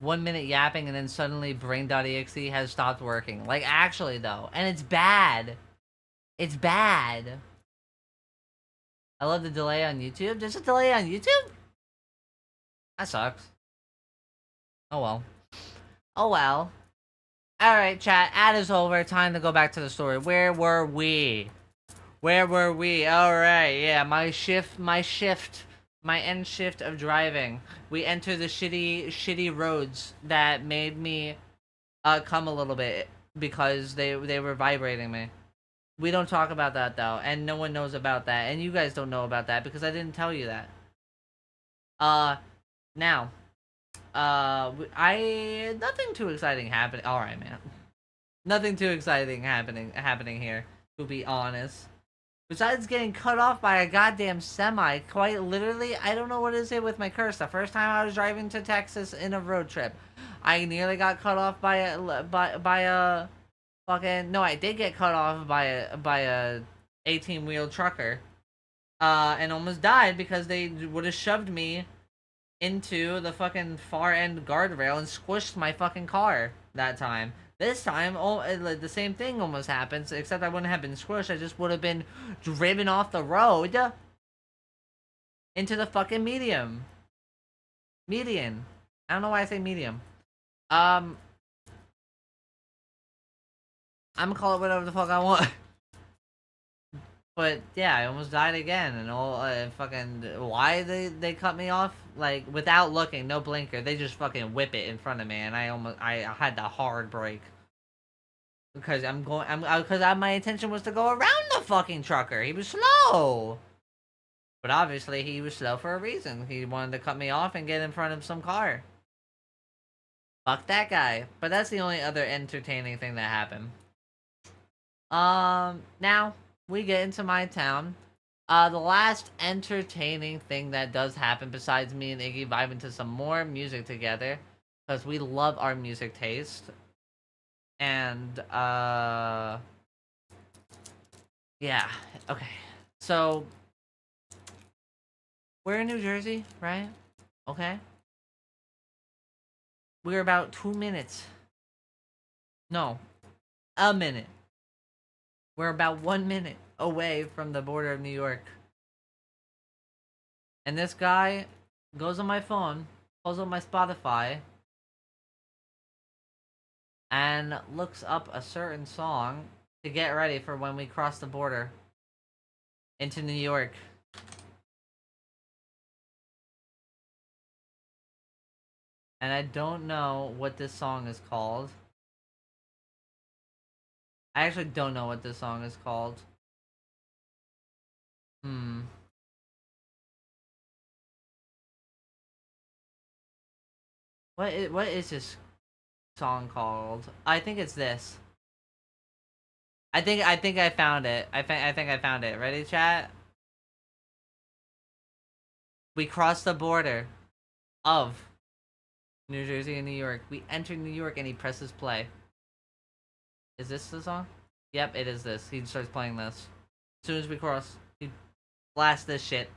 1 minute yapping and then suddenly brain.exe has stopped working. Like actually though, and it's bad. It's bad. I love the delay on YouTube. There's a delay on YouTube? That sucks. Oh well. Oh well. Alright, chat. Ad is over. Time to go back to the story. Where were we? Where were we? Alright, yeah. My end shift of driving. We enter the shitty roads that made me come a little bit because they were vibrating me. We don't talk about that though, and no one knows about that, and you guys don't know about that because I didn't tell you that. Now, nothing too exciting happening. All right, man. Nothing too exciting happening here, to be honest. Besides getting cut off by a goddamn semi, quite literally, I don't know what is it with my curse. The first time I was driving to Texas in a road trip, I nearly got cut off by a fucking no. I did get cut off by a 18-wheel trucker, and almost died because they would have shoved me into the fucking far end guardrail and squished my fucking car that time. This time, the same thing almost happens, except I wouldn't have been squished. I just would have been driven off the road into the fucking median. I don't know why I say medium. I'm gonna call it whatever the fuck I want. But yeah, I almost died again, and why they cut me off like without looking, no blinker. They just fucking whip it in front of me, and I had the hard brake because my intention was to go around the fucking trucker. He was slow, but obviously he was slow for a reason. He wanted to cut me off and get in front of some car. Fuck that guy. But that's the only other entertaining thing that happened. Now we get into my town. The last entertaining thing that does happen besides me and Iggy vibing to some more music together, because we love our music taste. And, yeah, okay. So, we're in New Jersey, right? Okay. We're about 2 minutes. No, a minute. We're about 1 minute away from the border of New York. And this guy goes on my phone, pulls up my Spotify, and looks up a certain song to get ready for when we cross the border into New York. And I don't know what this song is called. I actually don't know what this song is called. What is this song called? I think it's this. I think I found it. I think I found it. Ready, chat? We crossed the border of New Jersey and New York. We enter New York and he presses play. Is this the song? Yep, it is this. He starts playing this. As soon as we cross, he blasts this shit.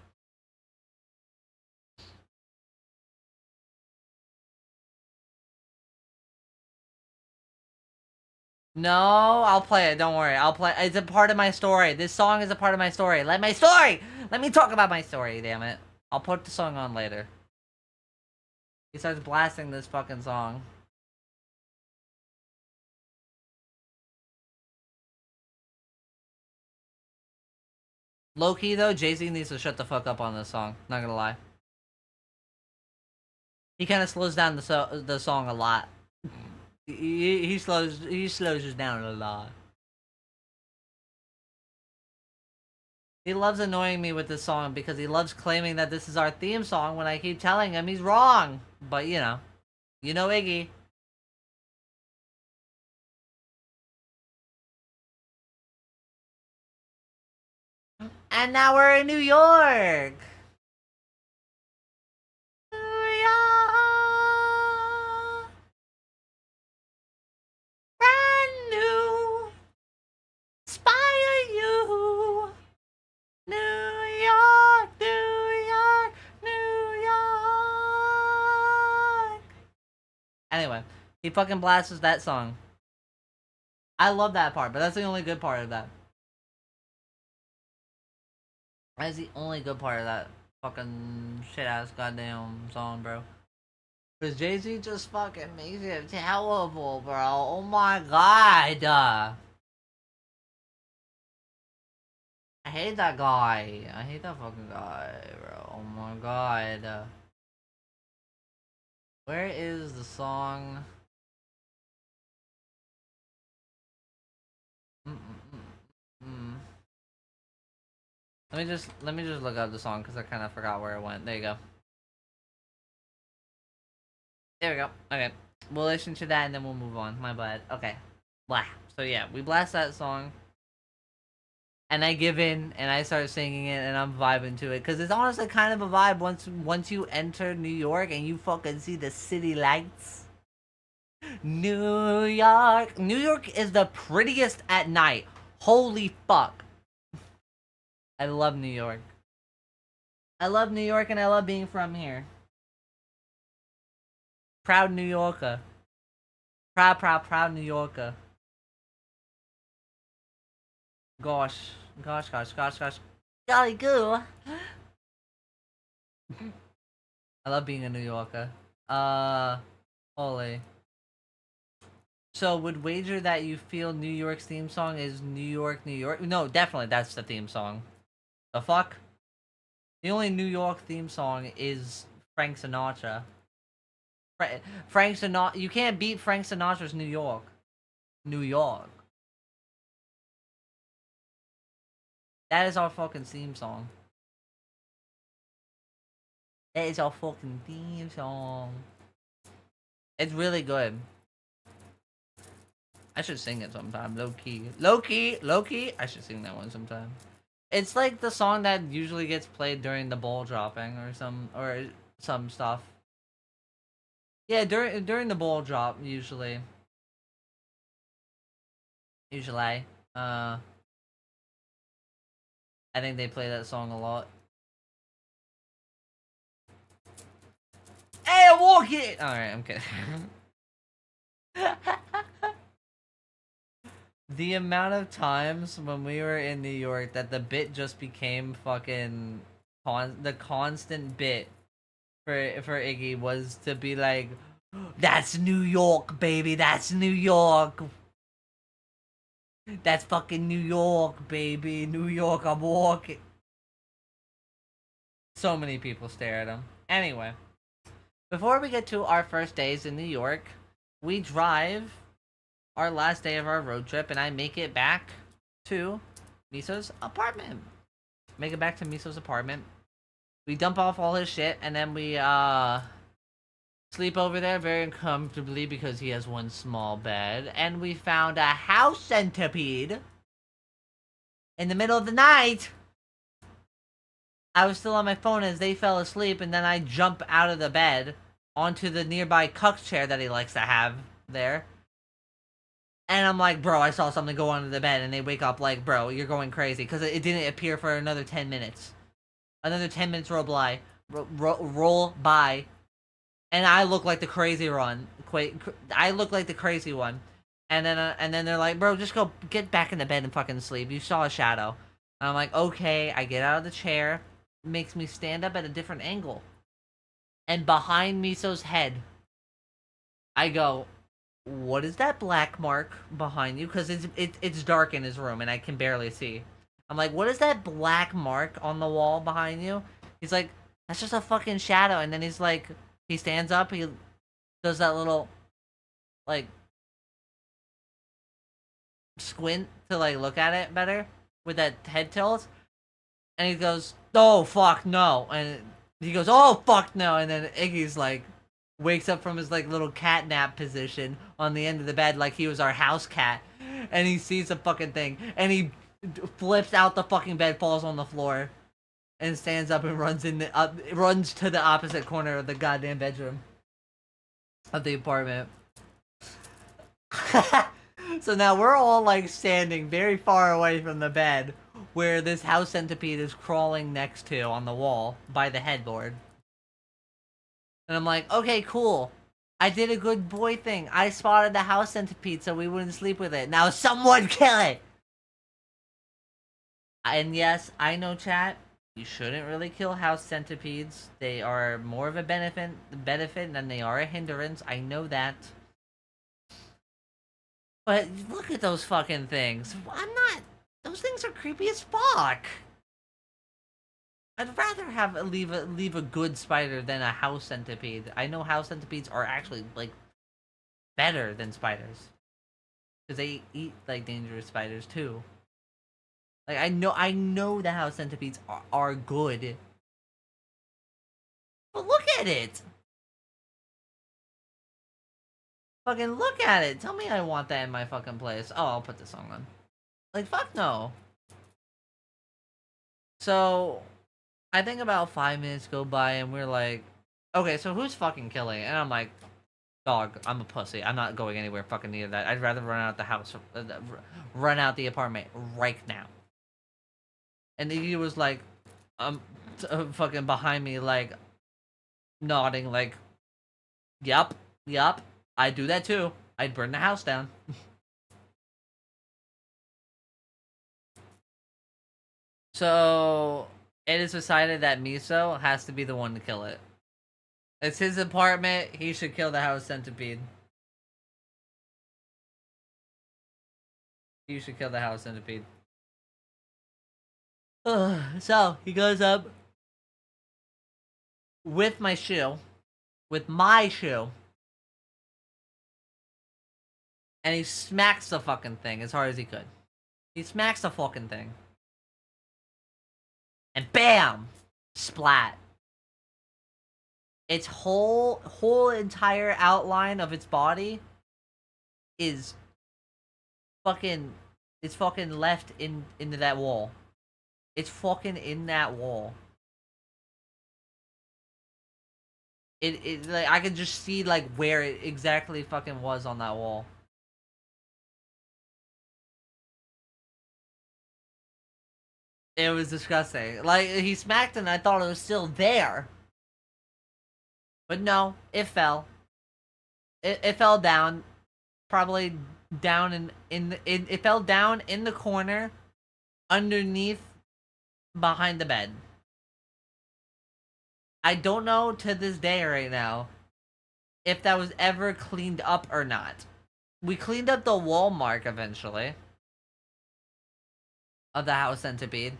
No, I'll play it. Don't worry. I'll play. It's a part of my story. This song is a part of my story. Let me talk about my story, damn it. I'll put the song on later. He starts blasting this fucking song. Low-key though, Jay-Z needs to shut the fuck up on this song. Not gonna lie. He kind of slows down the song a lot. He slows us down a lot. He loves annoying me with this song because he loves claiming that this is our theme song when I keep telling him he's wrong. But you know Iggy. And now we're in New York. New York. Brand new. Inspire you. New York, New York, New York. Anyway, he fucking blasts that song. I love that part, but that's the only good part of that. That's the only good part of that fucking shit ass goddamn song, bro. Cause Jay-Z just fucking makes it terrible, bro. Oh my god. I hate that guy. I hate that fucking guy, bro. Oh my god. Where is the song? Let me just look up the song because I kind of forgot where it went. There you go. There we go. Okay, we'll listen to that and then we'll move on. My bad. Okay. Blah. So yeah, we blast that song. And I give in and I start singing it and I'm vibing to it because it's honestly kind of a vibe once you enter New York and you fucking see the city lights. New York is the prettiest at night. Holy fuck. I love New York. I love New York and I love being from here. Proud New Yorker. Proud New Yorker. Gosh. Golly goo. I love being a New Yorker. Holy. So, would wager that you feel New York's theme song is New York, New York? No, definitely that's the theme song. The fuck? The only New York theme song is Frank Sinatra. Frank Sinatra. You can't beat Frank Sinatra's New York. New York. That is our fucking theme song. That is our fucking theme song. It's really good. I should sing it sometime. Low key. I should sing that one sometime. It's like the song that usually gets played during the ball dropping or some stuff. Yeah, during the ball drop usually. I think they play that song a lot. Hey, I'm walking! Alright, I'm kidding. The amount of times when we were in New York that the bit just became fucking the constant bit for Iggy was to be like, that's New York, baby, that's New York. That's fucking New York, baby. New York, I'm walking. So many people stare at him. Anyway, before we get to our first days in New York, we drive our last day of our road trip, and I make it back to Miso's apartment. Make it back to Miso's apartment. We dump off all his shit, and then we, sleep over there very uncomfortably because he has one small bed. And we found a house centipede in the middle of the night. I was still on my phone as they fell asleep, and then I jump out of the bed onto the nearby cuck chair that he likes to have there. And I'm like, bro, I saw something go under the bed, and they wake up like, bro, you're going crazy, because it didn't appear for another 10 minutes. Another 10 minutes roll by, and I look like the crazy one. I look like the crazy one. And then they're like, bro, just go get back in the bed and fucking sleep. You saw a shadow. And I'm like, okay. I get out of the chair. It makes me stand up at a different angle. And behind Miso's head, I go, what is that black mark behind you? Because it's dark in his room and I can barely see. I'm like, what is that black mark on the wall behind you? He's like, that's just a fucking shadow. And then he's like, he stands up, he does that little, like, squint to, like, look at it better with that head tilt. And he goes, oh, fuck, no. And he goes, oh, fuck, no. And then Iggy's like, wakes up from his like little cat nap position on the end of the bed like he was our house cat, and he sees the fucking thing, and he flips out the fucking bed, falls on the floor, and stands up and runs to the opposite corner of the goddamn bedroom of the apartment. So now we're all like standing very far away from the bed where this house centipede is crawling next to on the wall by the headboard. And I'm like, okay, cool. I did a good boy thing. I spotted the house centipede so we wouldn't sleep with it. Now someone kill it! And yes, I know, chat, you shouldn't really kill house centipedes. They are more of a benefit than they are a hindrance. I know that. But look at those fucking things. Those things are creepy as fuck. I'd rather leave a good spider than a house centipede. I know house centipedes are actually like better than spiders, because they eat like dangerous spiders too. Like I know the house centipedes are good, but look at it. Fucking look at it. Tell me I want that in my fucking place. Oh, I'll put this song on. Like, fuck no. So, I think about 5 minutes go by and we're like, okay, so who's fucking killing it? And I'm like, dog, I'm a pussy. I'm not going anywhere fucking near that. I'd rather run out the house, run out the apartment right now. And he was like, fucking behind me, like, nodding, like, yup. I'd do that too. I'd burn the house down. So, it is decided that Miso has to be the one to kill it. It's his apartment, he should kill the house centipede. You should kill the house centipede. So, he goes up with my shoe. And he smacks the fucking thing as hard as he could. He smacks the fucking thing. And BAM! Splat. Its whole entire outline of its body is fucking... It's fucking left into that wall. It's fucking in that wall. It like, I can just see, like, where it exactly fucking was on that wall. It was disgusting. Like, he smacked it and I thought it was still there. But no, it fell. It fell down. Probably down it fell down in the corner underneath behind the bed. I don't know to this day right now if that was ever cleaned up or not. We cleaned up the wall mark eventually of the house centipede.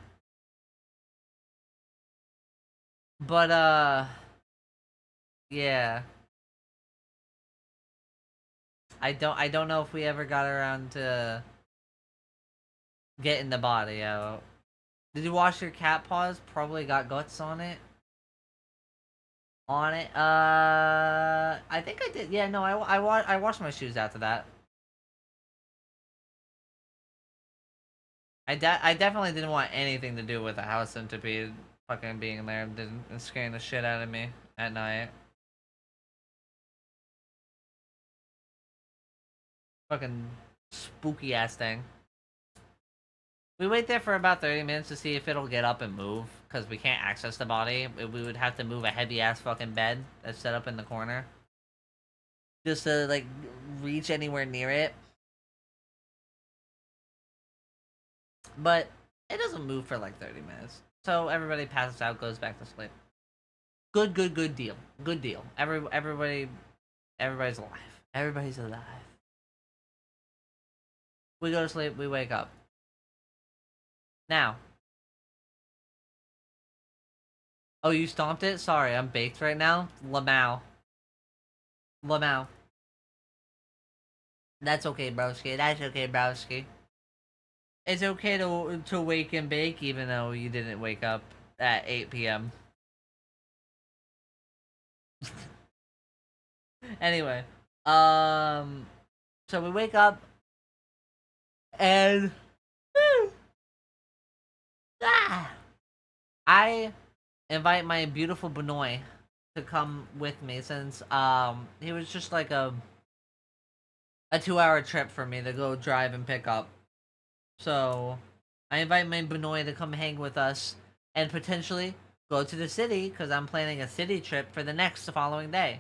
But yeah. I don't know if we ever got around to getting the body out. Did you wash your cat paws? Probably got guts on it. I think I did. Yeah, no, I washed my shoes after that. I definitely didn't want anything to do with the house centipede fucking being there and scaring the shit out of me at night. Fucking spooky ass thing. We wait there for about 30 minutes to see if it'll get up and move, because we can't access the body. We would have to move a heavy ass fucking bed that's set up in the corner. Just to, like, reach anywhere near it. But it doesn't move for like 30 minutes. So everybody passes out, goes back to sleep. Good deal. Good deal. Everybody's alive. Everybody's alive. We go to sleep, we wake up. Now. Oh, you stomped it? Sorry, I'm baked right now. Lamau. That's okay, broski. That's okay, broski. It's okay to wake and bake even though you didn't wake up at 8 p.m. Anyway, so we wake up and I invite my beautiful Benoit to come with me since he was just like a 2-hour trip for me to go drive and pick up. So I invite my Benoit to come hang with us and potentially go to the city because I'm planning a city trip for the next following day.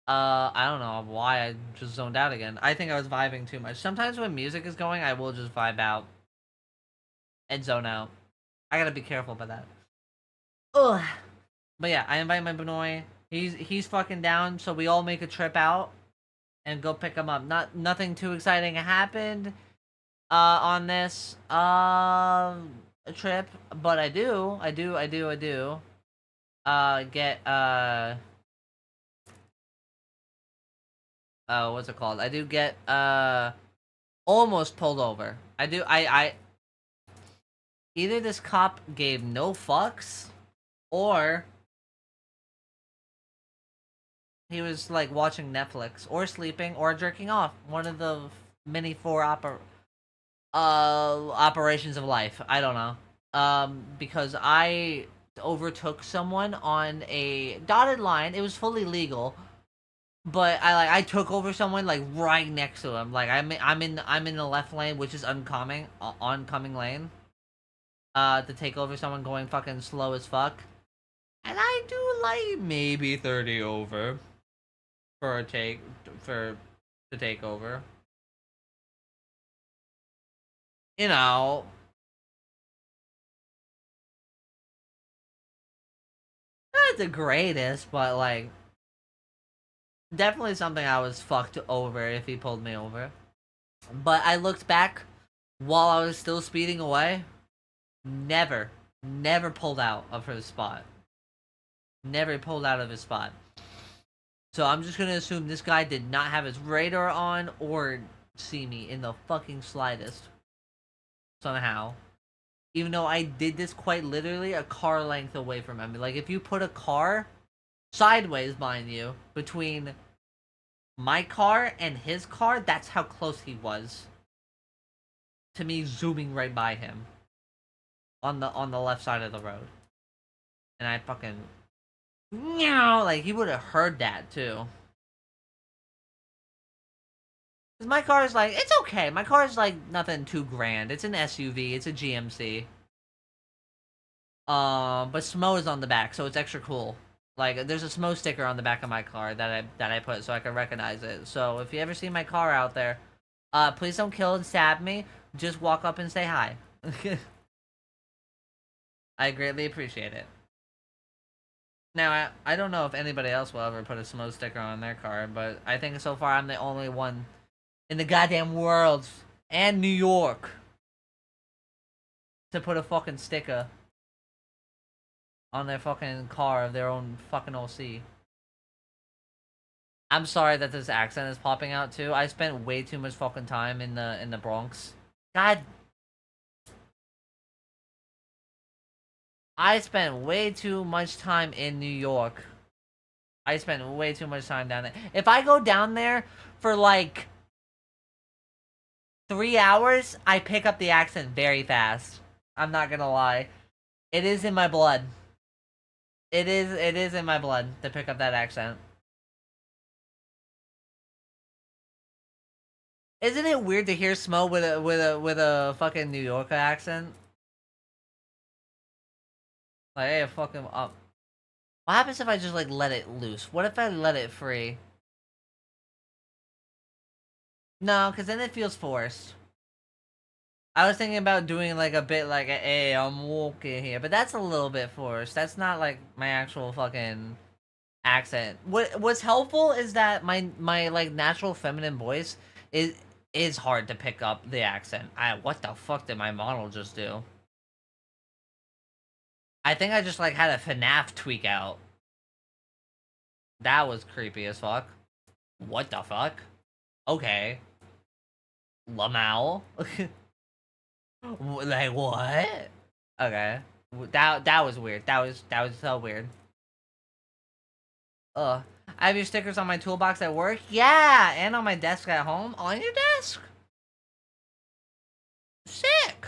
I don't know why I just zoned out again. I think I was vibing too much. Sometimes when music is going, I will just vibe out and zone out. I gotta be careful about that. Ugh. But yeah, I invite my Benoit. He's fucking down, so we all make a trip out and go pick him up. Nothing too exciting happened on this trip, but I do get what's it called? I do get almost pulled over. I either this cop gave no fucks or he was like watching Netflix or sleeping or jerking off. One of the many four operations of life. I don't know. Because I overtook someone on a dotted line. It was fully legal, but I took over someone like right next to him. Like I'm in the left lane, which is oncoming lane. To take over someone going fucking slow as fuck, and I do like maybe 30 over for to take over. You know, not the greatest, but like definitely something I was fucked over if he pulled me over. But I looked back while I was still speeding away. Never pulled out of his spot. Never pulled out of his spot. So I'm just gonna assume this guy did not have his radar on or see me in the fucking slightest. Somehow. Even though I did this quite literally a car length away from him. Like, if you put a car, sideways mind you, between my car and his car, that's how close he was to me zooming right by him on the left side of the road. And I fucking like he would have heard that too. Cause my car is like, it's okay. My car is like nothing too grand. It's an SUV. It's a GMC. But Smo is on the back, so it's extra cool. Like, there's a Smo sticker on the back of my car that I put so I can recognize it. So if you ever see my car out there, please don't kill and stab me. Just walk up and say hi. I greatly appreciate it. Now, I don't know if anybody else will ever put a Smo sticker on their car, but I think so far I'm the only one in the goddamn world and New York to put a fucking sticker on their fucking car of their own fucking OC. I'm sorry that this accent is popping out too. I spent way too much fucking time in the Bronx. God, I spent way too much time in New York. I spent way too much time down there. If I go down there for like 3 hours, I pick up the accent very fast. I'm not gonna lie. It is in my blood. It is in my blood to pick up that accent. Isn't it weird to hear Smo with a fucking New Yorker accent? Like, hey, fucking up. What happens if I just like let it loose? What if I let it free? No, because then it feels forced. I was thinking about doing like a bit like, hey, I'm walking here, but that's a little bit forced. That's not like my actual fucking accent. What's helpful is that my like natural feminine voice is hard to pick up the accent. What the fuck did my model just do? I think I just like had a FNAF tweak out. That was creepy as fuck. What the fuck? Okay. Lamau. Like what? Okay. That was weird. That was so weird. Ugh. I have your stickers on my toolbox at work. Yeah, and on my desk at home. On your desk. Sick.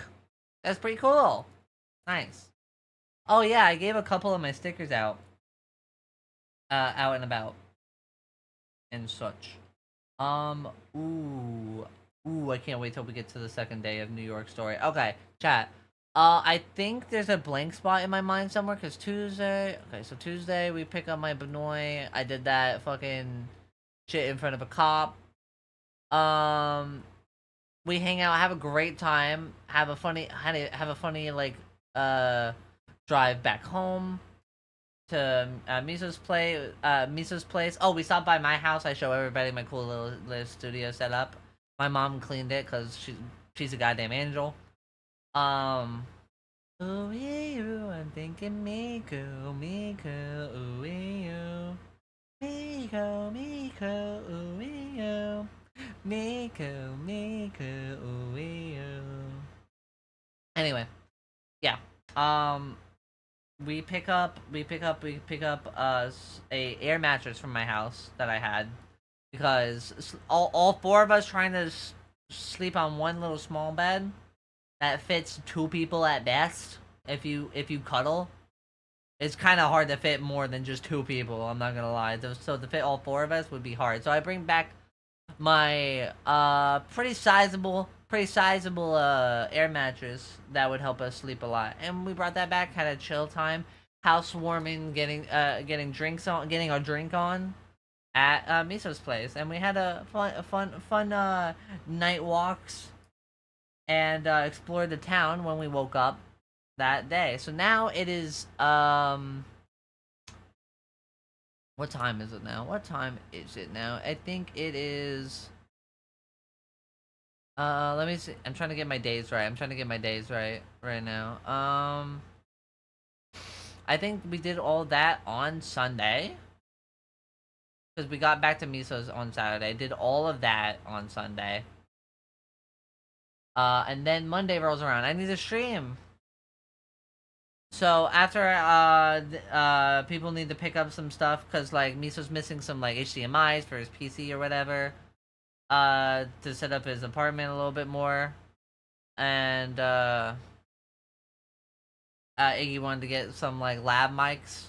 That's pretty cool. Nice. Oh yeah, I gave a couple of my stickers out. Out and about. And such. Ooh. Ooh, I can't wait till we get to the second day of New York story. Okay, chat. I think there's a blank spot in my mind somewhere, because Tuesday... Okay, so Tuesday, we pick up my Benoit. I did that fucking shit in front of a cop. We hang out, have a great time, have a funny, like, drive back home to Miso's place. Oh, we stopped by my house. I show everybody my cool little studio setup. My mom cleaned it because she's a goddamn angel. Ooh, you, I'm thinking Miko, ooh, you. Miko, ooh, you. Miko, ooh, you. Anyway, yeah. We pick up a air mattress from my house that I had, because all four of us trying to sleep on one little small bed that fits two people at best. If you cuddle, it's kind of hard to fit more than just two people. I'm not gonna lie. So to fit all four of us would be hard. So I bring back my pretty sizable air mattress that would help us sleep a lot, and we brought that back. Had a chill time, housewarming, getting our drink on at Miso's place, and we had a fun night walks and explored the town when we woke up that day. So now it is what time is it now? I think it is let me see. I'm trying to get my days right right now. I think we did all that on Sunday, because we got back to Miso's on Saturday. Did all of that on Sunday. And then Monday rolls around. I need to stream. So after people need to pick up some stuff, because like Miso's missing some like HDMI's for his PC or whatever, to set up his apartment a little bit more, and Iggy wanted to get some like lab mics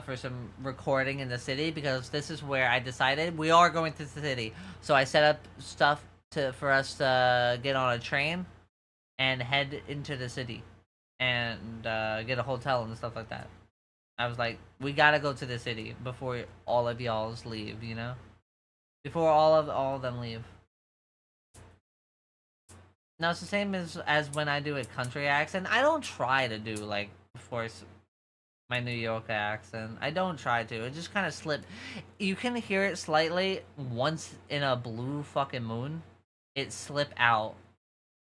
for some recording in the city, because this is where I decided we are going to the city. So I set up stuff for us to get on a train and head into the city and get a hotel and stuff like that. I was like, we gotta go to the city before all of y'all's leave, you know? Before all of them leave. Now it's the same as when I do a country accent. I don't try to do like force my New York accent. I don't try to. It just kind of slip. You can hear it slightly once in a blue fucking moon. It slip out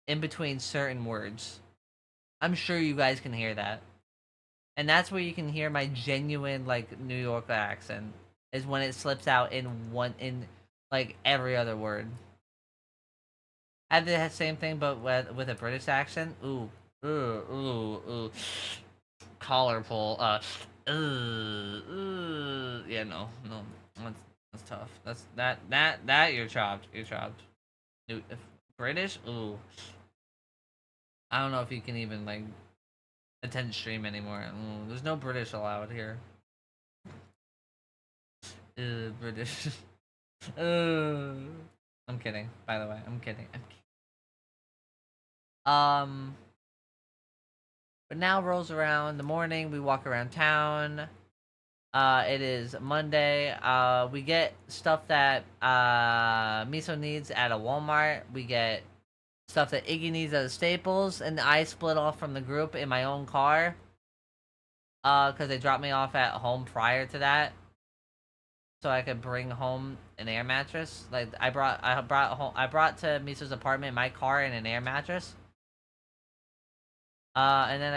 in between certain words. I'm sure you guys can hear that. And that's where you can hear my genuine like New York accent, is when it slips out in like every other word. I did the same thing, but with a British accent. Ooh, collar pull. Yeah, no, that's tough. That you're chopped. You're chopped. Dude, if British. Ooh, I don't know if you can even like attend stream anymore. There's no British allowed here. British. I'm kidding. By the way, I'm kidding. But now rolls around the morning. We walk around town. It is Monday. We get stuff that Miso needs at a Walmart. We get stuff that Iggy needs at a Staples, and I split off from the group in my own car. Because they dropped me off at home prior to that, so I could bring home an air mattress. Like I brought to Miso's apartment my car and an air mattress. And then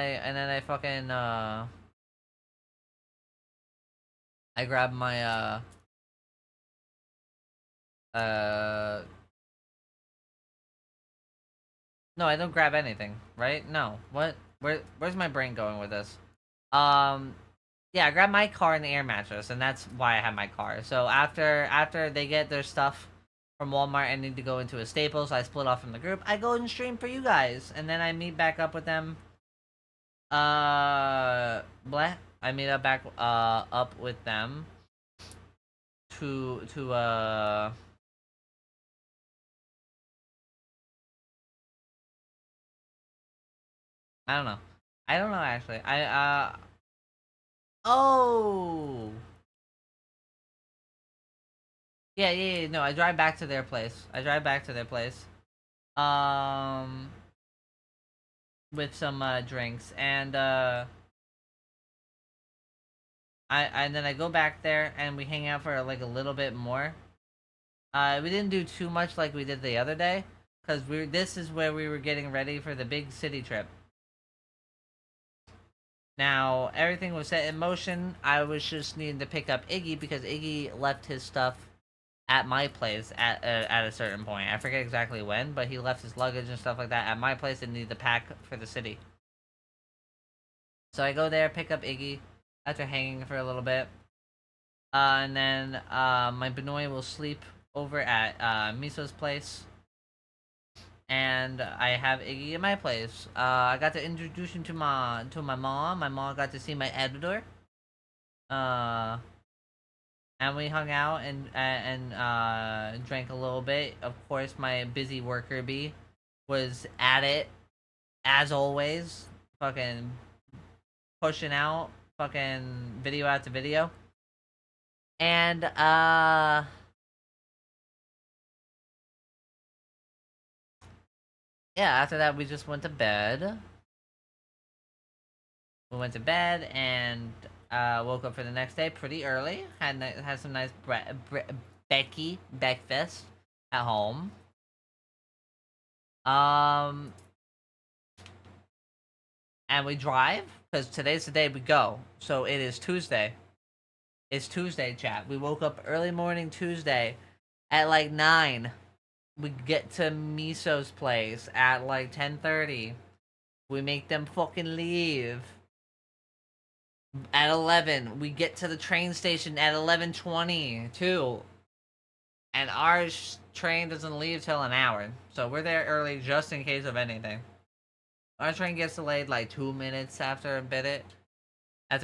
I fucking I grabbed my No, I don't grab anything, right? No. What? Where's my brain going with this? Yeah, I grabbed my car and the air mattress, and that's why I have my car. So after they get their stuff from Walmart and need to go into a Staples, I split off from the group. I go and stream for you guys, and then I meet back up with them. Blah. I meet up back up with them to I don't know. I don't know actually. Oh. Yeah, no, I drive back to their place. I drive back to their place. Um with some drinks and and then I go back there and we hang out for like a little bit more. We didn't do too much like we did the other day cuz this is where we were getting ready for the big city trip. Now, everything was set in motion. I was just needing to pick up Iggy because Iggy left his stuff at my place at a certain point. I forget exactly when, but he left his luggage and stuff like that at my place and needed to pack for the city. So I go there, pick up Iggy after hanging for a little bit. And then my Benoit will sleep over at Miso's place. And I have Iggy at my place. I got to introduce him to my mom. My mom got to see my editor. And we hung out and drank a little bit. Of course, my busy worker bee was at it as always, fucking pushing out fucking video after video. And yeah, after that we just went to bed. We went to bed and woke up for the next day pretty early. Had some nice Becky breakfast at home. And we drive because today's the day we go. So it is Tuesday. It's Tuesday, chat. We woke up early morning Tuesday at like 9. We get to Miso's place at like 10:30. We make them fucking leave. At 11, we get to the train station at 11:20 too. And our train doesn't leave till an hour. So we're there early just in case of anything. Our train gets delayed like 2 minutes after a bit. But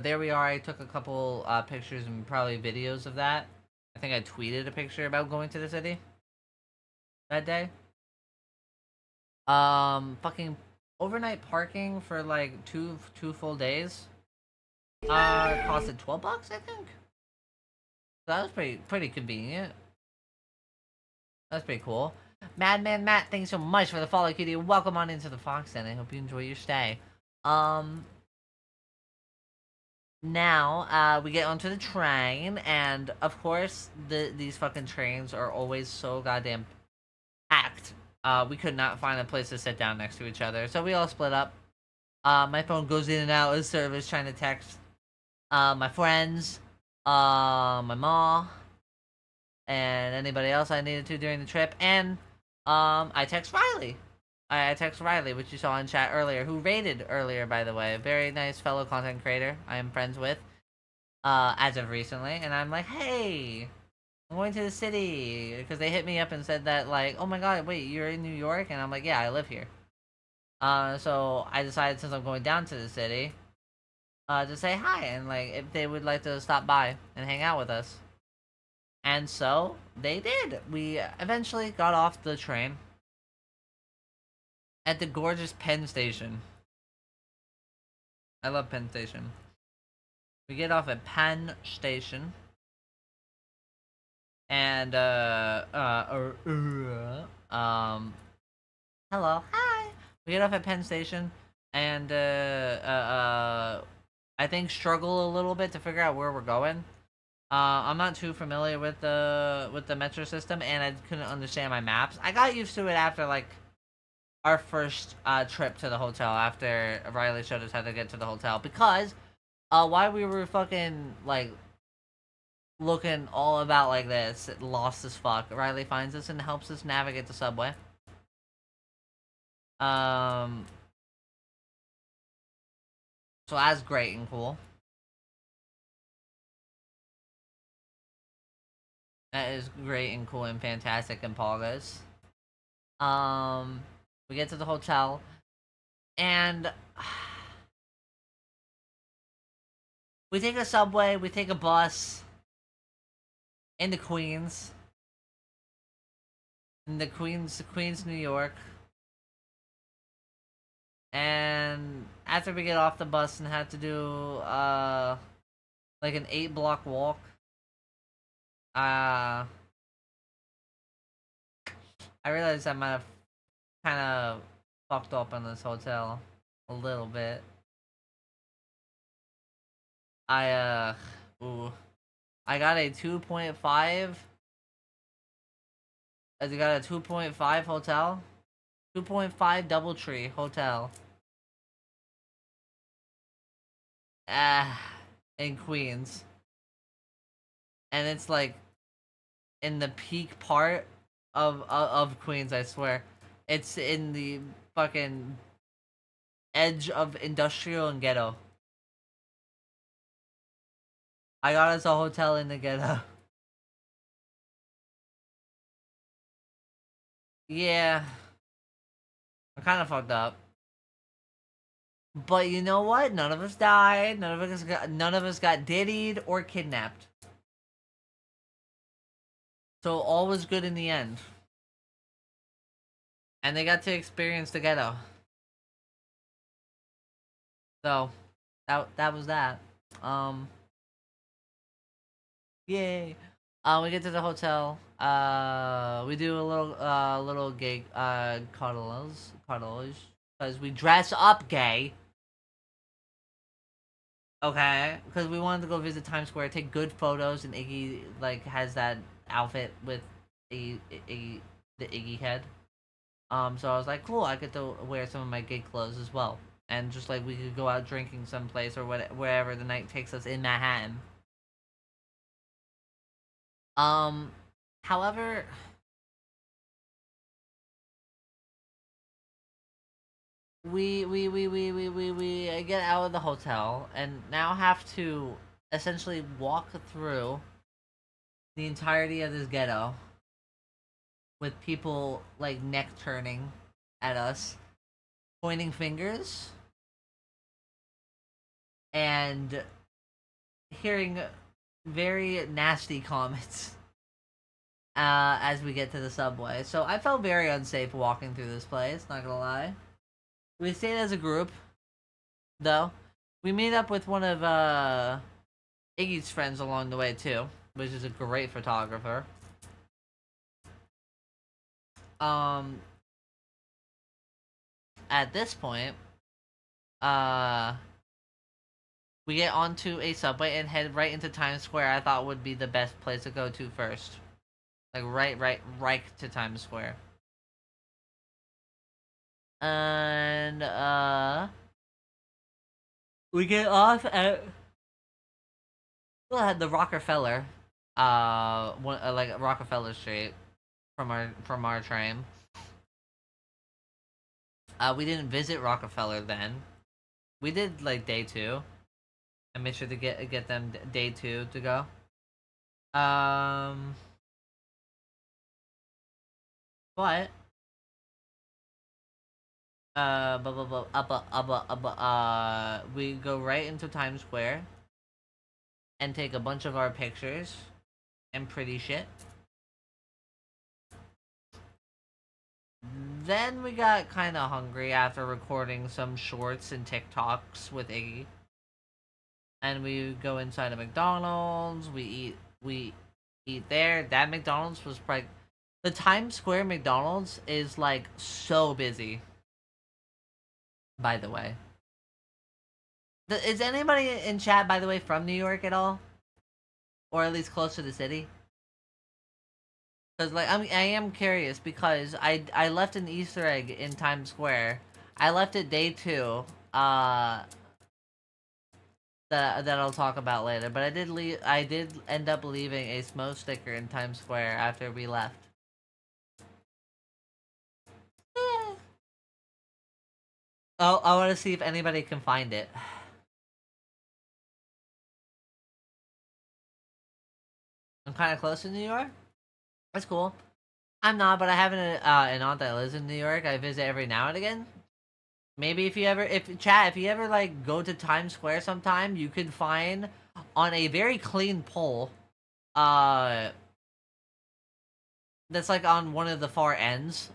there we are. I took a couple pictures and probably videos of that. I think I tweeted a picture about going to the city that day. Fucking overnight parking for like two full days. Costed $12, I think. So that was pretty convenient. That's pretty cool. Madman Matt, thanks so much for the follow, cutie. Welcome on into the Fox Den. I hope you enjoy your stay. Now, we get onto the train, and of course, these fucking trains are always so goddamn packed. We could not find a place to sit down next to each other, so we all split up. My phone goes in and out of service trying to text my friends, my mom, and anybody else I needed to during the trip, and I text Riley. I text Riley, which you saw in chat earlier, who raided earlier, by the way. Very nice fellow content creator I am friends with, as of recently. And I'm like, hey, I'm going to the city. Because they hit me up and said that, like, oh my god, wait, you're in New York? And I'm like, yeah, I live here. So I decided, since I'm going down to the city, to say hi. And, like, if they would like to stop by and hang out with us. And so, they did. We eventually got off the train at the gorgeous Penn Station. I love Penn Station. We get off at Penn Station. And, hello, hi! We get off at Penn Station, and, I think struggle a little bit to figure out where we're going. I'm not too familiar with the metro system, and I couldn't understand my maps. I got used to it after, like, our first trip to the hotel, after Riley showed us how to get to the hotel, because while we were fucking like looking all about like this, lost as fuck. Riley finds us and helps us navigate the subway. So that's great and cool. That is great and cool and fantastic and poggers. We get to the hotel, and we take a subway, we take a bus into Queens. In the Queens, New York. And after we get off the bus and had to do like an 8-block walk, I realized I might have kind of fucked up in this hotel a little bit. I got a 2.5. I got a 2.5 hotel. 2.5 Doubletree hotel. In Queens. And it's like in the peak part of Queens, I swear. It's in the fucking edge of industrial and ghetto. I got us a hotel in the ghetto. Yeah. I kind of fucked up. But you know what? None of us died. None of us got diddied or kidnapped. So all was good in the end. And they got to experience the ghetto. So that was that. Yay. We get to the hotel. We do a little gay cuddles, because we dress up gay. Okay, because we wanted to go visit Times Square, take good photos, and Iggy like has that outfit with the Iggy head. So I was like, cool, I get to wear some of my gay clothes as well, and just like we could go out drinking someplace or wherever the night takes us in Manhattan. However, we get out of the hotel and now have to essentially walk through the entirety of this ghetto with people like neck turning at us, pointing fingers, and hearing very nasty comments as we get to the subway. So I felt very unsafe walking through this place, not gonna lie. We stayed as a group, though. We meet up with one of Iggy's friends along the way too, which is a great photographer. At this point, we get onto a subway and head right into Times Square. I thought would be the best place to go to first. Like right to Times Square. And we get off at the Rockefeller, like Rockefeller Street from our train. We didn't visit Rockefeller then. We did like day 2. I made sure to get them day 2 to go. But we go right into Times Square and take a bunch of our pictures and pretty shit. Then we got kind of hungry after recording some shorts and TikToks with Iggy. And we go inside a McDonald's, we eat there. That McDonald's was probably... The Times Square McDonald's is like so busy. By the way. Is anybody in chat, by the way, from New York at all? Or at least close to the city? Because, like, I am curious because I left an Easter egg in Times Square. I left it day 2. that I'll talk about later. But I did end up leaving a Smo sticker in Times Square after we left. Oh, I want to see if anybody can find it. I'm kind of close to New York. That's cool. I'm not, but I have an aunt that lives in New York. I visit every now and again. Maybe if you ever like go to Times Square sometime, you could find on a very clean pole, that's like on one of the far ends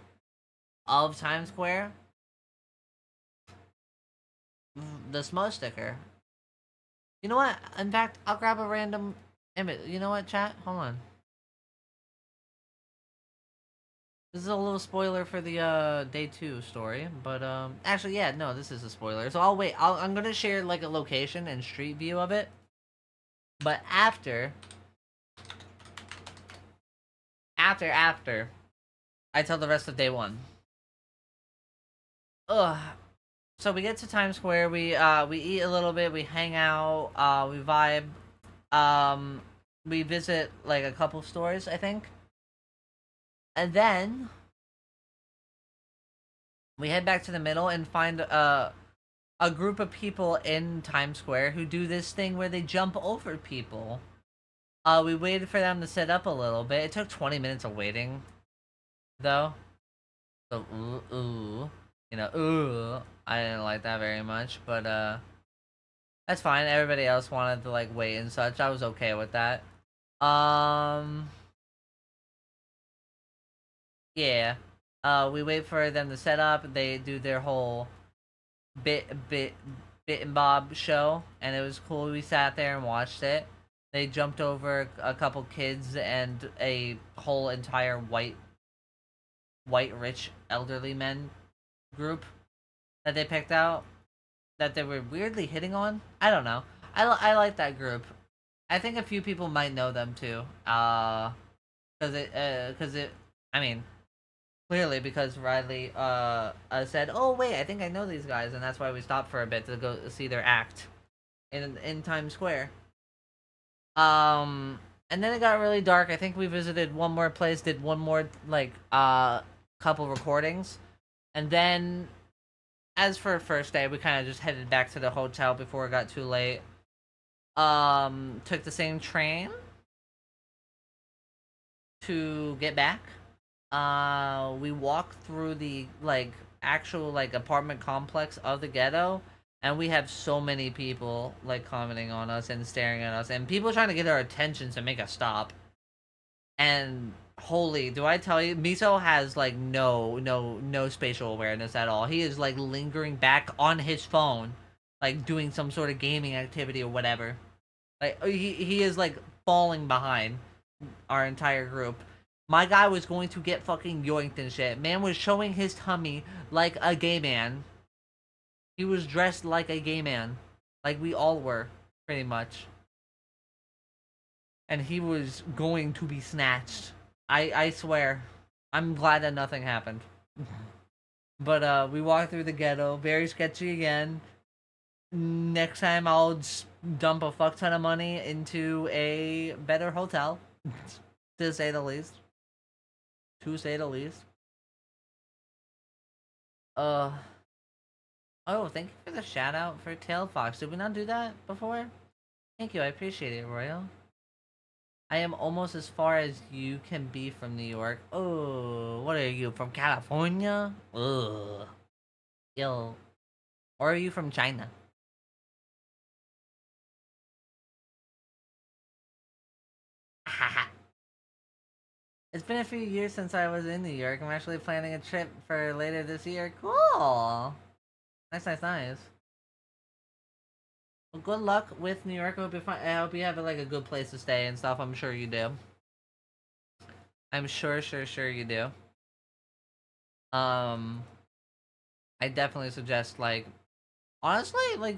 of Times Square, the Smo sticker. You know what? In fact, I'll grab a random image. You know what, chat? Hold on. This is a little spoiler for the day 2 story, but actually, yeah, no, this is a spoiler. So I'll wait. I'm gonna share like a location and street view of it, but after I tell the rest of day 1. Ugh. So we get to Times Square. We eat a little bit. We hang out. We vibe. We visit like a couple stores, I think. And then we head back to the middle and find a group of people in Times Square who do this thing where they jump over people. We waited for them to set up a little bit. It took 20 minutes of waiting, though. So I didn't like that very much, but that's fine. Everybody else wanted to like wait and such. I was okay with that. Yeah. We wait for them to set up. They do their whole bit and bob show, and it was cool. We sat there and watched it. They jumped over a couple kids and a whole entire white rich elderly men group that they picked out that they were weirdly hitting on. I don't know. I like that group. I think a few people might know them too. I mean, clearly because Riley said, "Oh wait, I think I know these guys," and that's why we stopped for a bit to go see their act in Times Square. And then it got really dark. I think we visited one more place, did one more like couple recordings, and then as for first day, we kind of just headed back to the hotel before it got too late. Took the same train to get back. We walked through the like actual like apartment complex of the ghetto, and we have so many people like commenting on us and staring at us, and people trying to get our attention to make us stop. And holy, do I tell you, Miso has like no spatial awareness at all. He is like lingering back on his phone, like doing some sort of gaming activity or whatever. Like he is like falling behind our entire group. My guy was going to get fucking yoinked and shit. Man was showing his tummy like a gay man. He was dressed like a gay man. Like we all were, pretty much. And he was going to be snatched. I swear. I'm glad that nothing happened. But we walked through the ghetto. Very sketchy again. Next time I'll just dump a fuck ton of money into a better hotel. To say the least. Oh, thank you for the shout out for Tail Fox. Did we not do that before? Thank you, I appreciate it, Royal. I am almost as far as you can be from New York. Oh, what are you, from California? Ugh. Yo. Or are you from China? Haha. It's been a few years since I was in New York. I'm actually planning a trip for later this year. Cool! Nice. Well, good luck with New York. I hope you have like a good place to stay and stuff. I'm sure you do. I'm sure you do. I definitely suggest like, honestly, like,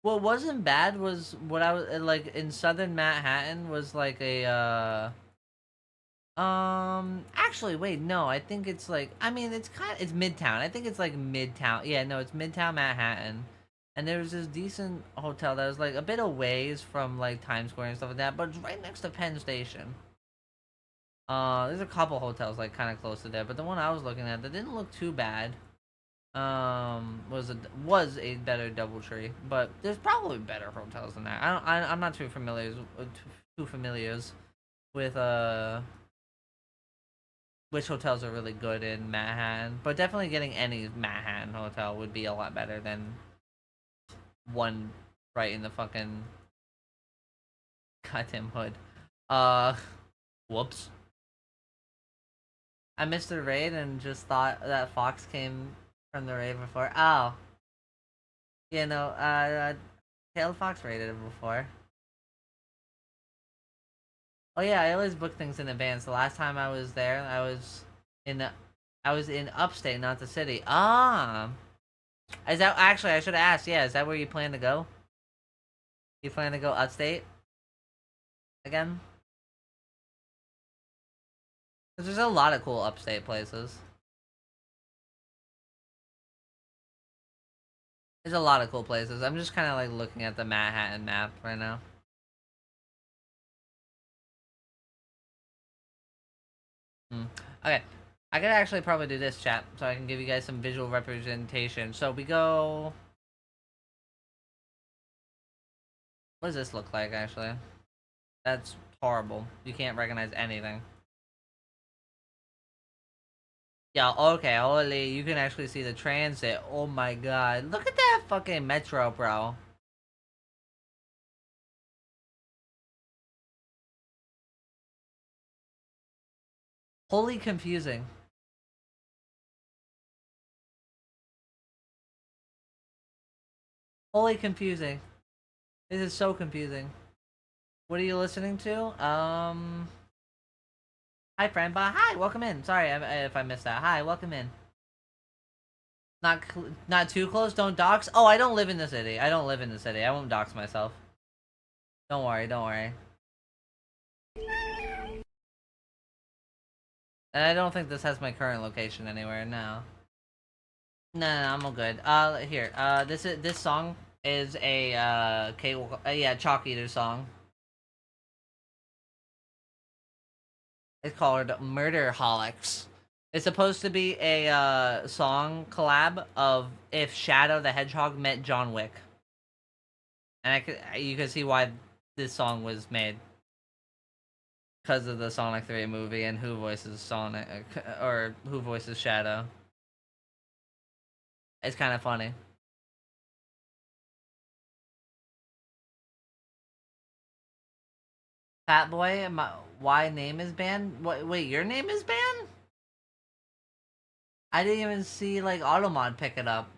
what wasn't bad was what I was like in Southern Manhattan was like a actually, wait, no, I think it's like, I mean, it's Midtown. I think it's like Midtown. Yeah, no, it's Midtown Manhattan. And there was this decent hotel that was like a bit away from like Times Square and stuff like that, but it's right next to Penn Station. There's a couple hotels like kind of close to there, but the one I was looking at that didn't look too bad. Was a better DoubleTree, but there's probably better hotels than that. I'm not too familiar with which hotels are really good in Manhattan, but definitely getting any Manhattan hotel would be a lot better than one right in the fucking goddamn hood. Whoops. I missed the raid and just thought that Fox came from the raid before. Oh. You know, Tail Fox raided it before. Oh yeah, I always book things in advance. The last time I was there, I was in upstate, not the city. Ah. Is that actually? I should have asked. Yeah, is that where you plan to go? You plan to go upstate again? Cause there's a lot of cool upstate places. There's a lot of cool places. I'm just kind of like looking at the Manhattan map right now. Okay, I could actually probably do this, chat, so I can give you guys some visual representation. So we go. What does this look like, actually? That's horrible. You can't recognize anything. Yeah, okay, holy, you can actually see the transit. Oh my god. Look at that fucking metro, bro. Holy confusing. Holy confusing. This is so confusing. What are you listening to? Hi, friend. Hi, welcome in. Sorry if I missed that. Hi, welcome in. Not too close. Don't dox. Oh, I don't live in the city. I don't live in the city. I won't dox myself. Don't worry. Don't worry. And I don't think this has my current location anywhere. No. No, I'm all good. Here. This song is a Chalk Eater song. It's called Murderholics. It's supposed to be a song collab of if Shadow the Hedgehog met John Wick. And you can see why this song was made. Because of the Sonic 3 movie and who voices Sonic, or who voices Shadow. It's kind of funny. Fat Boy, why name is banned? Wait, your name is banned? I didn't even see, like, Automod pick it up.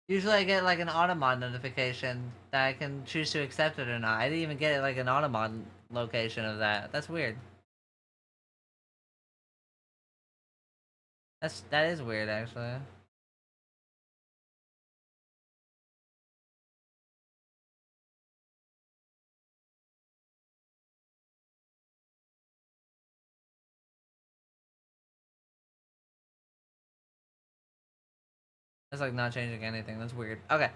Usually I get, like, an Automod notification that I can choose to accept it or not. I didn't even get, like, an Automod location of that. That's weird. That is weird, actually. It's like not changing anything. That's weird. Okay.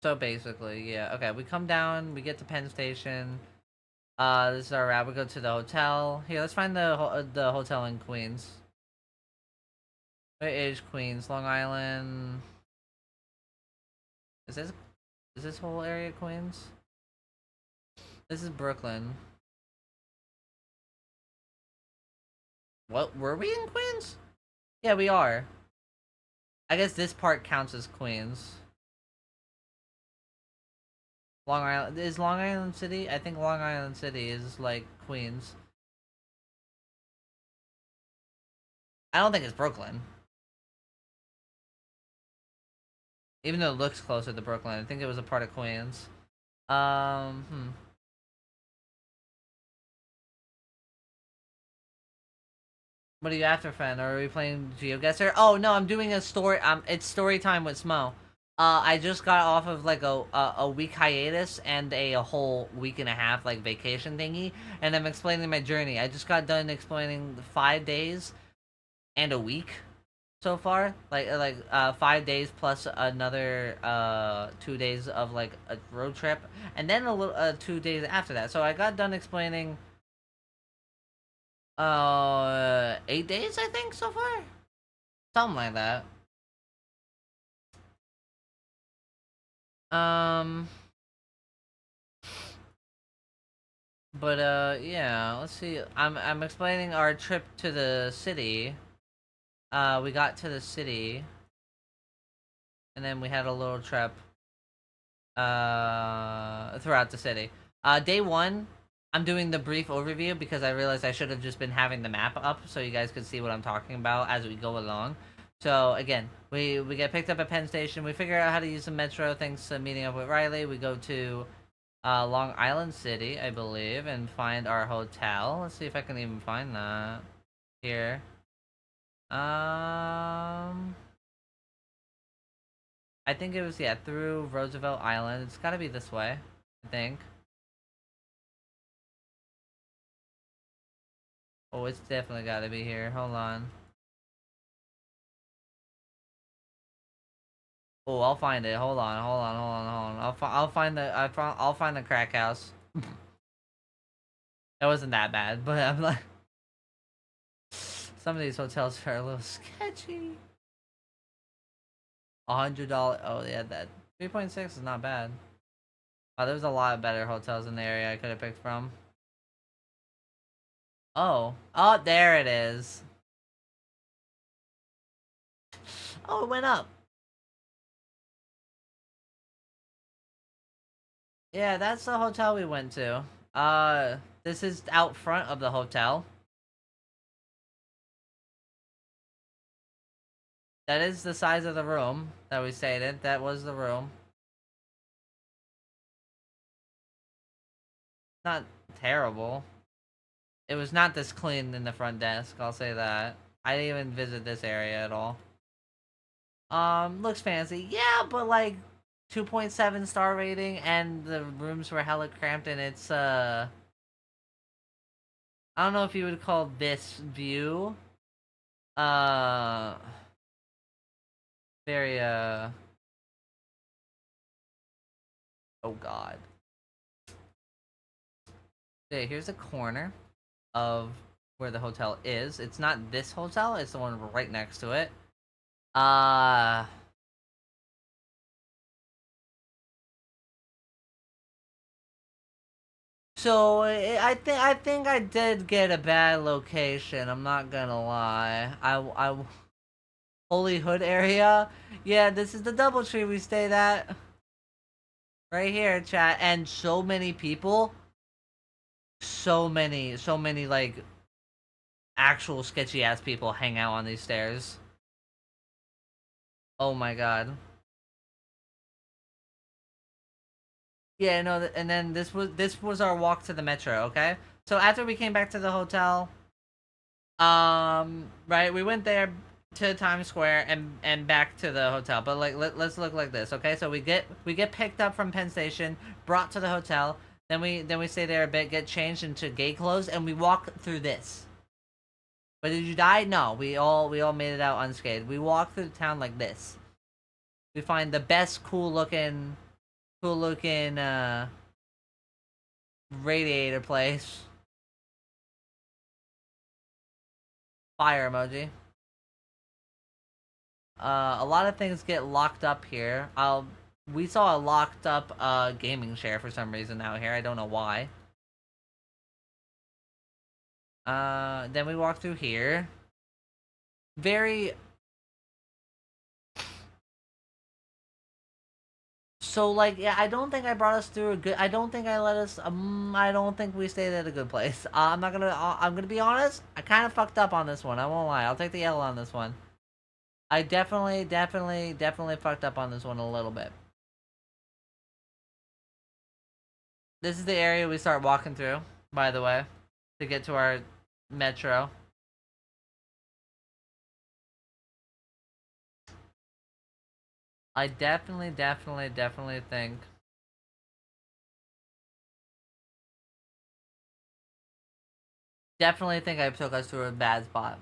So basically, yeah. Okay, we come down. We get to Penn Station. This is our route. We go to the hotel. Here, let's find the hotel in Queens. Where is Queens? Long Island. Is this whole area Queens? This is Brooklyn. What, were we in Queens? Yeah, we are. I guess this part counts as Queens. Long Island is Long Island City? I think Long Island City is like Queens. I don't think it's Brooklyn. Even though it looks closer to Brooklyn, I think it was a part of Queens. What are you after, friend? Are we playing GeoGuessr? Oh no, I'm doing a story. It's story time with Smo. I just got off of like a week hiatus and a whole week and a half like vacation thingy, and I'm explaining my journey. I just got done explaining 5 days and a week so far. 5 days plus another 2 days of like a road trip, and then a little 2 days after that. So I got done explaining 8 days I think so far, something like that. But yeah, let's see. I'm explaining our trip to the city. We got to the city, and then we had a little trip throughout the city. Day one, I'm doing the brief overview because I realized I should have just been having the map up so you guys could see what I'm talking about as we go along. So again, we get picked up at Penn Station. We figure out how to use the metro thanks to meeting up with Riley. We go to Long Island City, I believe, and find our hotel. Let's see if I can even find that here. I think it was, yeah, through Roosevelt Island. It's gotta be this way, I think. Oh, it's definitely gotta be here. Hold on. Oh, I'll find it. Hold on, hold on, hold on, hold on. I'll find the crack house. That wasn't that bad, but I'm like, some of these hotels are a little sketchy. $100. Oh yeah, that 3.6 is not bad. Oh, there's a lot of better hotels in the area I could have picked from. Oh, oh, there it is. Oh, it went up. Yeah, that's the hotel we went to. This is out front of the hotel. That is the size of the room that we stayed in. That was the room. Not terrible. It was not this clean in the front desk, I'll say that. I didn't even visit this area at all. Looks fancy. Yeah, but like 2.7 star rating and the rooms were hella cramped and it's I don't know if you would call this view uh very oh god. Okay, here's a corner of where the hotel is. It's not this hotel, it's the one right next to it. So I think I did get a bad location. I'm not gonna lie. I Holy Hood area. Yeah, this is the DoubleTree we stayed at. Right here, chat. And so many people. So many like actual sketchy ass people hang out on these stairs. Oh my god. Yeah, no, and then this was our walk to the metro, okay? So after we came back to the hotel, right, we went there to Times Square and back to the hotel. But like let's look like this, okay? So we get picked up from Penn Station, brought to the hotel, then we stay there a bit, get changed into gay clothes, and we walk through this. But did you die? No, we all made it out unscathed. We walk through the town like this. We find the best cool looking radiator place. Fire emoji. A lot of things get locked up here. We saw a locked up gaming chair for some reason out here. I don't know why. Then we walk through here. Very. So like, yeah, I don't think I brought us through a good. I don't think I let us. I don't think we stayed at a good place. I'm not gonna. I'm gonna be honest. I kind of fucked up on this one. I won't lie. I'll take the L on this one. I definitely fucked up on this one a little bit. This is the area we start walking through, by the way, to get to our metro. I definitely think. Definitely think I took us to a bad spot.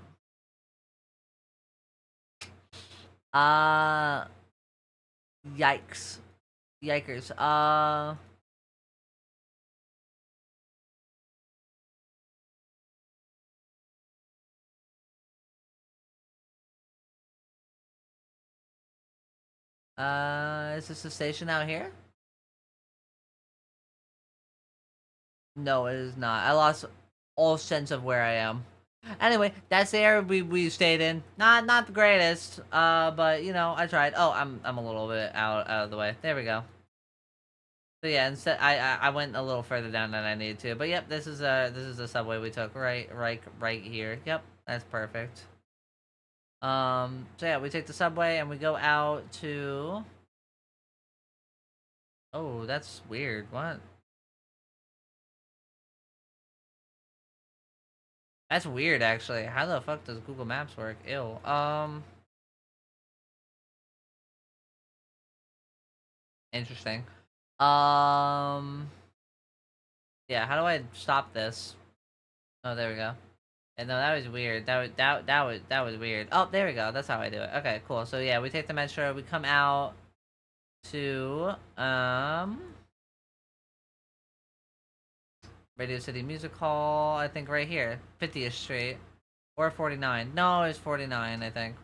Yikes. Yikers. Is this the station out here? No, it is not. I lost all sense of where I am. Anyway, that's the area we stayed in. Not the greatest. But you know, I tried. Oh, I'm a little bit out of the way. There we go. So yeah, instead I went a little further down than I needed to. But yep, this is the subway we took right here. Yep, that's perfect. So yeah, we take the subway and we go out to. Oh, that's weird. What? That's weird, actually. How the fuck does Google Maps work? Ew. Interesting. Yeah. How do I stop this? Oh, there we go. And no, that was weird. That was weird. Oh, there we go. That's how I do it. Okay, cool. So yeah, we take the metro. We come out to Radio City Music Hall. I think right here, 50th Street, or 49. No, it's 49. I think.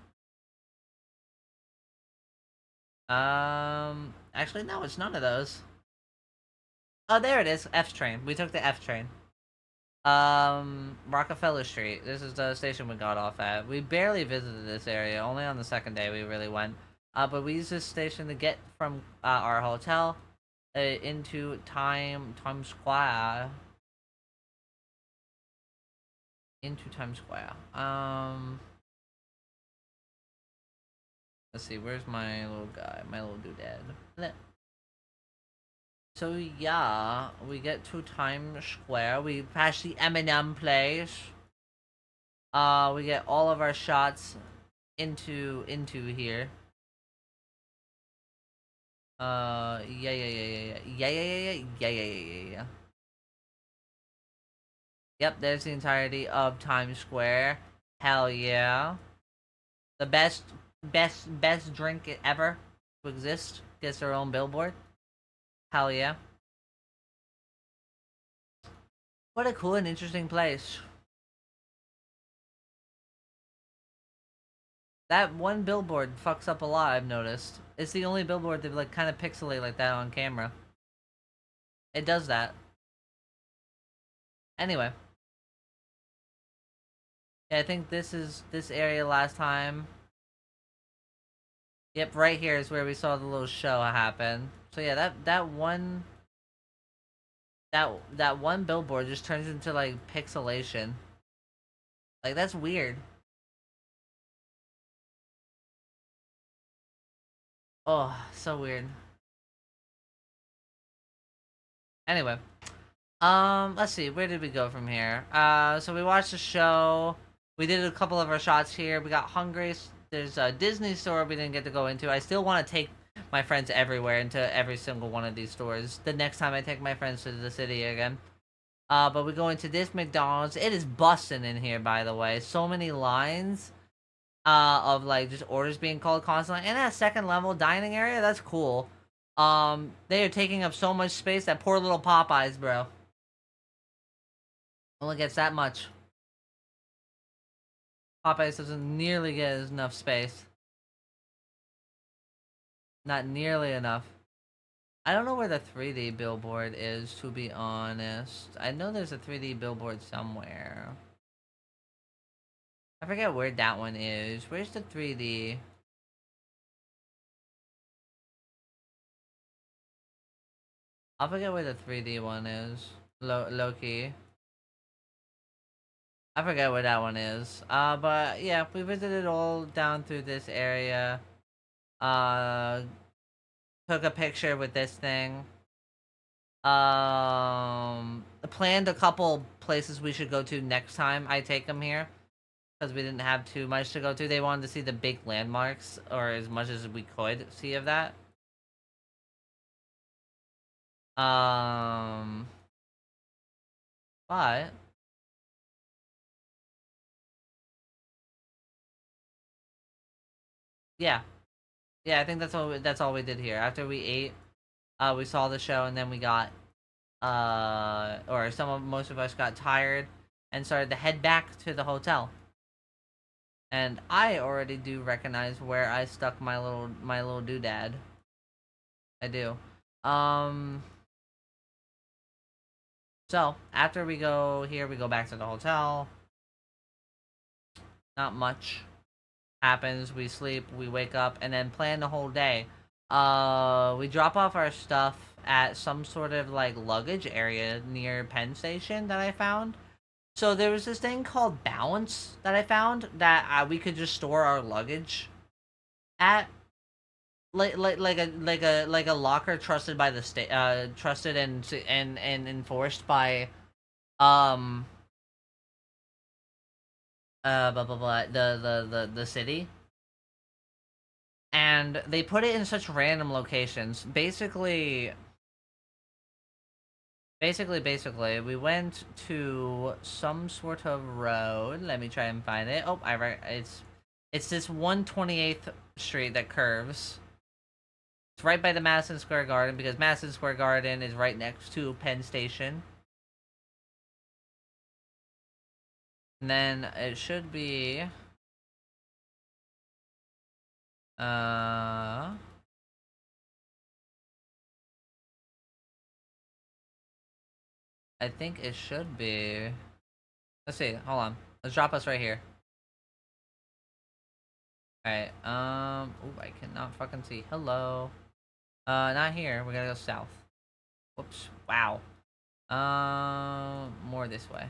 Actually, no, it's none of those. Oh, there it is. F train. We took the F train. Rockefeller Street. This is the station we got off at. We barely visited this area. Only on the second day we really went. But we used this station to get from our hotel into Times Square. Into Times Square. Let's see. Where's my little guy? My little doodad. So yeah, we get to Times Square. We pass the M&M place. We get all of our shots into here. Yeah. Yep, there's the entirety of Times Square. Hell yeah. The best drink ever to exist gets their own billboard. Hell yeah. What a cool and interesting place. That one billboard fucks up a lot, I've noticed. It's the only billboard that like kind of pixelate like that on camera. It does that. Anyway. Yeah, I think this is this area last time. Yep, right here is where we saw the little show happen. So yeah, that one billboard just turns into like pixelation. Like that's weird. Oh, so weird. Anyway, let's see, where did we go from here? So we watched the show. We did a couple of our shots here. We got hungry. There's a Disney store we didn't get to go into. I still want to take my friends everywhere into every single one of these stores. The next time I take my friends to the city again. But we go into this McDonald's. It is busting in here, by the way. So many lines. Of like just orders being called constantly. And that second level dining area, that's cool. They are taking up so much space. That poor little Popeyes, bro. Only gets that much. Popeyes doesn't nearly get enough space. Not nearly enough. I don't know where the 3D billboard is, to be honest. I know there's a 3D billboard somewhere. I forget where that one is. Where's the 3D? I forget where the 3D one is. Loki. I forget where that one is. But yeah, we visited all down through this area. Took a picture with this thing. Planned a couple places we should go to next time I take them here. Because we didn't have too much to go to. They wanted to see the big landmarks, or as much as we could see of that. But yeah, yeah, I think that's all we did here. After we ate, we saw the show, and then we got, or most of us got tired and started to head back to the hotel. And I already do recognize where I stuck my little doodad. I do. So after we go here, we go back to the hotel. Not much happens. We sleep, we wake up, and then plan the whole day. We drop off our stuff at some sort of like luggage area near Penn Station that I found. So there was this thing called Balance that I found that we could just store our luggage at, like a locker trusted by the state, trusted and enforced by blah blah blah, the city. And they put it in such random locations. Basically, we went to some sort of road. Let me try and find it. Oh, it's this 128th Street that curves. It's right by the Madison Square Garden, because Madison Square Garden is right next to Penn Station. And then it should be... I think it should be... Let's see, hold on. Let's drop us right here. Alright, ooh, I cannot fucking see. Hello. Not here. We gotta go south. Whoops. Wow. More this way.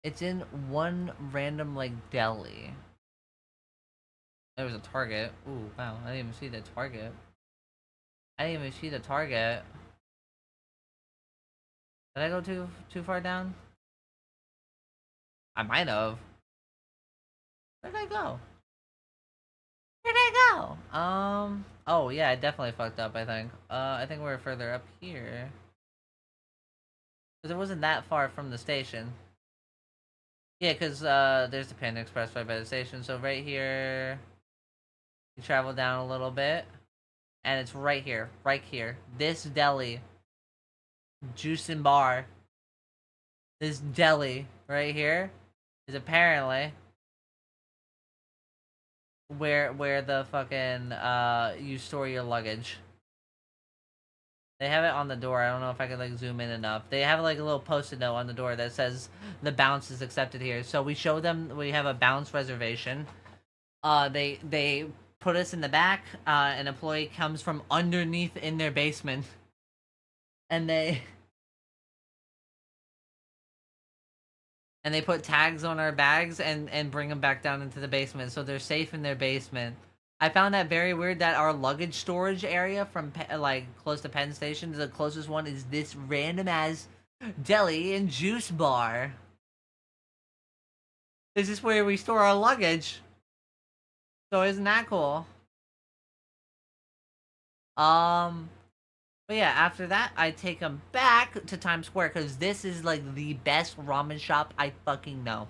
It's in one random, like, deli. There was a Target. Ooh, wow. I didn't even see the Target. Did I go too far down? I might have. Where did I go? Oh yeah, I definitely fucked up, I think. I think we're further up here. Because it wasn't that far from the station. Yeah, because, there's the Panda Express right by the station, so right here... You travel down a little bit, and it's right here. This deli. Juice and Bar. This deli right here is apparently where the fucking you store your luggage. They have it on the door. I don't know if I can like zoom in enough. They have like a little post-it note on the door that says the bounce is accepted here. So we show them we have a bounce reservation. They put us in the back. An employee comes from underneath in their basement, and they put tags on our bags and bring them back down into the basement, so they're safe in their basement. I found that very weird that our luggage storage area from like close to Penn Station, the closest one is this random ass deli and juice bar. This is where we store our luggage. So isn't that cool? But yeah, after that, I take them back to Times Square, because this is, like, the best ramen shop I fucking know.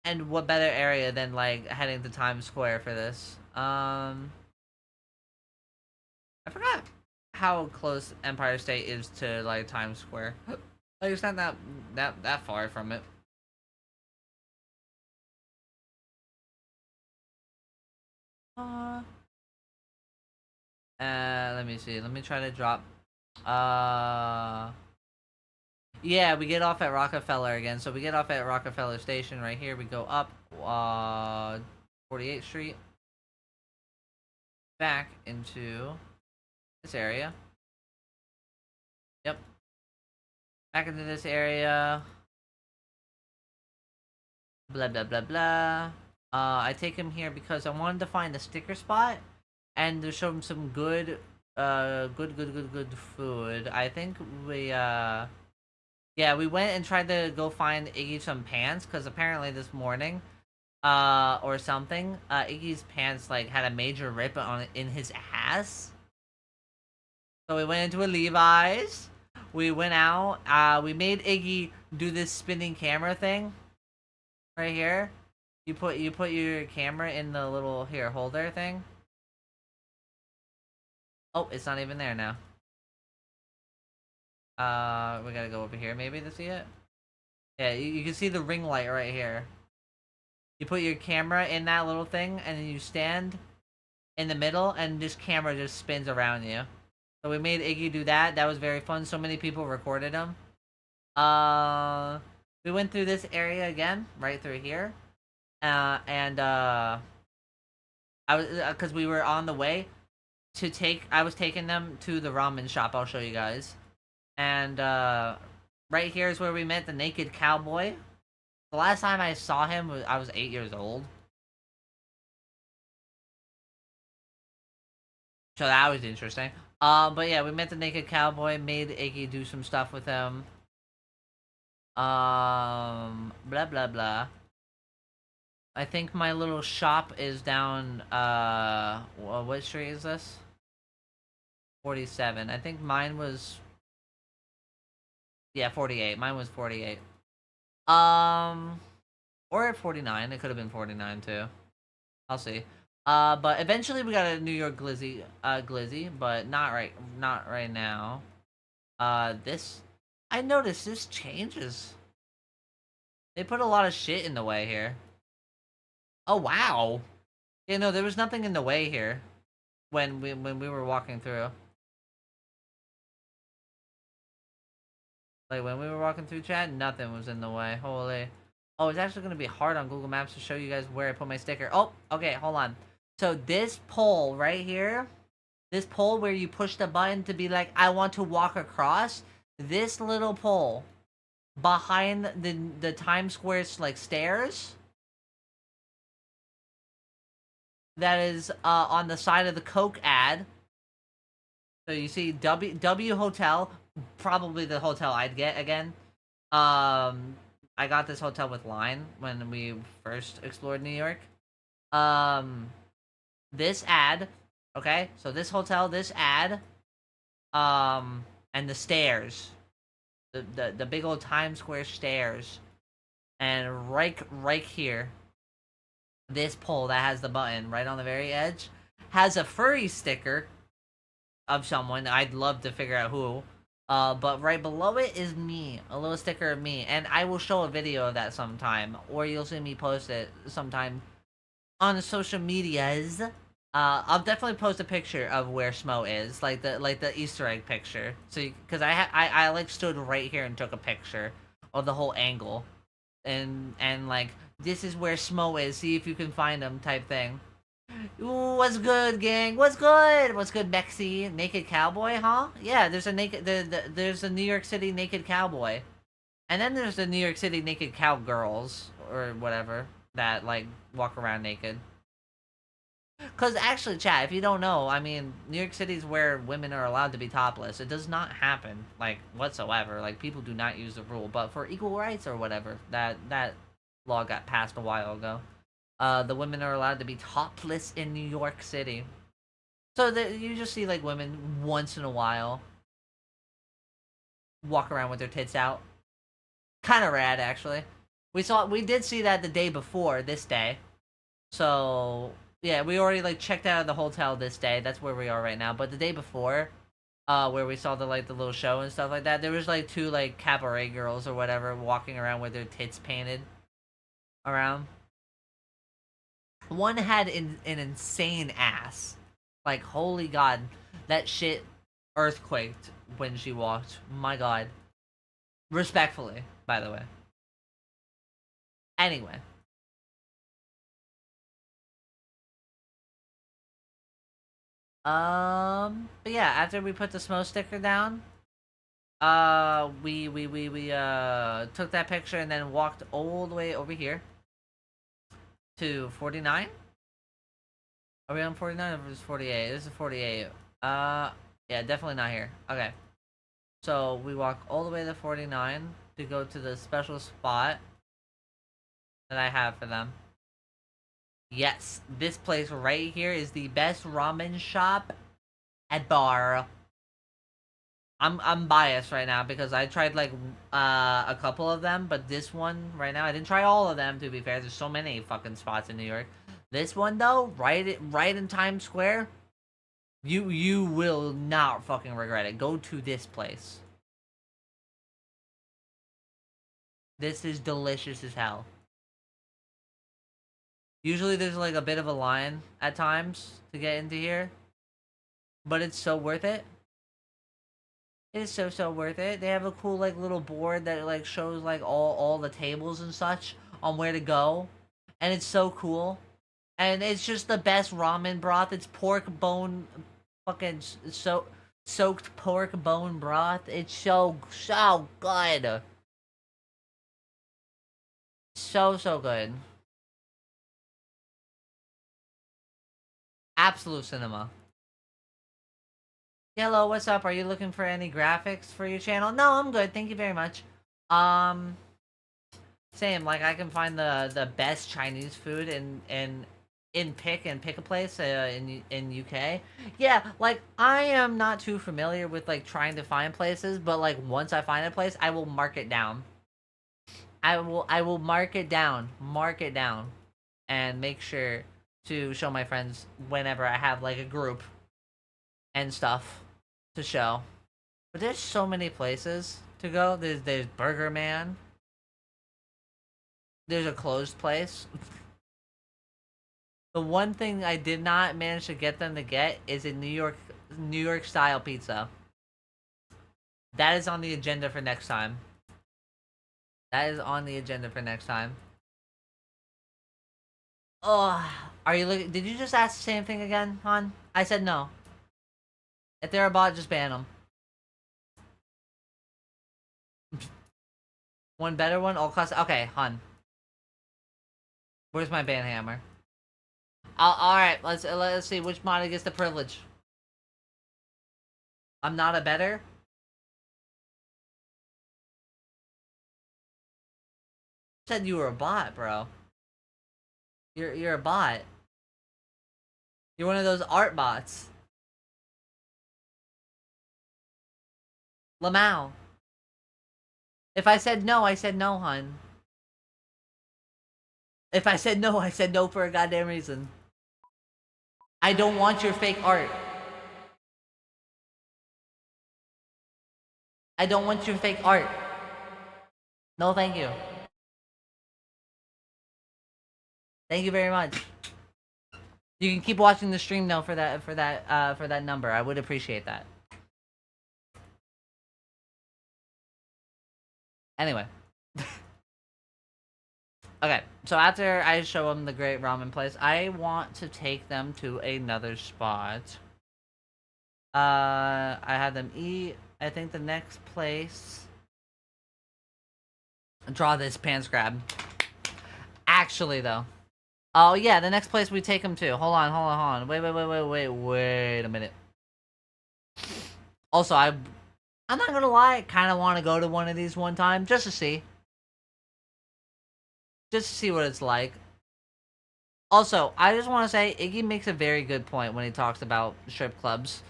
And what better area than, like, heading to Times Square for this? I forgot how close Empire State is to, like, Times Square. Like, it's not that far from it. Let me see. Let me try to drop. Yeah, we get off at Rockefeller again. So we get off at Rockefeller Station right here. We go up, 48th Street. Back into this area. Yep. Back into this area. Blah, blah, blah, blah. I take him here because I wanted to find a sticker spot and to show him some good food. I think we, yeah, we went and tried to go find Iggy some pants, because apparently this morning, or something, Iggy's pants, like, had a major rip in his ass. So we went into a Levi's, we went out, we made Iggy do this spinning camera thing, right here. You put your camera in the little holder thing. Oh, it's not even there now. We gotta go over here maybe to see it. Yeah, you can see the ring light right here. You put your camera in that little thing, and then you stand in the middle, and this camera just spins around you. So we made Iggy do that. That was very fun. So many people recorded him. We went through this area again, right through here. I was, cause we were on the way to I was taking them to the ramen shop. I'll show you guys. And, right here is where we met the naked cowboy. The last time I saw him, I was 8 years old. So that was interesting. But yeah, we met the naked cowboy, made Iggy do some stuff with him. Blah, blah, blah. I think my little shop is down, what street is this? 47. I think mine was... Yeah, 48. Mine was 48. Or at 49. It could have been 49 too. I'll see. But eventually we got a New York glizzy, but not right now. This... I noticed this changes. They put a lot of shit in the way here. Oh, wow. Yeah, no, there was nothing in the way here when we were walking through. Like, when we were walking through chat, nothing was in the way. Holy. Oh, it's actually going to be hard on Google Maps to show you guys where I put my sticker. Oh, okay, hold on. So this pole right here, this pole where you push the button to be like, I want to walk across, this little pole behind the Times Square's, like, stairs, that is on the side of the Coke ad. So you see W Hotel, probably the hotel I'd get again. I got this hotel with Line when we first explored New York. This ad, okay? So this hotel, this ad, and the stairs. The big old Times Square stairs. And right here, this pole that has the button right on the very edge has a furry sticker of someone. I'd love to figure out who. But right below it is me, a little sticker of me, and I will show a video of that sometime, or you'll see me post it sometime on the social medias. I'll definitely post a picture of where Smo is, like the Easter egg picture. So, because I like stood right here and took a picture of the whole angle, and like, this is where Smo is. See if you can find him, type thing. Ooh, what's good, gang? What's good? What's good, Mexi? Naked cowboy, huh? Yeah, there's a there's a New York City naked cowboy, and then there's the New York City naked cowgirls or whatever that like walk around naked. Cause actually, chat, if you don't know, I mean, New York City is where women are allowed to be topless. It does not happen like whatsoever. Like, people do not use the rule, but for equal rights or whatever, that law got passed a while ago. The women are allowed to be topless in New York City. So you just see, like, women once in a while walk around with their tits out. Kind of rad, actually. We did see that the day before, this day. So, yeah, we already, like, checked out of the hotel this day. That's where we are right now. But the day before, where we saw the little show and stuff like that, there was, like, two, like, cabaret girls or whatever walking around with their tits painted around. One had an insane ass. Like, holy god. That shit earthquaked when she walked. My god. Respectfully, by the way. Anyway. But yeah, after we put the Smo sticker down, we took that picture and then walked all the way over here to 49. Are we on 49 or is 48? This is 48. Yeah, definitely not here. Okay. So we walk all the way to 49 to go to the special spot that I have for them. Yes, this place right here is the best ramen shop at bar. I'm biased right now because I tried like a couple of them, but this one right now I didn't try all of them. To be fair, there's so many fucking spots in New York. This one though, right in Times Square, you will not fucking regret it. Go to this place. This is delicious as hell. Usually there's like a bit of a line at times to get into here, but it's so worth it. It is so worth it. They have a cool like little board that like shows like all the tables and such on where to go, and it's so cool. And it's just the best ramen broth. It's pork bone, fucking soaked pork bone broth. It's so good, so good. Absolute cinema. Hello, what's up? Are you looking for any graphics for your channel? No, I'm good. Thank you very much. Um, Same. Like I can find the best Chinese food in pick a place in UK. Yeah, like I am not too familiar with like trying to find places, but like once I find a place, I will mark it down. I will mark it down, and make sure to show my friends whenever I have like a group and stuff to show. But there's so many places to go. There's Burger Man. There's a closed place. The one thing I did not manage to get them to get is a New York style pizza. That is on the agenda for next time. That is on the agenda for next time. Oh, are you looking? Did you just ask the same thing again, hon? I said no. If they're a bot, just ban them. One better one, all cost. Okay, hon. Where's my ban hammer? All right. Let's see which mod gets the privilege. I'm not a better. Said you were a bot, bro. You're a bot. You're one of those art bots. Lamau. If I said no, I said no, hun. If I said no, I said no for a goddamn reason. I don't want your fake art. I don't want your fake art. No, thank you. Thank you very much. You can keep watching the stream though for that number. I would appreciate that. Anyway. Okay, so after I show them the great ramen place, I want to take them to another spot. I had them eat. I think the next place... Draw this pants grab. Actually, though. Oh, yeah, the next place we take them to. Hold on. Wait a minute. Also, I'm not gonna lie, I kind of want to go to one of these one time, just to see. Just to see what it's like. Also, I just want to say, Iggy makes a very good point when he talks about strip clubs.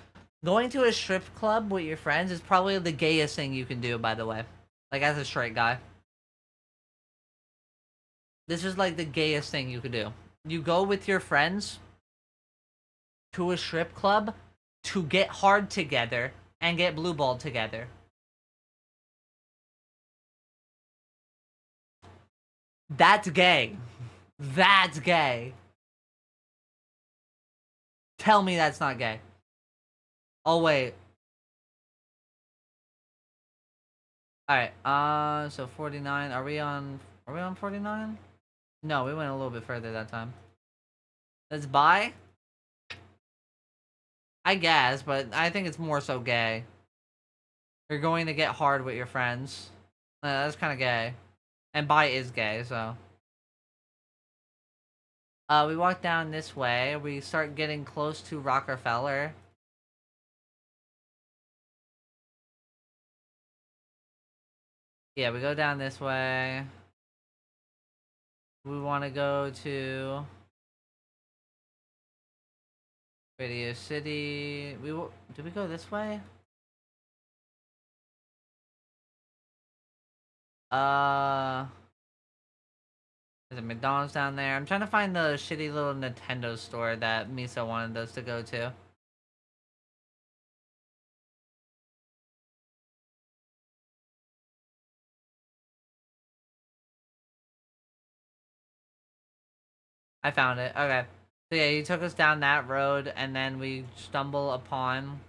Going to a strip club with your friends is probably the gayest thing you can do, by the way. Like, as a straight guy. This is like the gayest thing you could do. You go with your friends to a strip club to get hard together and get blue balled together. That's gay. That's gay. Tell me that's not gay. Oh, wait. Alright, so 49. Are we on 49? No, we went a little bit further that time. Let's buy? I guess, but I think it's more so gay. You're going to get hard with your friends. That's kind of gay. And buy is gay, so. We walk down this way. We start getting close to Rockefeller. Yeah, we go down this way. We want to go to Radio City. Did we go this way? There's a McDonald's down there. I'm trying to find the shitty little Nintendo store that Misa wanted us to go to. I found it. Okay. So yeah, he took us down that road, and then we stumble upon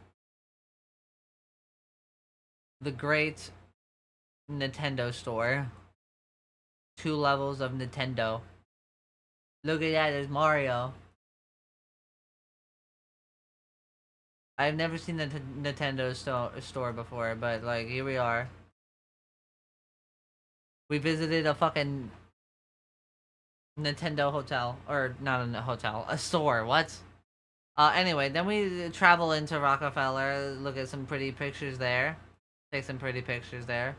the great Nintendo store. 2 levels of Nintendo. Look at that, there's Mario. I've never seen the Nintendo store before, but like, here we are. We visited a fucking Nintendo hotel. Or, not a hotel, a store, what? Anyway, then we travel into Rockefeller, look at some pretty pictures there. Take some pretty pictures there.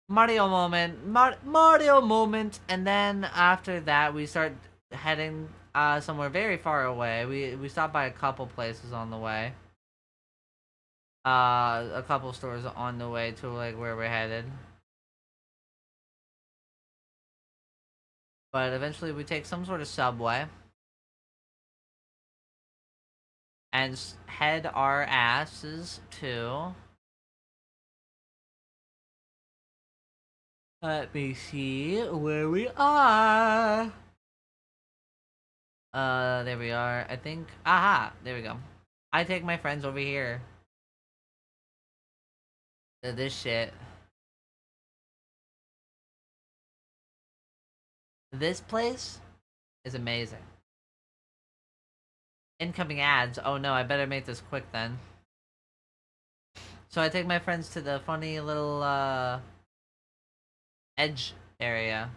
Mario moment, Mario moment, and then after that we start heading somewhere very far away. We stopped by a couple places on the way. A couple stores on the way to like where we're headed. But eventually we take some sort of subway and head our asses to... Let me see where we are. There we are. I think. Aha! There we go. I take my friends over here. To this shit. This place is amazing. Incoming ads. Oh no, I better make this quick then. So I take my friends to the funny little, edge area.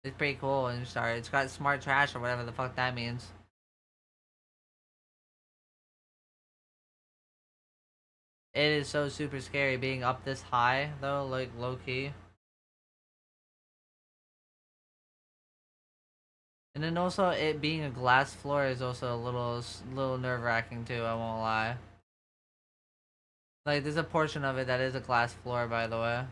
It's pretty cool and sorry. It's got smart trash or whatever the fuck that means. It is so super scary being up this high though, like low key. And then also it being a glass floor is also a little nerve-wracking too, I won't lie. Like there's a portion of it that is a glass floor, by the way.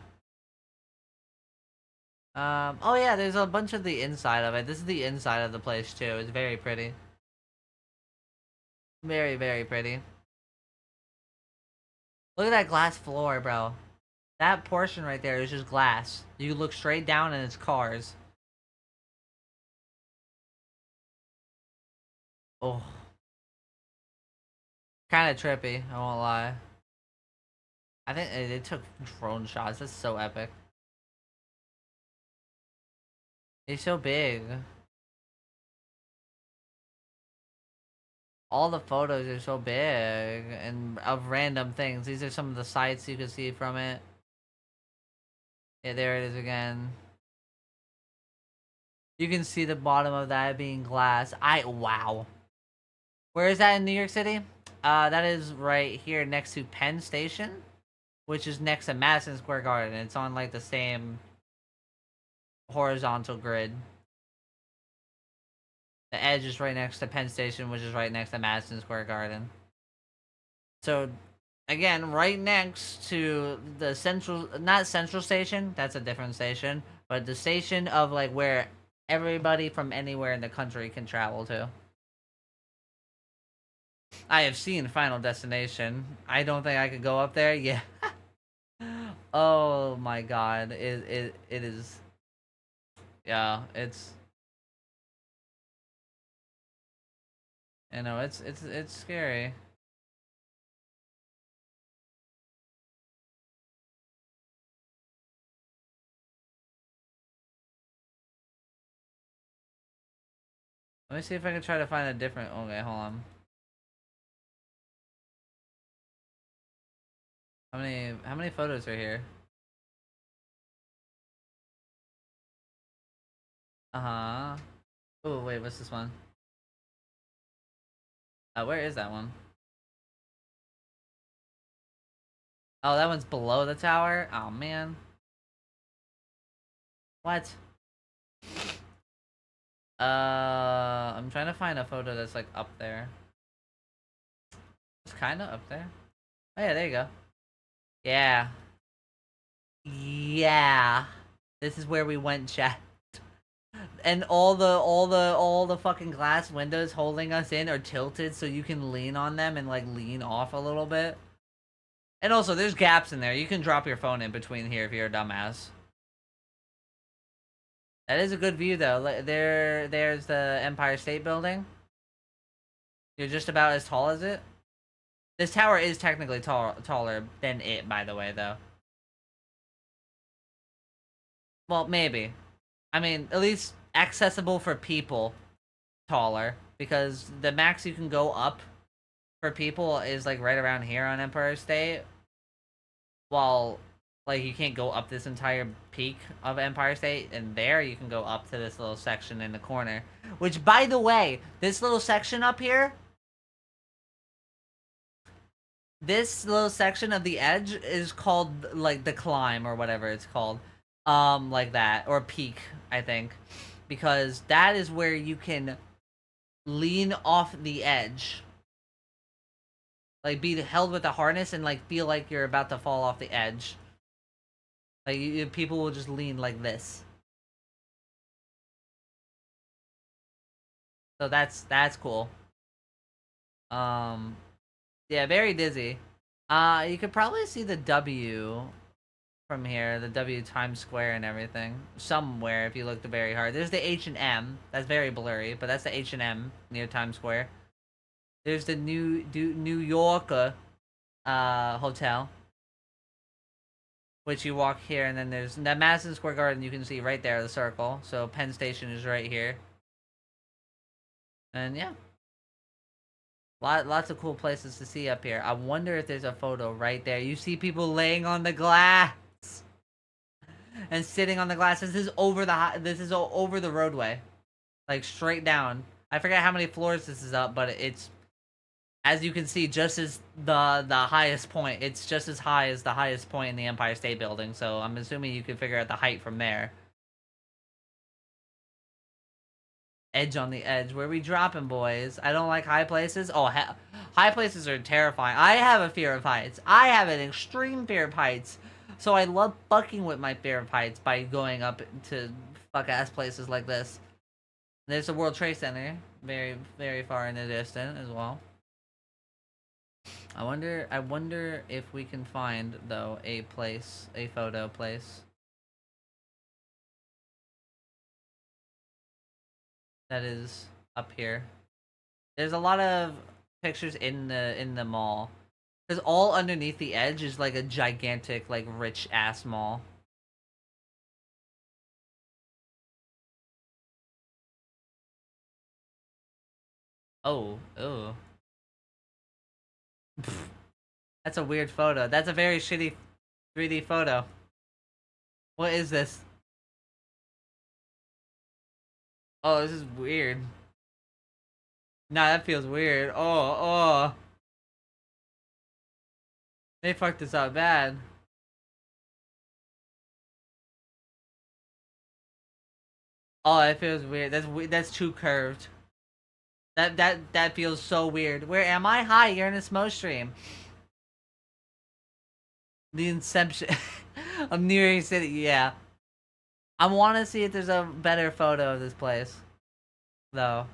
Oh yeah, there's a bunch of the inside of it. This is the inside of the place too. It's very pretty. Very, very pretty. Look at that glass floor, bro. That portion right there is just glass. You look straight down and it's cars. Oh. Kinda trippy, I won't lie. I think they took drone shots. That's so epic. It's so big. All the photos are so big and of random things. These are some of the sights you can see from it. Yeah, there it is again. You can see the bottom of that being glass. Wow. Where is that in New York City? That is right here next to Penn Station, which is next to Madison Square Garden. It's on like the same horizontal grid. The edge is right next to Penn Station, which is right next to Madison Square Garden. So, again, right next to the not Central Station, that's a different station, but the station of like where everybody from anywhere in the country can travel to. I have seen Final Destination. I don't think I could go up there. Yeah. Oh my god. It is. Yeah, it's. You know, it's scary. Let me see if I can try to find a different. Okay, hold on. How many photos are here? Uh-huh. Oh, wait, what's this one? Where is that one? Oh, that one's below the tower? Oh, man. What? I'm trying to find a photo that's like up there. It's kind of up there. Oh yeah, there you go. Yeah. Yeah. This is where we went, chat. And all the fucking glass windows holding us in are tilted so you can lean on them and like lean off a little bit. And also there's gaps in there. You can drop your phone in between here if you're a dumbass. That is a good view though. There's the Empire State Building. You're just about as tall as it. This tower is technically taller than it, by the way, though. Well, maybe. I mean, at least accessible for people, taller. Because the max you can go up for people is, like, right around here on Empire State. While, like, you can't go up this entire peak of Empire State. And there you can go up to this little section in the corner. Which, by the way, this little section up here... This little section of the edge is called, like, the climb, or whatever it's called. Like that. Or peak, I think. Because that is where you can lean off the edge. Like, be held with a harness and, like, feel like you're about to fall off the edge. Like, people will just lean like this. So that's cool. Yeah, very dizzy. You could probably see the W from here, the W Times Square and everything. Somewhere, if you looked very hard. There's the H&M. That's very blurry, but that's the H&M near Times Square. There's the New Yorker hotel. Which you walk here, and then there's that Madison Square Garden you can see right there, the circle. So Penn Station is right here. And yeah. Lots of cool places to see up here. I wonder if there's a photo right there. You see people laying on the glass and sitting on the glass. This is over the roadway, like straight down. I forget how many floors this is up, but it's, as you can see, just as the highest point. It's just as high as the highest point in the Empire State Building. So I'm assuming you can figure out the height from there. Edge on the edge. Where we dropping, boys? I don't like high places. Oh, high places are terrifying. I have a fear of heights. I have an extreme fear of heights. So I love fucking with my fear of heights by going up to fuck-ass places like this. There's the World Trade Center. Very, very far in the distance as well. I wonder if we can find, though, a photo place. That is up here. There's a lot of pictures in the mall. Because all underneath the edge is like a gigantic, like, rich-ass mall. Oh. That's a weird photo. That's a very shitty 3D photo. What is this? Oh, this is weird. Nah, that feels weird. Oh. They fucked this up bad. Oh, it feels weird. That's too curved. That feels so weird. Where am I? Hi, you're in a Smo stream. The inception of New York City. Yeah. I want to see if there's a better photo of this place, though.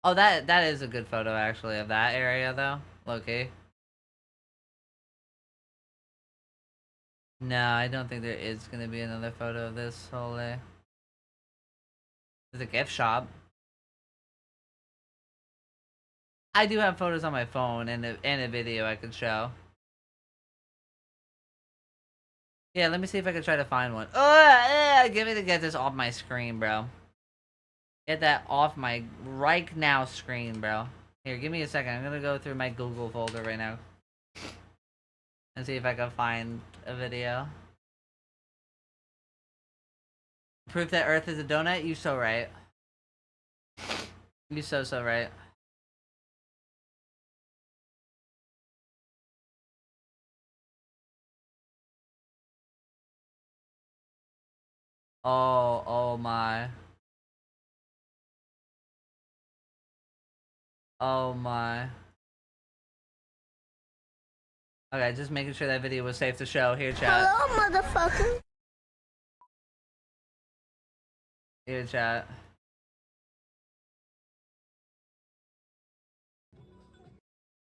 Oh, that is a good photo, actually, of that area, though. Low-key. No, I don't think there is going to be another photo of this whole day. There's a gift shop. I do have photos on my phone and a video I could show. Yeah, let me see if I can try to find one. Give me to get this off my screen, bro. Get that off my right now screen, bro. Here, give me a second. I'm gonna go through my Google folder right now. And see if I can find a video. Proof that Earth is a donut? You so right. You so right. Oh my. Oh my. Okay, just making sure that video was safe to show. Here, chat. Hello, motherfucker. Here, chat.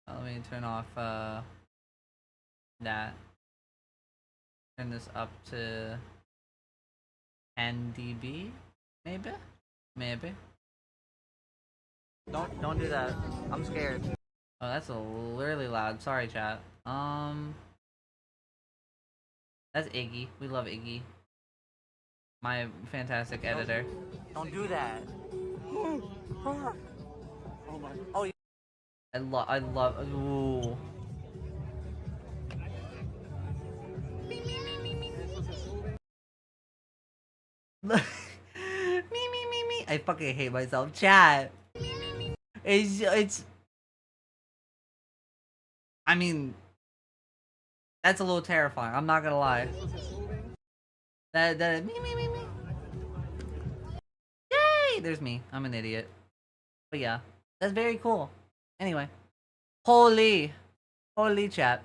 Let me turn off, that. Turn this up to 10 dB? Maybe? Maybe. Don't do that. I'm scared. Oh, that's a really loud. Sorry, chat. That's Iggy. We love Iggy. My fantastic editor. Don't do that. Oh, yeah. I love. Ooh. me. I fucking hate myself, chat. It's. I mean, that's a little terrifying. I'm not gonna lie. That me. Yay! There's me. I'm an idiot. But yeah, that's very cool. Anyway, holy chat.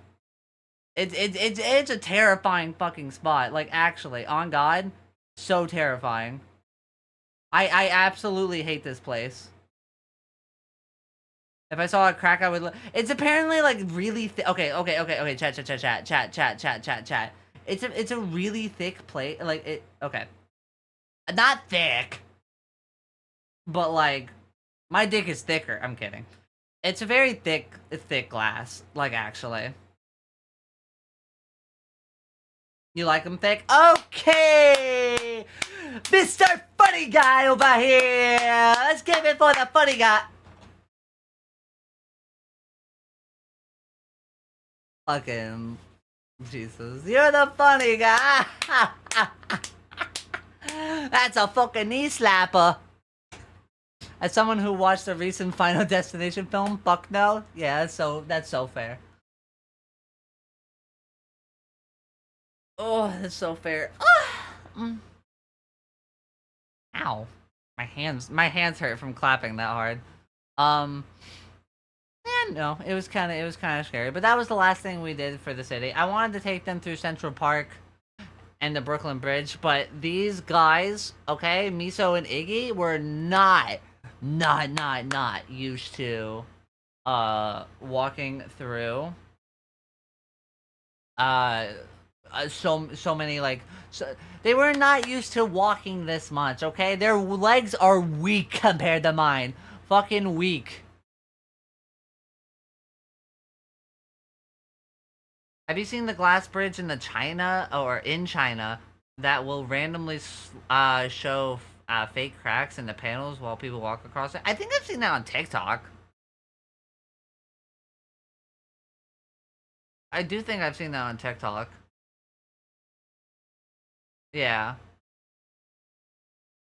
It's a terrifying fucking spot. Like, actually, on God, so terrifying. I absolutely hate this place. If I saw a crack, I would. It's apparently like really thick. Okay. Chat. It's a really thick plate. Like it. Okay. Not thick. But like, my dick is thicker. I'm kidding. It's a very thick glass. Like, actually. You like them thick? Okay! Mr. Funny Guy over here! Let's give it for the funny guy! Fucking Jesus. You're the funny guy! That's a fucking knee slapper! As someone who watched the recent Final Destination film, fuck no. Yeah, that's so fair. Oh, that's so fair. Ow. My hands hurt from clapping that hard. No, it was kind of scary, but that was the last thing we did for the city. I wanted to take them through Central Park and the Brooklyn Bridge, but these guys, okay, Miso and Iggy, were not used to walking through so many, like, they were not used to walking this much, okay? Their legs are weak compared to mine. Fucking weak. Have you seen the glass bridge in China that will randomly show fake cracks in the panels while people walk across it? I think I've seen that on TikTok. I do think I've seen that on TikTok. Yeah.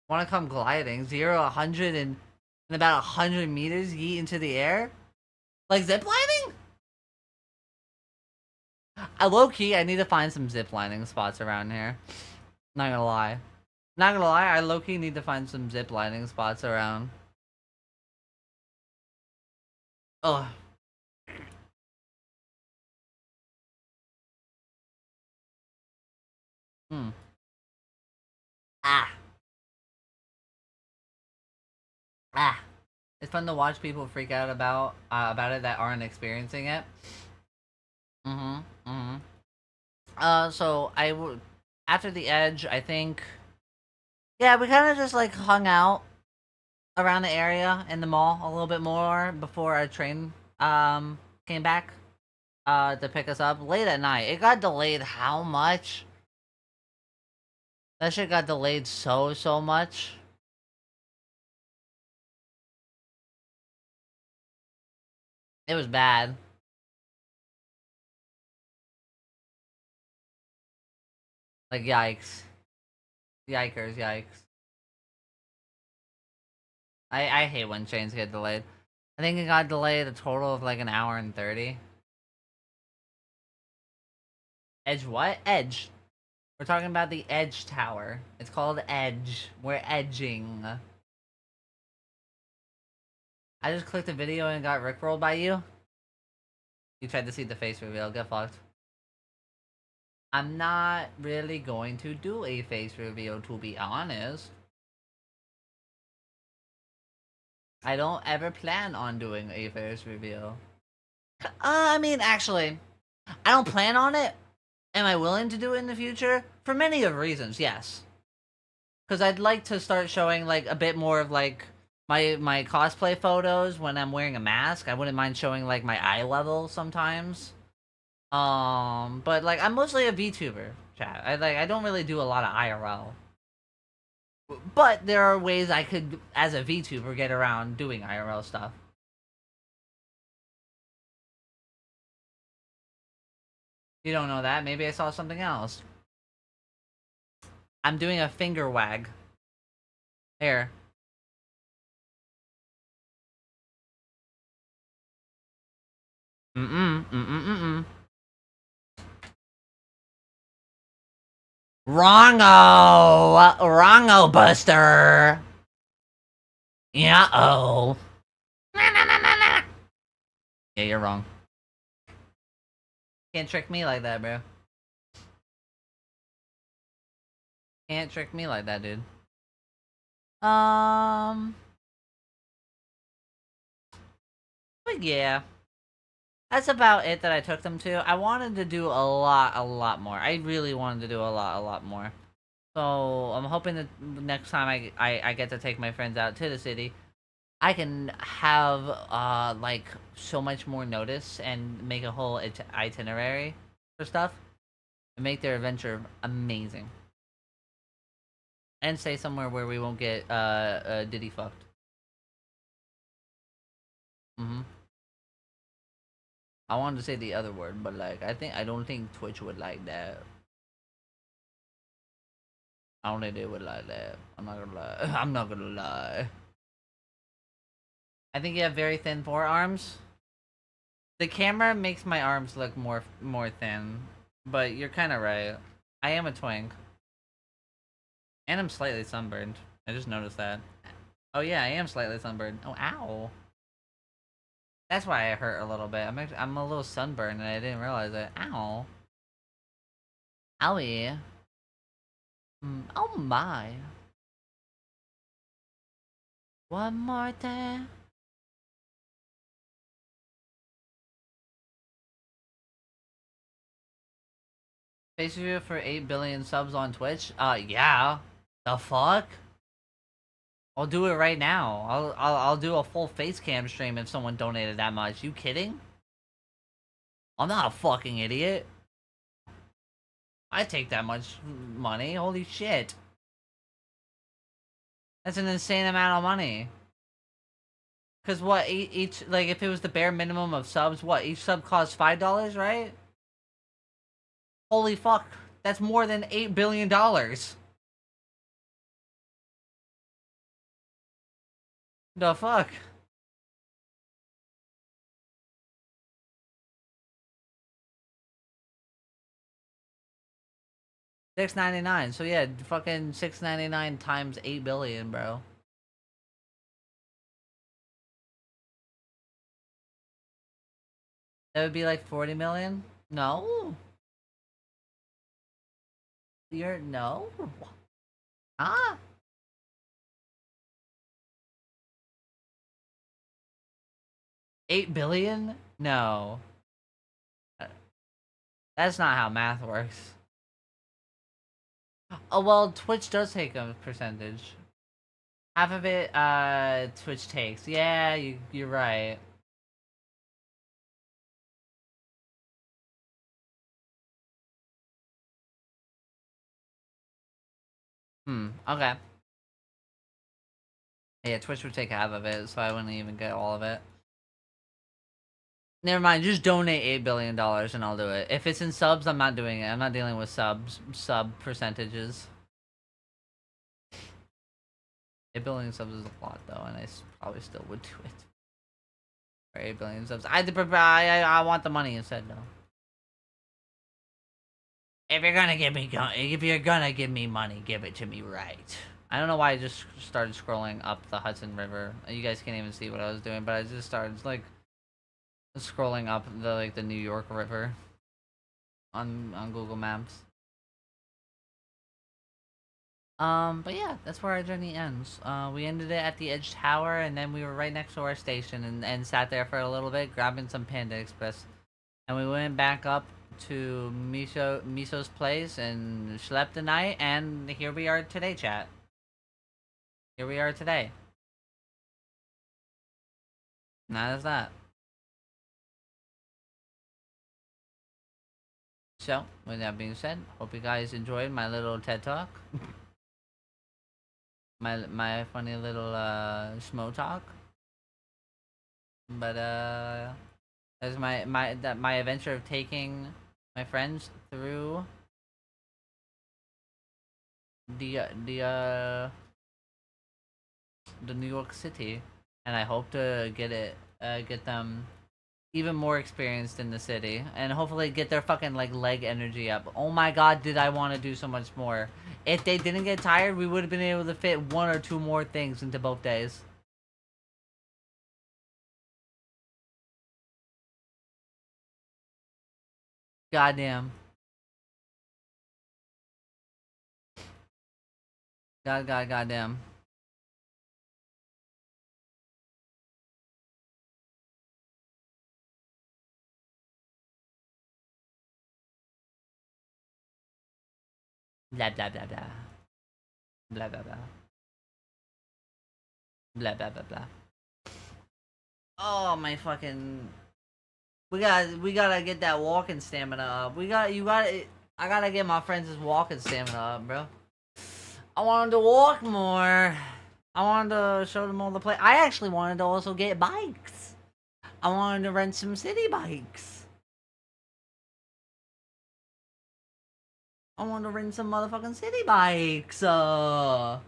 Want to come gliding? 0 100 in about 100 meters, yeet into the air? Like ziplining? Low-key, I need to find some ziplining spots around here. Not gonna lie. I low-key need to find some ziplining spots around. Ugh. It's fun to watch people freak out about it that aren't experiencing it. So after the Edge, I think, yeah, we kind of just like hung out around the area in the mall a little bit more before our train came back to pick us up late at night. It got delayed how much? That shit got delayed so much. It was bad. Like, yikes. Yikes. I hate when trains get delayed. I think it got delayed a total of like an hour and 30. Edge what? Edge. We're talking about the Edge Tower. It's called Edge. We're edging. I just clicked a video and got rickrolled by you? You tried to see the face reveal, get fucked. I'm not really going to do a face reveal, to be honest. I don't ever plan on doing a face reveal. I mean, actually, I don't plan on it. Am I willing to do it in the future? For many of reasons, yes. Because I'd like to start showing, like, a bit more of, like, my cosplay photos when I'm wearing a mask. I wouldn't mind showing, like, my eye level sometimes. But, like, I'm mostly a VTuber, chat. I don't really do a lot of IRL. But there are ways I could, as a VTuber, get around doing IRL stuff. You don't know that? Maybe I saw something else. I'm doing a finger wag. Here. Wrongo! Wrongo Buster! Yeah-oh. Yeah, you're wrong. Can't trick me like that, bro. Can't trick me like that, dude. But yeah. That's about it that I took them to. I wanted to do a lot more. I really wanted to do a lot more. So, I'm hoping that next time I get to take my friends out to the city, I can have, like, so much more notice and make a whole itinerary for stuff. And make their adventure amazing. And stay somewhere where we won't get, Diddy fucked. I wanted to say the other word, but, like, I don't think Twitch would like that. I don't think they would like that. I'm not gonna lie. I'm not gonna lie. I think you have very thin forearms. The camera makes my arms look more thin, but you're kind of right. I am a twink, and I'm slightly sunburned. I just noticed that. Oh yeah, I am slightly sunburned. Oh ow. That's why I hurt a little bit. I'm a little sunburned and I didn't realize it. Ow. Owie. Oh my. One more time. Face review for 8 billion subs on Twitch? Yeah. The fuck? I'll do it right now. I'll do a full face cam stream if someone donated that much. You kidding? I'm not a fucking idiot. I take that much money. Holy shit. That's an insane amount of money. Cause what, each, like, if it was the bare minimum of subs, what, each sub costs $5, right? Holy fuck. That's more than $8 billion. The fuck? $6.99. So yeah, fucking $6.99 times 8 billion, bro. That would be like 40 million? No. You're no. Ah. $8 billion? No. That's not how math works. Oh well, Twitch does take a percentage. Half of it, Twitch takes. Yeah, you're right. Okay. Yeah, Twitch would take half of it, so I wouldn't even get all of it. Never mind, just donate $8 billion and I'll do it. If it's in subs, I'm not doing it. I'm not dealing with sub percentages. 8 billion subs is a lot though, and I probably still would do it. For 8 billion subs. I want the money instead though. If you're gonna give me money, give it to me right. I don't know why I just started scrolling up the Hudson River. You guys can't even see what I was doing, but I just started like scrolling up the New York River on Google Maps. But yeah, that's where our journey ends. We ended it at the Edge Tower, and then we were right next to our station, and sat there for a little bit, grabbing some Panda Express. And we went back up to Miso's place and slept the night, and here we are today, chat. Here we are today. And that is that. So, with that being said, hope you guys enjoyed my little TED Talk. my funny little schmo talk. But as my adventure of taking my friends through the New York City, and I hope to get them even more experienced in the city, and hopefully get their fucking leg energy up. Oh my god, did I want to do so much more. If they didn't get tired, we would have been able to fit 1 or 2 more things into both days. Goddamn. Goddamn. Blah blah blah blah. Blah blah blah. Blah blah blah blah. Oh my fucking. We gotta get that walking stamina up. I gotta get my friends' walking stamina up, bro. I wanted to walk more. I wanted to show them all the play. I actually wanted to also get bikes. I wanted to rent some city bikes. I wanted to rent some motherfucking city bikes. I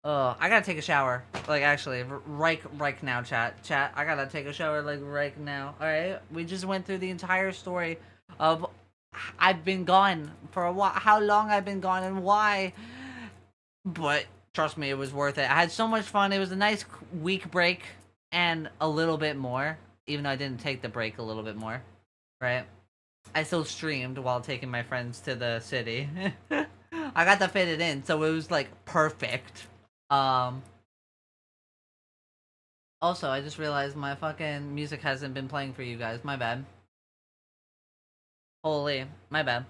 gotta take a shower. Like, actually, right now, chat. Chat, I gotta take a shower, like, right now. Alright? We just went through the entire story of I've been gone for a while. How long I've been gone and why. But, trust me, it was worth it. I had so much fun. It was a nice week break and a little bit more. Even though I didn't take the break a little bit more. Right? I still streamed while taking my friends to the city. I got to fit it in, so it was, like, perfect. Also, I just realized my fucking music hasn't been playing for you guys. My bad. Holy, my bad.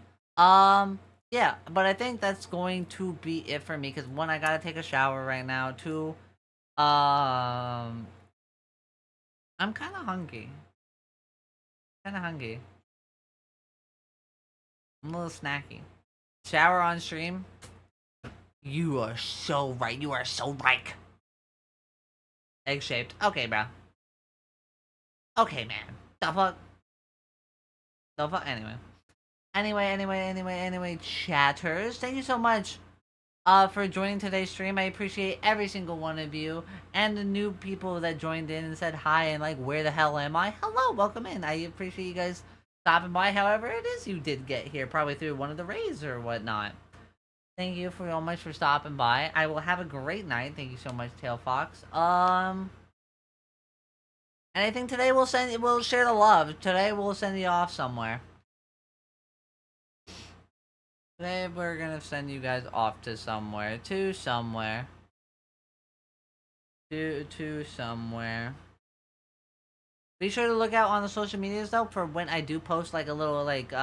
Yeah, but I think that's going to be it for me, because 1, I gotta take a shower right now. 2, I'm kinda hungry. I'm a little snacky. Shower on stream? You are so right. You are so right. Egg-shaped. Okay, bro. Okay, man. The fuck? The fuck? Anyway, chatters. Thank you so much for joining today's stream. I appreciate every single one of you. And the new people that joined in and said hi and like, where the hell am I? Hello, welcome in. I appreciate you guys stopping by, however it is you did get here. Probably through one of the raids or whatnot. Thank you so much for stopping by. I will have a great night. Thank you so much, Tail Fox. And I think today we'll share the love. Today we'll send you off somewhere. Today we're gonna send you guys off to somewhere. To somewhere. To somewhere. Be sure to look out on the social medias though for when I do post like a little like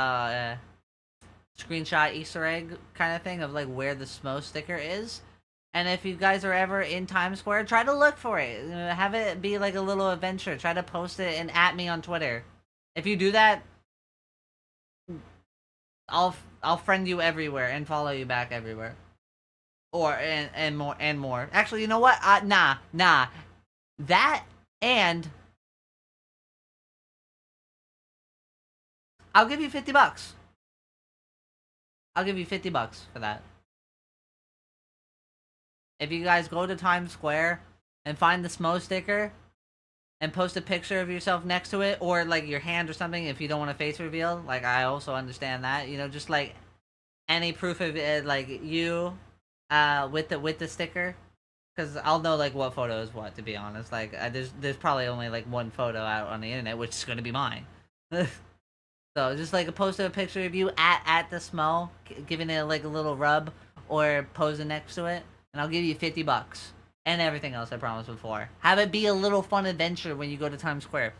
screenshot Easter egg kind of thing of like where the Smo sticker is. And if you guys are ever in Times Square, try to look for it. Have it be like a little adventure. Try to post it and at me on Twitter. If you do that, I'll friend you everywhere and follow you back everywhere. Or and more. Actually, you know what? Nah. That and I'll give you $50. I'll give you $50 for that. If you guys go to Times Square and find the Smo sticker and post a picture of yourself next to it, or like your hand or something if you don't want a face reveal, like I also understand that, you know, just like any proof of it, like you with the sticker, Because I'll know like what photo is what. To be honest, like there's probably only like one photo out on the internet, which is gonna be mine. So just like post a picture of you at the Smo, giving it like a little rub or posing next to it, and I'll give you $50 and everything else I promised before. Have it be a little fun adventure when you go to Times Square.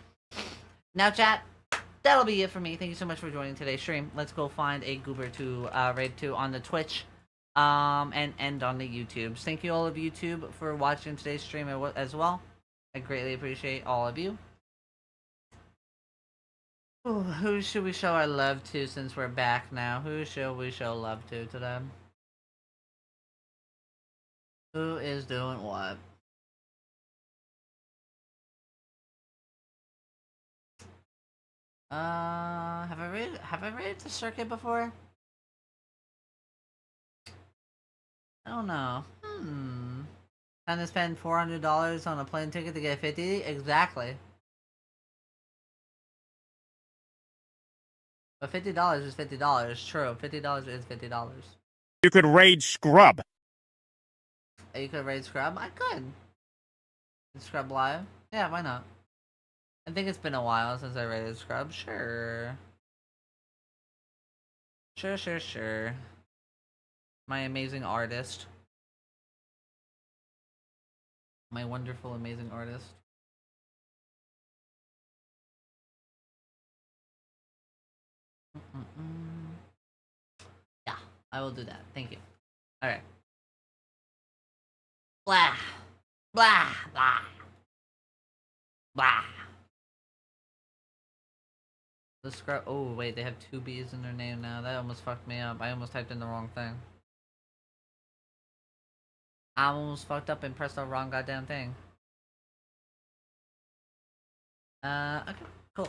Now, chat, that'll be it for me. Thank you so much for joining today's stream. Let's go find a goober to raid to on the Twitch, and end on the YouTubes. Thank you all of YouTube for watching today's stream as well. I greatly appreciate all of you. Ooh, who should we show our love to since we're back now? Who should we show love to today? Who is doing what? Have I raided the circuit before? I don't know. Time to spend $400 on a plane ticket to get 50? Exactly. But $50 is $50. True, $50 is $50. You could raid Scrub. You could raid Scrub? I could. Scrub Live? Yeah, why not? I think it's been a while since I raided Scrub. Sure. Sure. My amazing artist. My wonderful, amazing artist. Yeah, I will do that. Thank you. Alright. Blah. Blah. Blah. Blah. The scrub. Oh, wait, they have two B's in their name now. That almost fucked me up. I almost typed in the wrong thing. I almost fucked up and pressed the wrong goddamn thing. Okay, cool.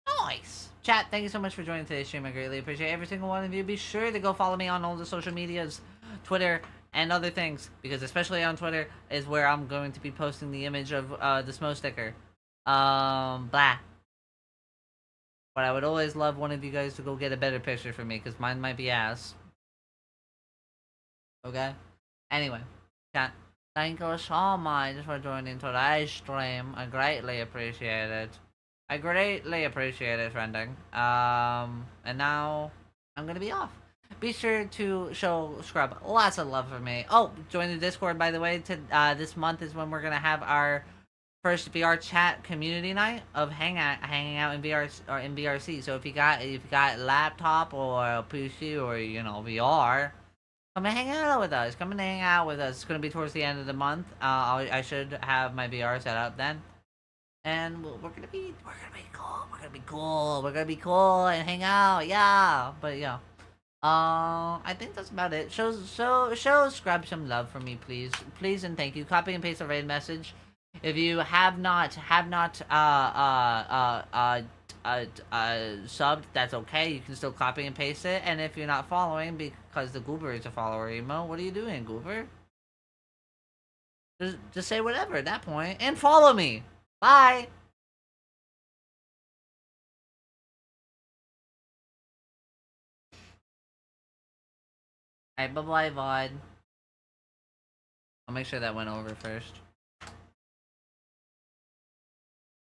Nice! Chat, thank you so much for joining today's stream. I greatly appreciate every single one of you. Be sure to go follow me on all the social medias, Twitter, and other things. Because especially on Twitter is where I'm going to be posting the image of the Smo sticker. Blah. But I would always love one of you guys to go get a better picture for me, because mine might be ass. Okay? Anyway, chat. Thank you so much for joining today's stream. I greatly appreciate it. I greatly appreciate it, friending. And now I'm gonna be off. Be sure to show Scrub lots of love for me. Oh, join the Discord, by the way. This month is when we're gonna have our first VR chat community night of hanging out in VR or in VRC. So if you got a laptop or a PC or VR, come and hang out with us. Come and hang out with us. It's gonna be towards the end of the month. I should have my VR set up then, and we're gonna be cool. We're gonna be cool and hang out. Yeah, but yeah. I think that's about it. Show Scrub some love for me, please and thank you. Copy and paste the raid message. If you have not subbed, that's okay. You can still copy and paste it. And if you're not following because the Goober is a follower emo, what are you doing, Goober? Just say whatever at that point and follow me. Bye. Alright, bye-bye, Vod. I'll make sure that went over first.